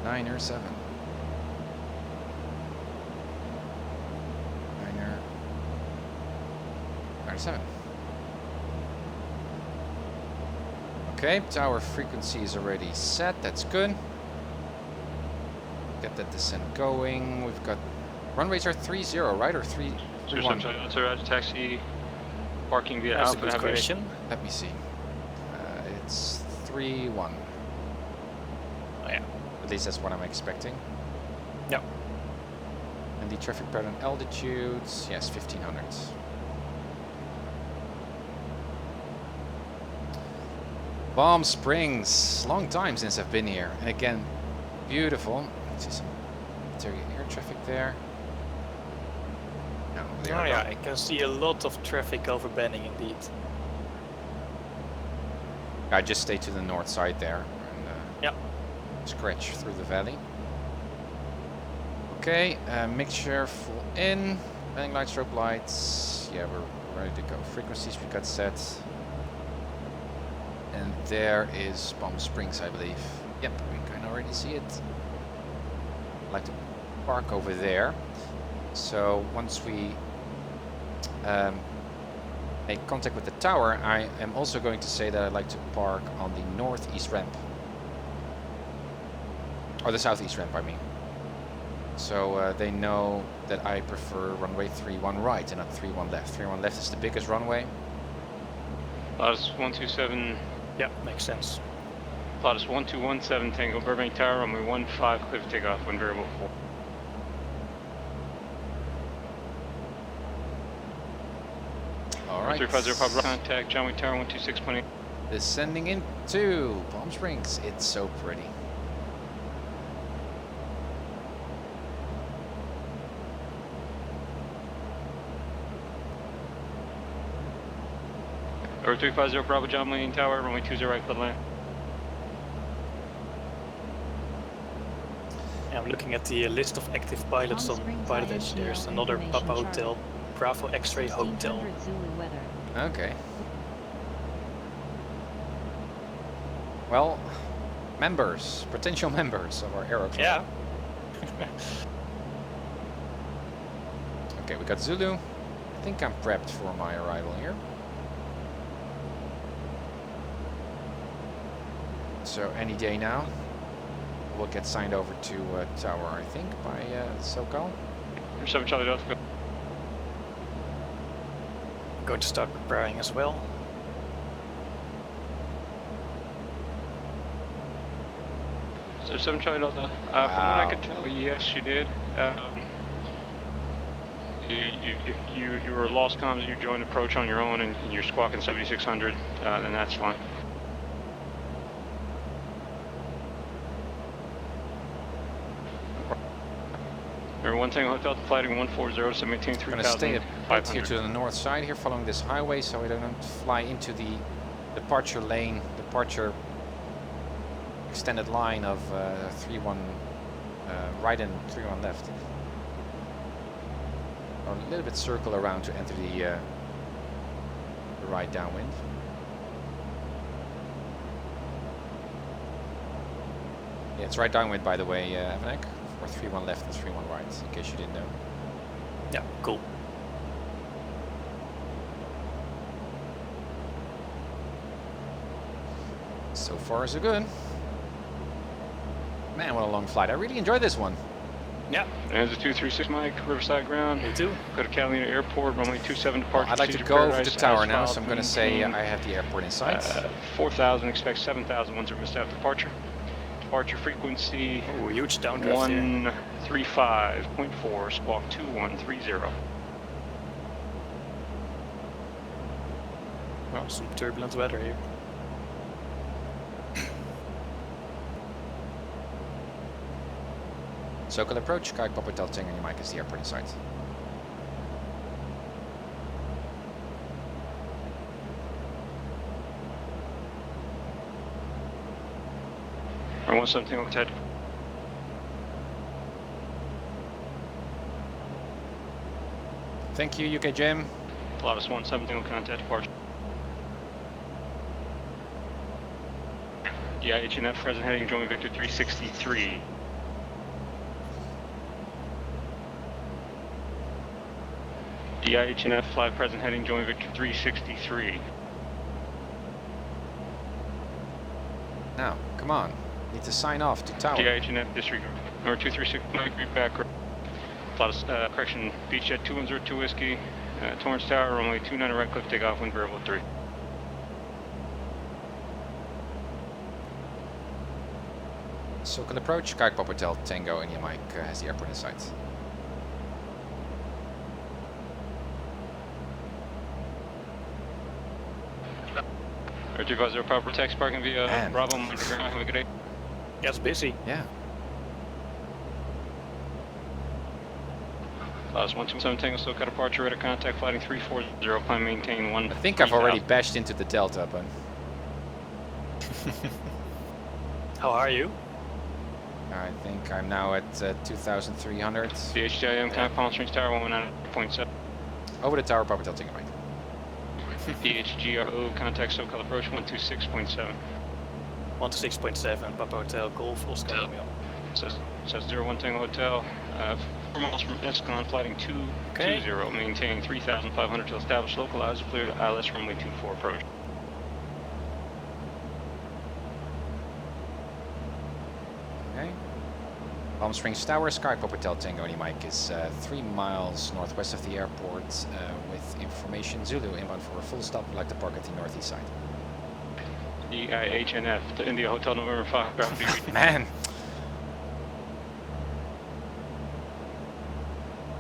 907. 907. Okay, tower frequency is already set. That's good. Get that descent going. We've got runways are 30, right? Or Roger, taxi, parking via That's a Alpha. good Have a question. Let me see. It's 3-1. Oh yeah. At least that's what I'm expecting. Yep. And the traffic pattern altitudes, yes, 1500. Palm Springs, long time since I've been here. And again, beautiful. Let's see some interior air traffic there. No, Oh there we yeah, go. I can see a lot of traffic over Benning indeed. I just stay to the north side there and Yep. scratch through the valley. Okay, mixture full in. Landing lights, strobe lights. Yeah, we're ready to go. Frequencies we got set. And there is Palm Springs, I believe. Yep, we can already see it. I'd like to park over there. So once we make contact with the tower, I am also going to say that I'd like to park on the northeast ramp. Or the southeast ramp, I mean. So they know that I prefer runway 31 right and not 31 left. 31 left is the biggest runway. Lotus 127. Yeah, makes sense. Lotus 1217 Tango Burbank Tower, runway 15, clear for takeoff, wind variable 4. Alright. 350 Pop contact, John Wayne Tower 126.8. Descending into Palm Springs. It's so pretty. Over 350 Bravo John Wayne Tower, runway 20 right, clear land. Yeah, I'm looking at the list of active pilots on PilotEdge. There's another Papa Hotel, Bravo X-Ray Hotel. Okay. Well, members, potential members of our Aero Club. Yeah. Okay, we got Zulu. I think I'm prepped for my arrival here. So any day now, we'll get signed over to Tower, I think, by SoCal. 7 Charlie Delta. Going to start preparing as well. So 7 Charlie Delta. From what I could tell, yes, you did. You were lost comms, you joined approach on your own, and you're squawking 7600, then that's fine. Number 1 Tango Hotel, flighting 140, so maintain 3000. I'm going to stay a bit here to the north side here, following this highway, so we don't fly into the departure lane, departure extended line of 31 right and 31 left. Or a little bit circle around to enter the right downwind. Yeah, it's right downwind, by the way, Avanek. Or 31 left and 31 right, in case you didn't know. Yeah, cool. So far, so good. Man, what a long flight. I really enjoyed this one. Yeah. There's a 236 Mike, Riverside Ground. Me too. Go to Catalina Airport, runway 27 departure. Well, I'd like to go over to the tower now, so I'm going to say I have the airport in sight. 4,000, expect 7,000 once we're missed out departure. Departure frequency. Oh, huge downdraft here. 135.4, squawk 2130. Oh, some turbulent weather here. SoCal approach, Kite Papa Delta and your mic is the airport in sight. I want something with Ted. Thank you, UK Jim. Lotus 117 will contact departure. DIHNF present heading, join Victor 363. DIHNF fly present heading, join Victor 363. Now, come on. Need to sign off to tower. DIHNF disregard. Number 236, Mike, read back. correction, Beachhead 2102 Whiskey, Torrance Tower, runway 29 right cliff, takeoff, wind variable 3. Circle approach, Skyhawk Papa Hotel Tango, and Mike has the airport in sight. Air 250 proper text parking via Man. Bravo, have a good day. Yeah, it's busy. Yeah. Class 127 Tango, SoCal departure, radar contact, flighting 340, climb maintain 1. I think I've already bashed into the Delta, but... How are you? I think I'm now at 2,300. DHJM, contact Palm Springs Tower, 119.7. Over the tower, Papa Hotel Tango, Mike. DHGRO, contact SoCal approach, 126.7. 126.7, Papa Hotel, Golf, Oscar Romeo. Says 01 Tango Hotel, 4 miles from Escon, flighting 220, maintaining 3,500 to establish local hours, clear to ILS runway 24 approach. Okay. Palm Springs Tower, Skyhawk Papa Hotel Tango, and Mike is 3 miles northwest of the airport with information Zulu inbound for a full stop. We'd like to park at the northeast side. DIHNF, to India Hotel November 5, ground duty. Man!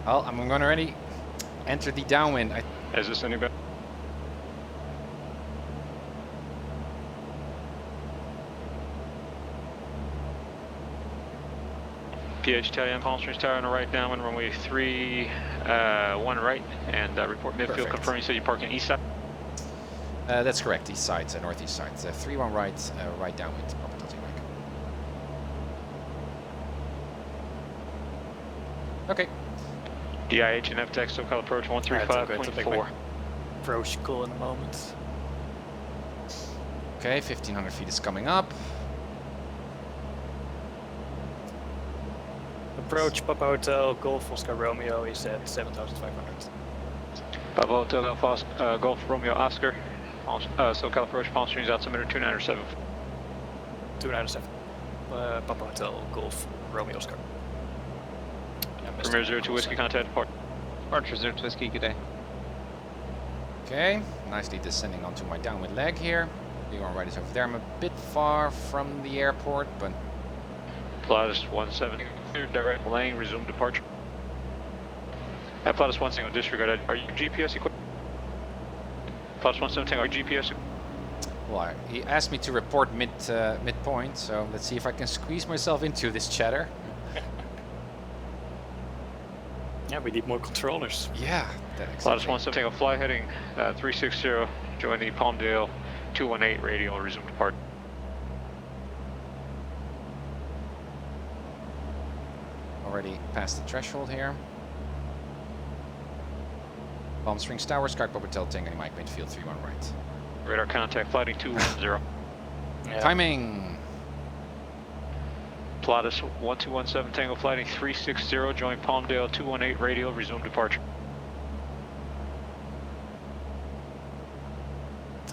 Well, I'm going to already enter the downwind. Is this any better? PHTIM, Palm Springs Tower on the right downwind, runway 31 right, and report midfield. Perfect. Confirm you said you're parking east side? That's correct, east side, northeast side. 3-1 right, right downwind. Papa Hotel Tango, Mike. Okay. DIHNF text, SoCal approach 135.4. Approach call in a moment. Okay, 1,500 feet is coming up. Approach Papa Hotel, Golf, Oscar Romeo is at 7,500. Papa Hotel, Golf Romeo Oscar, SoCal approach Palm Springs altimeter 297. 297. Papa Hotel, Golf, Romeo Oscar. Premier 02 Whiskey, contact depart. Archer 02 Whiskey, good day. Okay, nicely descending onto my downwind leg here. B1 right is over there. I'm a bit far from the airport, but... Pilatus 170, direct lane, resume departure. At Pilatus 170, disregard. Are you GPS equipped? Pilatus 170, are you GPS equipped? Well, he asked me to report midpoint, so let's see if I can squeeze myself into this chatter. Yeah, we need more controllers. Yeah. Pilatus 170, a fly heading 360, join the Palmdale 218 radial, resume depart. Already past the threshold here. Palm Springs Tower, Skyhawk Papa Hotel Tango, Mike midfield 3-1 right. Radar contact, flighting 210. Yeah. Timing! Pilatus 1217 Tango, flighting 360, join Palmdale 218 radial, resume departure.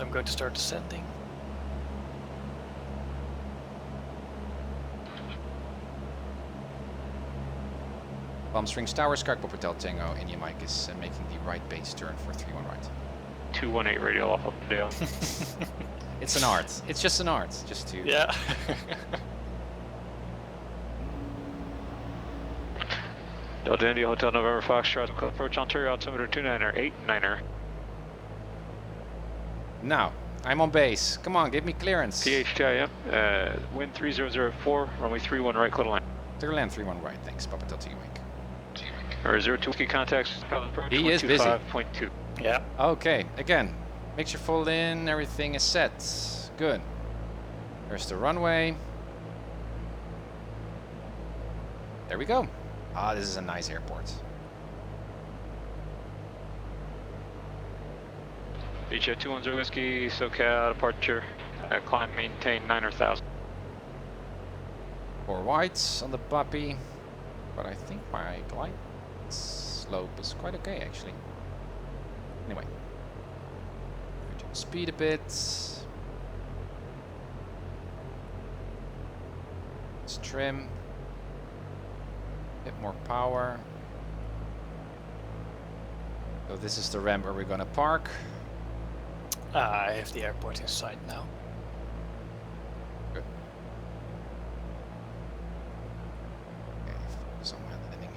I'm going to start descending. Palm Springs Tower, Skyhawk Papa Hotel Tango, India Mike is making the right base turn for 3-1 right. 218 radial off of Palmdale. It's an art. It's just an art. Just to... Yeah. Delta India Hotel November Foxtrot, approach Ontario altimeter 298-9er. Now, I'm on base. Come on, give me clearance. PHTIM, wind 3004, runway 31 right, clear line. Clear land 3-1 right, thanks. Papa Hotel Tango Mike. Or 02 Whiskey contacts, approach He is busy. 125.2. Yeah. Okay, again, make sure fold in, everything is set. Good. There's the runway. There we go. Ah, this is a nice airport. Beachhead 210 Whiskey, SoCal departure, climb maintain 9,000. 4 whites on the puppy, but I think my glide slope is quite okay actually. Anyway, reduce speed a bit. Let's trim. Bit more power. So this is the ramp where we're gonna park. I have the airport in sight now. Good. Okay, focus on my landing.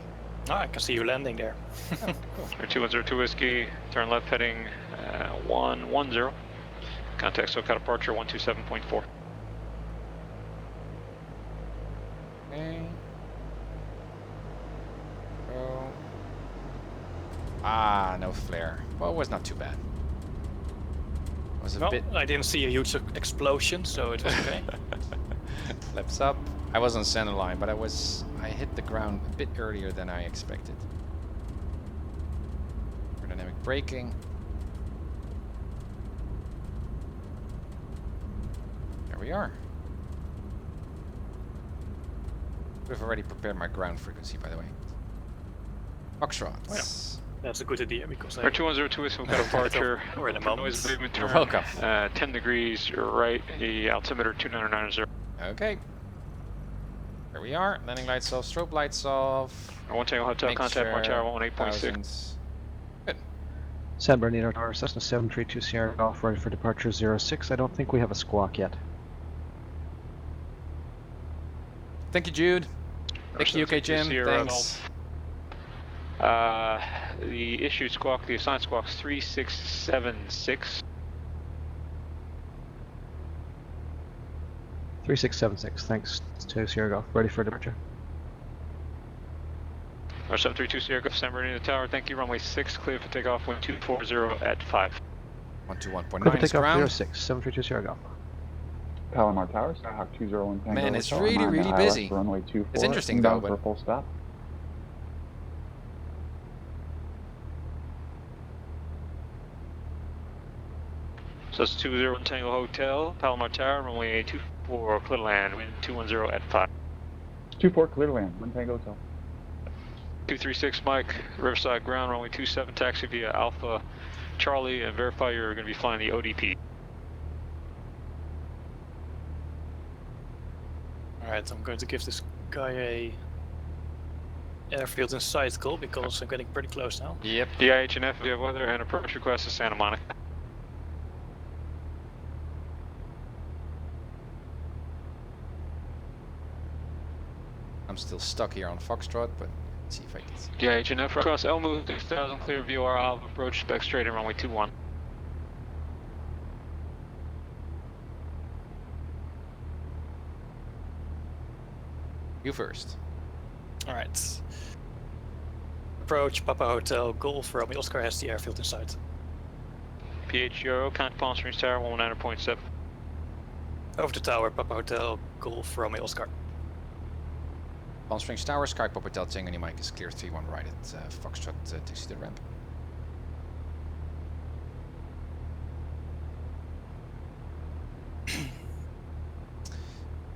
Ah, I can see you landing there. Oh, cool. 2102 Whiskey, turn left heading 110. Contact SoCal departure 127.4. Okay. Oh. Ah, no flare. Well, it was not too bad. It was a No, bit. I didn't see a huge explosion, so it was okay. Flips up. I was on center line, but I hit the ground a bit earlier than I expected. Aerodynamic braking. There we are. We've already prepared my ground frequency, by the way. Foxtrot. Well, that's a good idea because I 2102 Whiskey, SoCal departure. We're in a moment. Noise abatement turn. You're welcome. 10 degrees right, the altimeter 2990. Okay. There we are. Landing lights off, strobe lights off. 1 Tango Hotel, Make contact March sure Tower 18.6. thousands. Good. San Bernardino Tower, Cessna 732 Sierra Golf, ready for departure 06. I don't think we have a squawk yet. Thank you, Jude. Thank you, UK Jim. Sierra Thanks. The issued squawk, the assigned squawk is 3676. 3676, thanks to Sierra Golf, ready for departure. Our 732 Sierra Golf, San Bernardino Tower, thank you, runway 6, clear for takeoff, wind 240 at 5. 121.9 Clear for is takeoff ground. 06, 732 Sierra Golf. Palomar Tower, Skyhawk 201 Tango. Man, it's Hotel, really, 9 really ILS, busy. Runway 24. It's interesting inbound though, for but a full stop. So that's 201 Tango Hotel, Palomar Tower, runway 24, clear to land, wind 210 at 5. 24 clear to land, 1 Tango Hotel. 236 Mike, Riverside Ground, runway 27, taxi via Alpha Charlie, and verify you're going to be flying the ODP. Alright, I'm going to give this guy a airfield in sight call because I'm getting pretty close now. Yep. DIHNF, if you have weather, and approach request to Santa Monica. I'm still stuck here on Foxtrot, but let's see if I can see. DIHNF, across Elmo, 6000, clear VOR Alpha, approach back straight in runway 21. You first. Alright. Approach Papa Hotel, Golf Romeo Oscar has the airfield in sight. PH Euro, contact Palm Springs Tower, 119.7. Over the tower, Papa Hotel, Golf Romeo Oscar. Palm Springs Tower, Sky Pop Hotel, Tango Mike is clear 3-1 right at Foxtrot to see the ramp.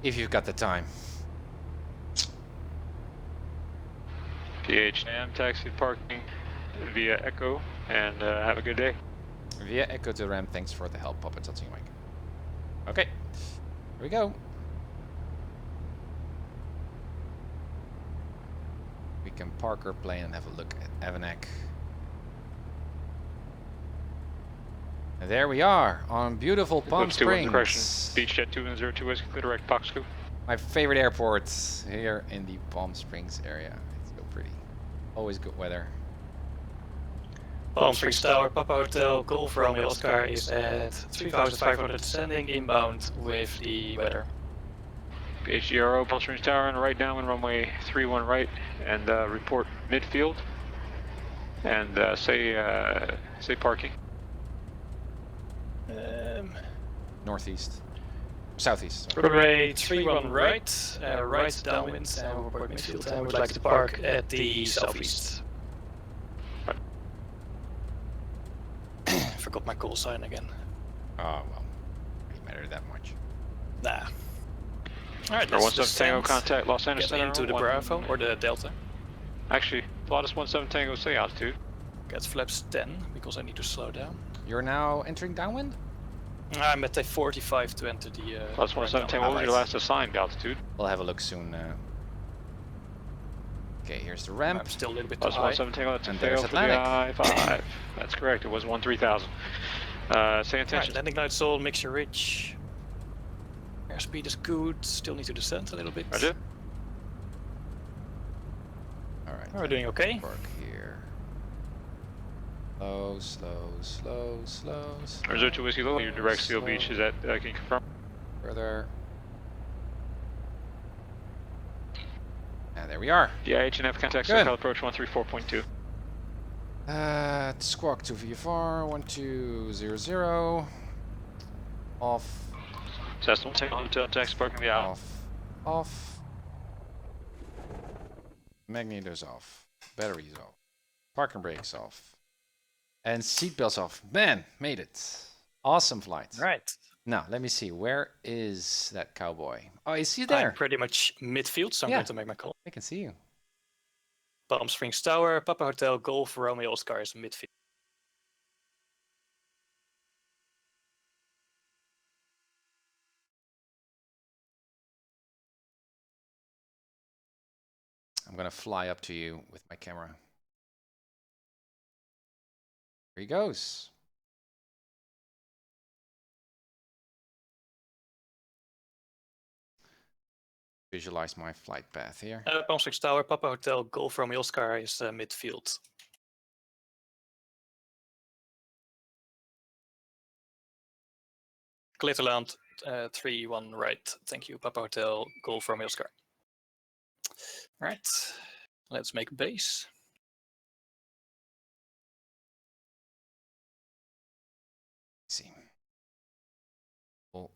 If you've got the time. PHM, taxi parking via Echo, and have a good day. Via Echo to ramp, thanks for the help, Pop Hotel, Tango Mike. Okay, here we go. We can park our plane and have a look at Avanek. And there we are on beautiful Palm Springs. Beachjet 202 Whiskey, clear direct Poxco. My favorite airport here in the Palm Springs area. It's so pretty. Always good weather. Palm Springs Tower, Papa Hotel, Golf Romeo Oscar is at 3,500 descending inbound with the weather. PHGRO, Palm Springs Tower, and right downwind runway 31 right, and report midfield, and say parking. Northeast. Southeast. Runway 31 right, right downwind, and report midfield, and would like to park at the southeast. Forgot my call sign again. Oh, well. Doesn't matter that much. Nah. Alright, let's 17 Tango contact Los Angeles Get Center into the Bravo or the Delta. Actually, Pilatus 17 Tango, say altitude. Get flaps 10 because I need to slow down. You're now entering downwind? I'm at a 45 to enter the. Pilatus 17 Tango, what was your last assigned altitude? We'll have a look soon. Okay, here's the ramp. I'm still a little bit too Plus high. 17 Tango, that's a And fail there's for the Atlantic. I-5. That's correct, it was 13,000. Say Right, intention. landing lights all, mixture rich. Airspeed is good, still need to descend a little bit. Roger. Alright. We're doing okay. Park here. Slow, slow, slow, slow, slow. Reserve to Whiskey Low, your direct seal slow. beach is at, can you confirm? Further. And there we are. Yeah, H&F contact, Good. SoCal approach 134.2. Squawk to VFR 1200. Off. Cessna, take on hotel taxi parking the out. Off. Magneto's off. Batteries off. Parking brakes off. And seatbelts off. Man, made it. Awesome flight. Right. Now, let me see. Where is that cowboy? Oh, is he there? I'm pretty much midfield, so I'm going to make my call. I can see you. Palm Springs Tower, Papa Hotel, Golf, Romeo, Oscar is midfield. I'm going to fly up to you with my camera. Here he goes. Visualize my flight path here. Palm Springs Tower, Papa Hotel, Golf, Romeo, Oscar is midfield. Clear to land, 3-1 right. Thank you, Papa Hotel, Golf, Romeo, Oscar. Right, let's make base. See. We'll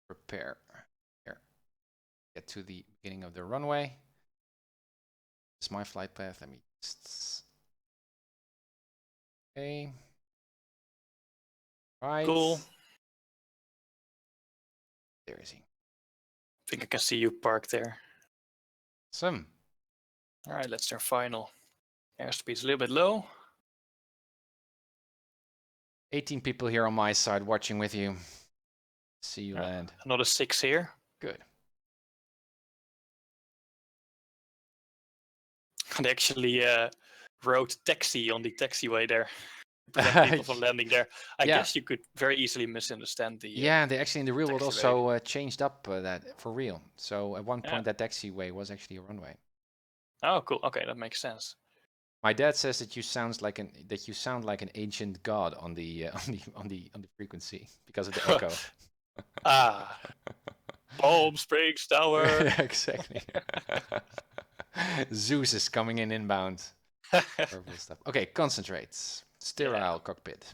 prepare here. Get to the beginning of the runway. This is my flight path. Let me just. Okay. Right. Cool. There is he. I think I can see you parked there. Awesome. All right, let's turn final. Airspeed's a little bit low. 18 people here on my side watching with you. See you land. Another 6 here. Good. They actually wrote taxi on the taxiway there. Prevent people from landing there. I guess you could very easily misunderstand the. Yeah, they actually in the real world taxiway. also changed up that for real. So at one point that taxiway was actually a runway. Oh, cool. Okay, that makes sense. My dad says that you sound like an ancient god on the frequency because of the echo. Ah, Palm Springs Tower. Yeah, exactly. Zeus is coming in inbound. Purple stuff. Okay, concentrate. Sterile cockpit.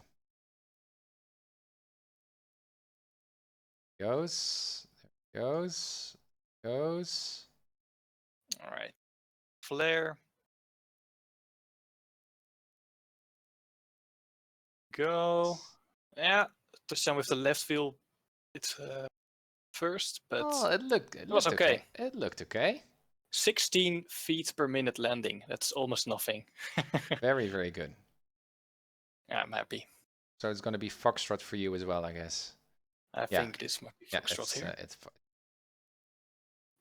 Goes. Goes. Goes. All right. Flare. Go. Yeah, touchdown with the left wheel. It's first, but it was okay. It looked okay. 16 feet per minute landing. That's almost nothing. Very, very good. Yeah, I'm happy. So it's going to be Foxtrot for you as well, I guess. I think this might be Foxtrot here.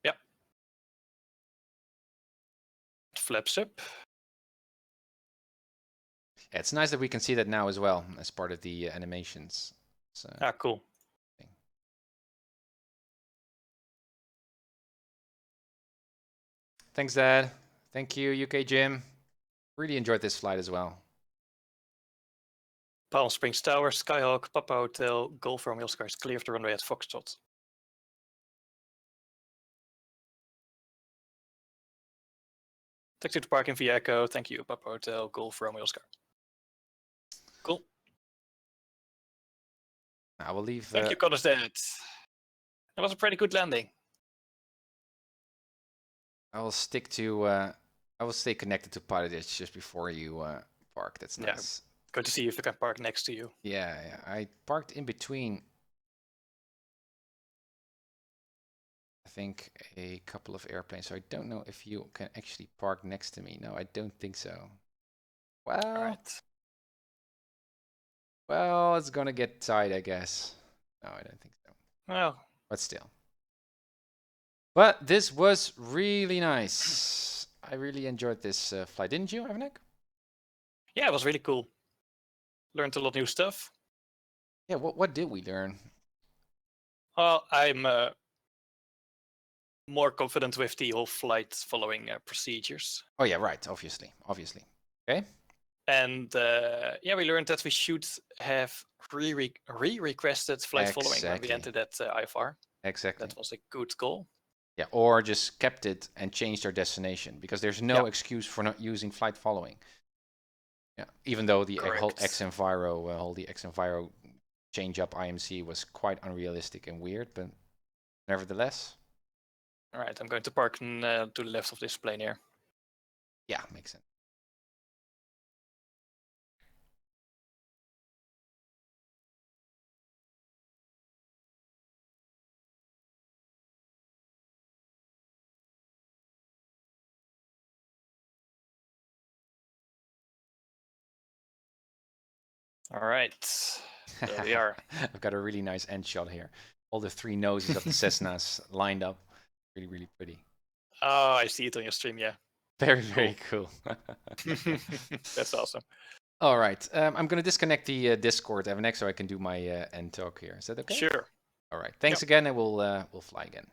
Yep. Flaps up. Yeah, it's nice that we can see that now as well as part of the animations. So, cool. Thanks, Dad. Thank you, UK Jim. Really enjoyed this flight as well. Palm Springs Tower, Skyhawk, Papa Hotel, Golf Romeo Oscar is clear of the runway at Foxtrot. Taxi to parking via Echo. Thank you, Papa Hotel, Golf Romeo Oscar. Cool. I will leave. Thank you, Conrad. That was a pretty good landing. I will stick to. I will stay connected to PilotEdge just before you park. That's nice. Good to see if I can park next to you. Yeah, I parked in between. I think a couple of airplanes. So I don't know if you can actually park next to me. No, I don't think so. Well, well, it's gonna get tight, I guess. No, I don't think so. Well, but still. But this was really nice. I really enjoyed this flight. Didn't you, Avnek? Yeah, it was really cool. Learned a lot of new stuff. Yeah, what did we learn? Well, I'm more confident with the whole flight following procedures. Oh yeah, right. Obviously. Okay. And yeah, we learned that we should have re-requested flight following when we entered that IFR. Exactly. That was a good goal. Yeah, or just kept it and changed our destination, because there's no excuse for not using flight following. Yeah, even though the whole xEnviro change up IMC was quite unrealistic and weird, but nevertheless. All right, I'm going to park to the left of this plane here. Yeah, makes sense. All right, there we are. I've got a really nice end shot here. All the 3 noses of the Cessnas lined up. Really, really pretty. Oh, I see it on your stream, yeah. Very, very cool. That's awesome. All right, I'm going to disconnect the Discord, Evanex, so I can do my end talk here. Is that okay? Sure. All right, thanks again, and we'll fly again.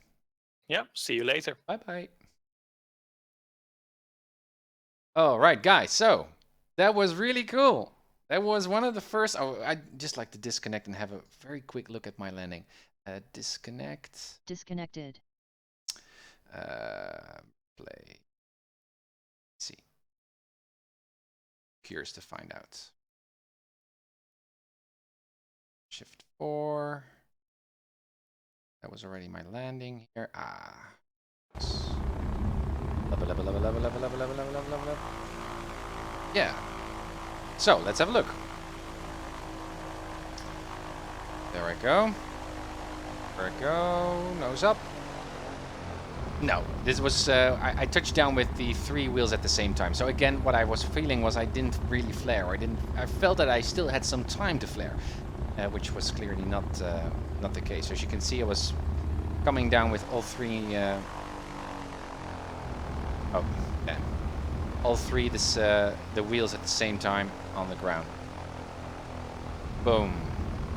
Yeah, see you later. Bye-bye. All right, guys, so that was really cool. That was one of the first. Oh, I'd just like to disconnect and have a very quick look at my landing. Disconnect. Disconnected. Play. Let's see. Curious to find out. Shift 4. That was already my landing here. Level. Yeah. So let's have a look. There I go. There I go. Nose up. No, this was I touched down with the 3 wheels at the same time. So again, what I was feeling was I didn't really flare, or I felt that I still had some time to flare, which was clearly not the case. As you can see, I was coming down with all 3. All 3 the wheels at the same time on the ground. Boom.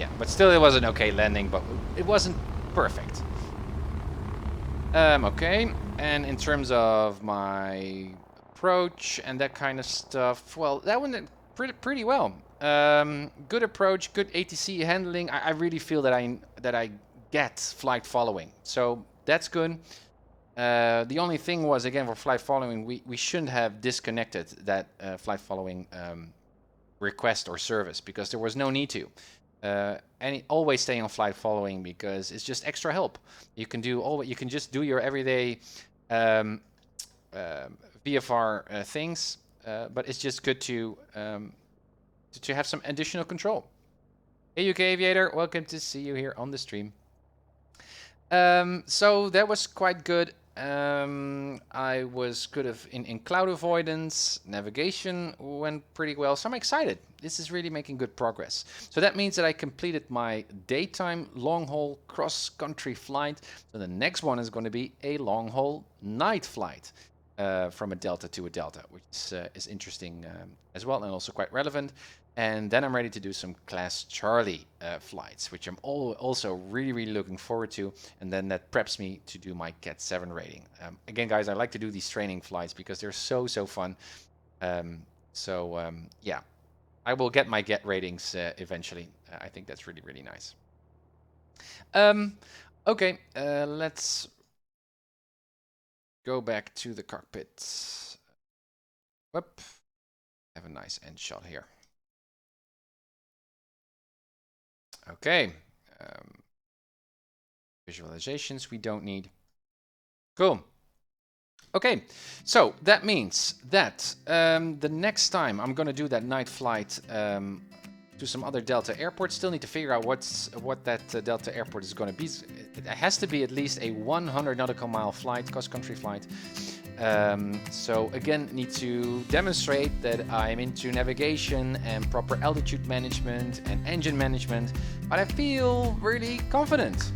Yeah, but still it was an okay landing, but it wasn't perfect. Okay, and in terms of my approach and that kind of stuff, well, that went pretty well. Good approach, good ATC handling. I really feel that I get flight following, so that's good. The only thing was, again, for flight following, we shouldn't have disconnected that flight following request or service, because there was no need to. And always stay on flight following, because it's just extra help. You can just do your everyday VFR things, but it's just good to have some additional control. Hey, UK Aviator, welcome to see you here on the stream. So that was quite good. I was good in cloud avoidance. Navigation went pretty well, so I'm excited. This is really making good progress. So that means that I completed my daytime long-haul cross-country flight. So the next one is going to be a long-haul night flight from a Delta to a Delta, which is interesting as well, and also quite relevant. And then I'm ready to do some Class Charlie flights, which I'm also really looking forward to. And then that preps me to do my Cat 7 rating. Again, guys, I like to do these training flights because they're so fun. Yeah, I will get my Get ratings eventually. I think that's really nice. Okay, let's go back to the cockpit. Whoop. Have a nice end shot here. Okay, visualizations we don't need. Cool. Okay, so that means that the next time I'm going to do that night flight to some other Delta airport, still need to figure out what that Delta airport is going to be. It has to be at least a 100 nautical mile flight, cross-country flight. So again, need to demonstrate that I'm into navigation and proper altitude management and engine management, but I feel really confident.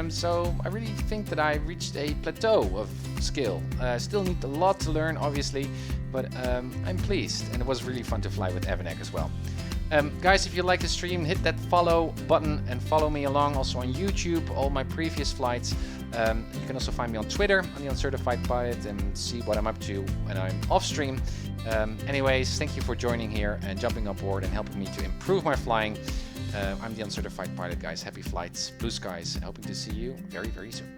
So I really think that I reached a plateau of skill. Still need a lot to learn, obviously, but I'm pleased, and it was really fun to fly with Evanek as well. Guys, if you like the stream, hit that follow button and follow me along also on YouTube, all my previous flights. You can also find me on Twitter, on the UncertifiedPilot, and see what I'm up to when I'm off stream. Anyways, thank you for joining here and jumping on board and helping me to improve my flying. I'm the UncertifiedPilot, guys. Happy flights, blue skies, hoping to see you very, very soon.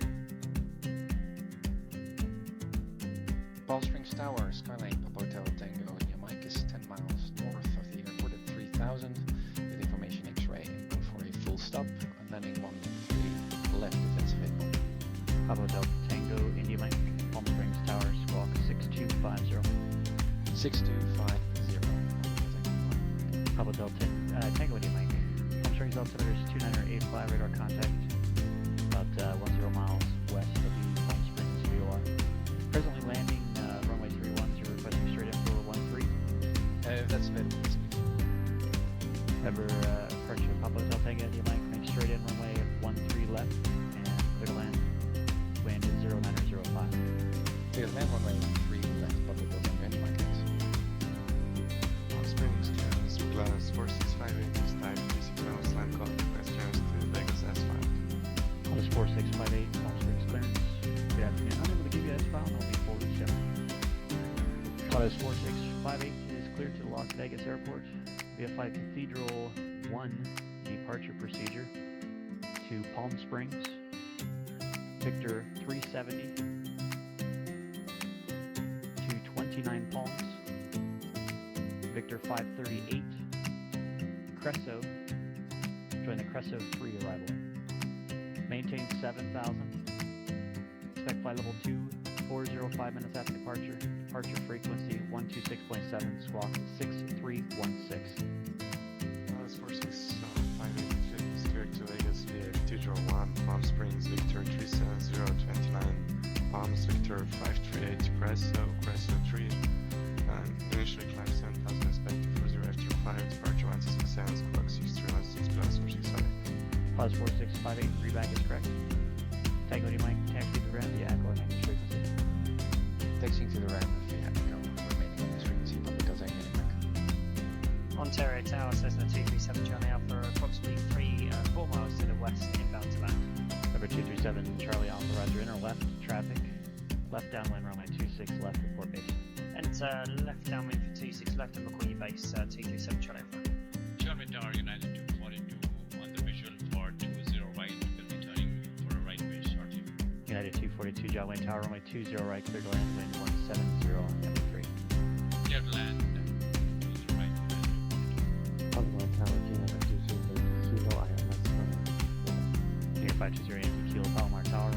Palm Springs Tower, Skylane, Papa Hotel Tango, your mic is 10 miles north of the airport at 3000, with information X-ray, for a full stop, and landing 13 left defensive headboard. Papa Hotel Tango, India Mike, Palm Springs Tower, squawk 6250. 6250. Papa Hotel Tango, India Mike, Palm Springs altimeter is 2985, radar contact, about 10 miles west of the Palm Springs VOR. Presently landing runway 31, you're requesting straight in for 13. If that's available, please. Ever approach Papa Hotel Tango, India Mike, make straight in runway 13 left, and clear to land. Wind is 0905. Clear to land, runway 3 left, Papa Hotel Tango, India Mike, thanks. Palm Springs, Travis, plus 4658 is type 36 miles land call, West Travis to Vegas S5. This 4658, Palm Springs clearance. Good afternoon. Unable to give you S file, I'll be forward 7. This 4658 is cleared to the Las Vegas airport. VFI Cathedral 1 departure procedure to Palm Springs. Victor 370 to 29 Palms. Victor 538. Cresso. Join the Cresso 3 arrival. Maintain 7,000. Expect flight level 2, 405 minutes after departure. Departure frequency 126.7, squawk 6316. Dallas 4658 is cleared to Vegas via Cathedral 1, Palm Springs, Victor 37029, Palms, Victor 538, Cresso 3, and initially climb 7000, expected for 0 F25, departure 167, squawk 6316 plus for 600. Pause 4658, reback is correct. Tango to Mike, taxi to the ground, yeah, go ahead and make this frequency. Taxiing to the ramp if you have to go remaining on this frequency, Papa Hotel Tango, India Mike. Ontario Tower, Cessna 237 Charlie Alpha, approximately 4 miles to the west, inbound to land. Number 237 Charlie Alpha, roger, inner left, traffic. Left downwind runway 26 left, report base. Enter left downwind for 26 left and McCoy base, 237 Charlie Alpha. Charlie Tower, United 242 on the visual for 20 right, will be turning for a right base shortly. United 242 John Wayne Tower, runway 20 right, clear to land, wind 170 on M3. Clear to land, 20 right, Palomar Tower, Kilo, Kilo, IMS. Near 520 Yankee Kilo, Palomar Tower,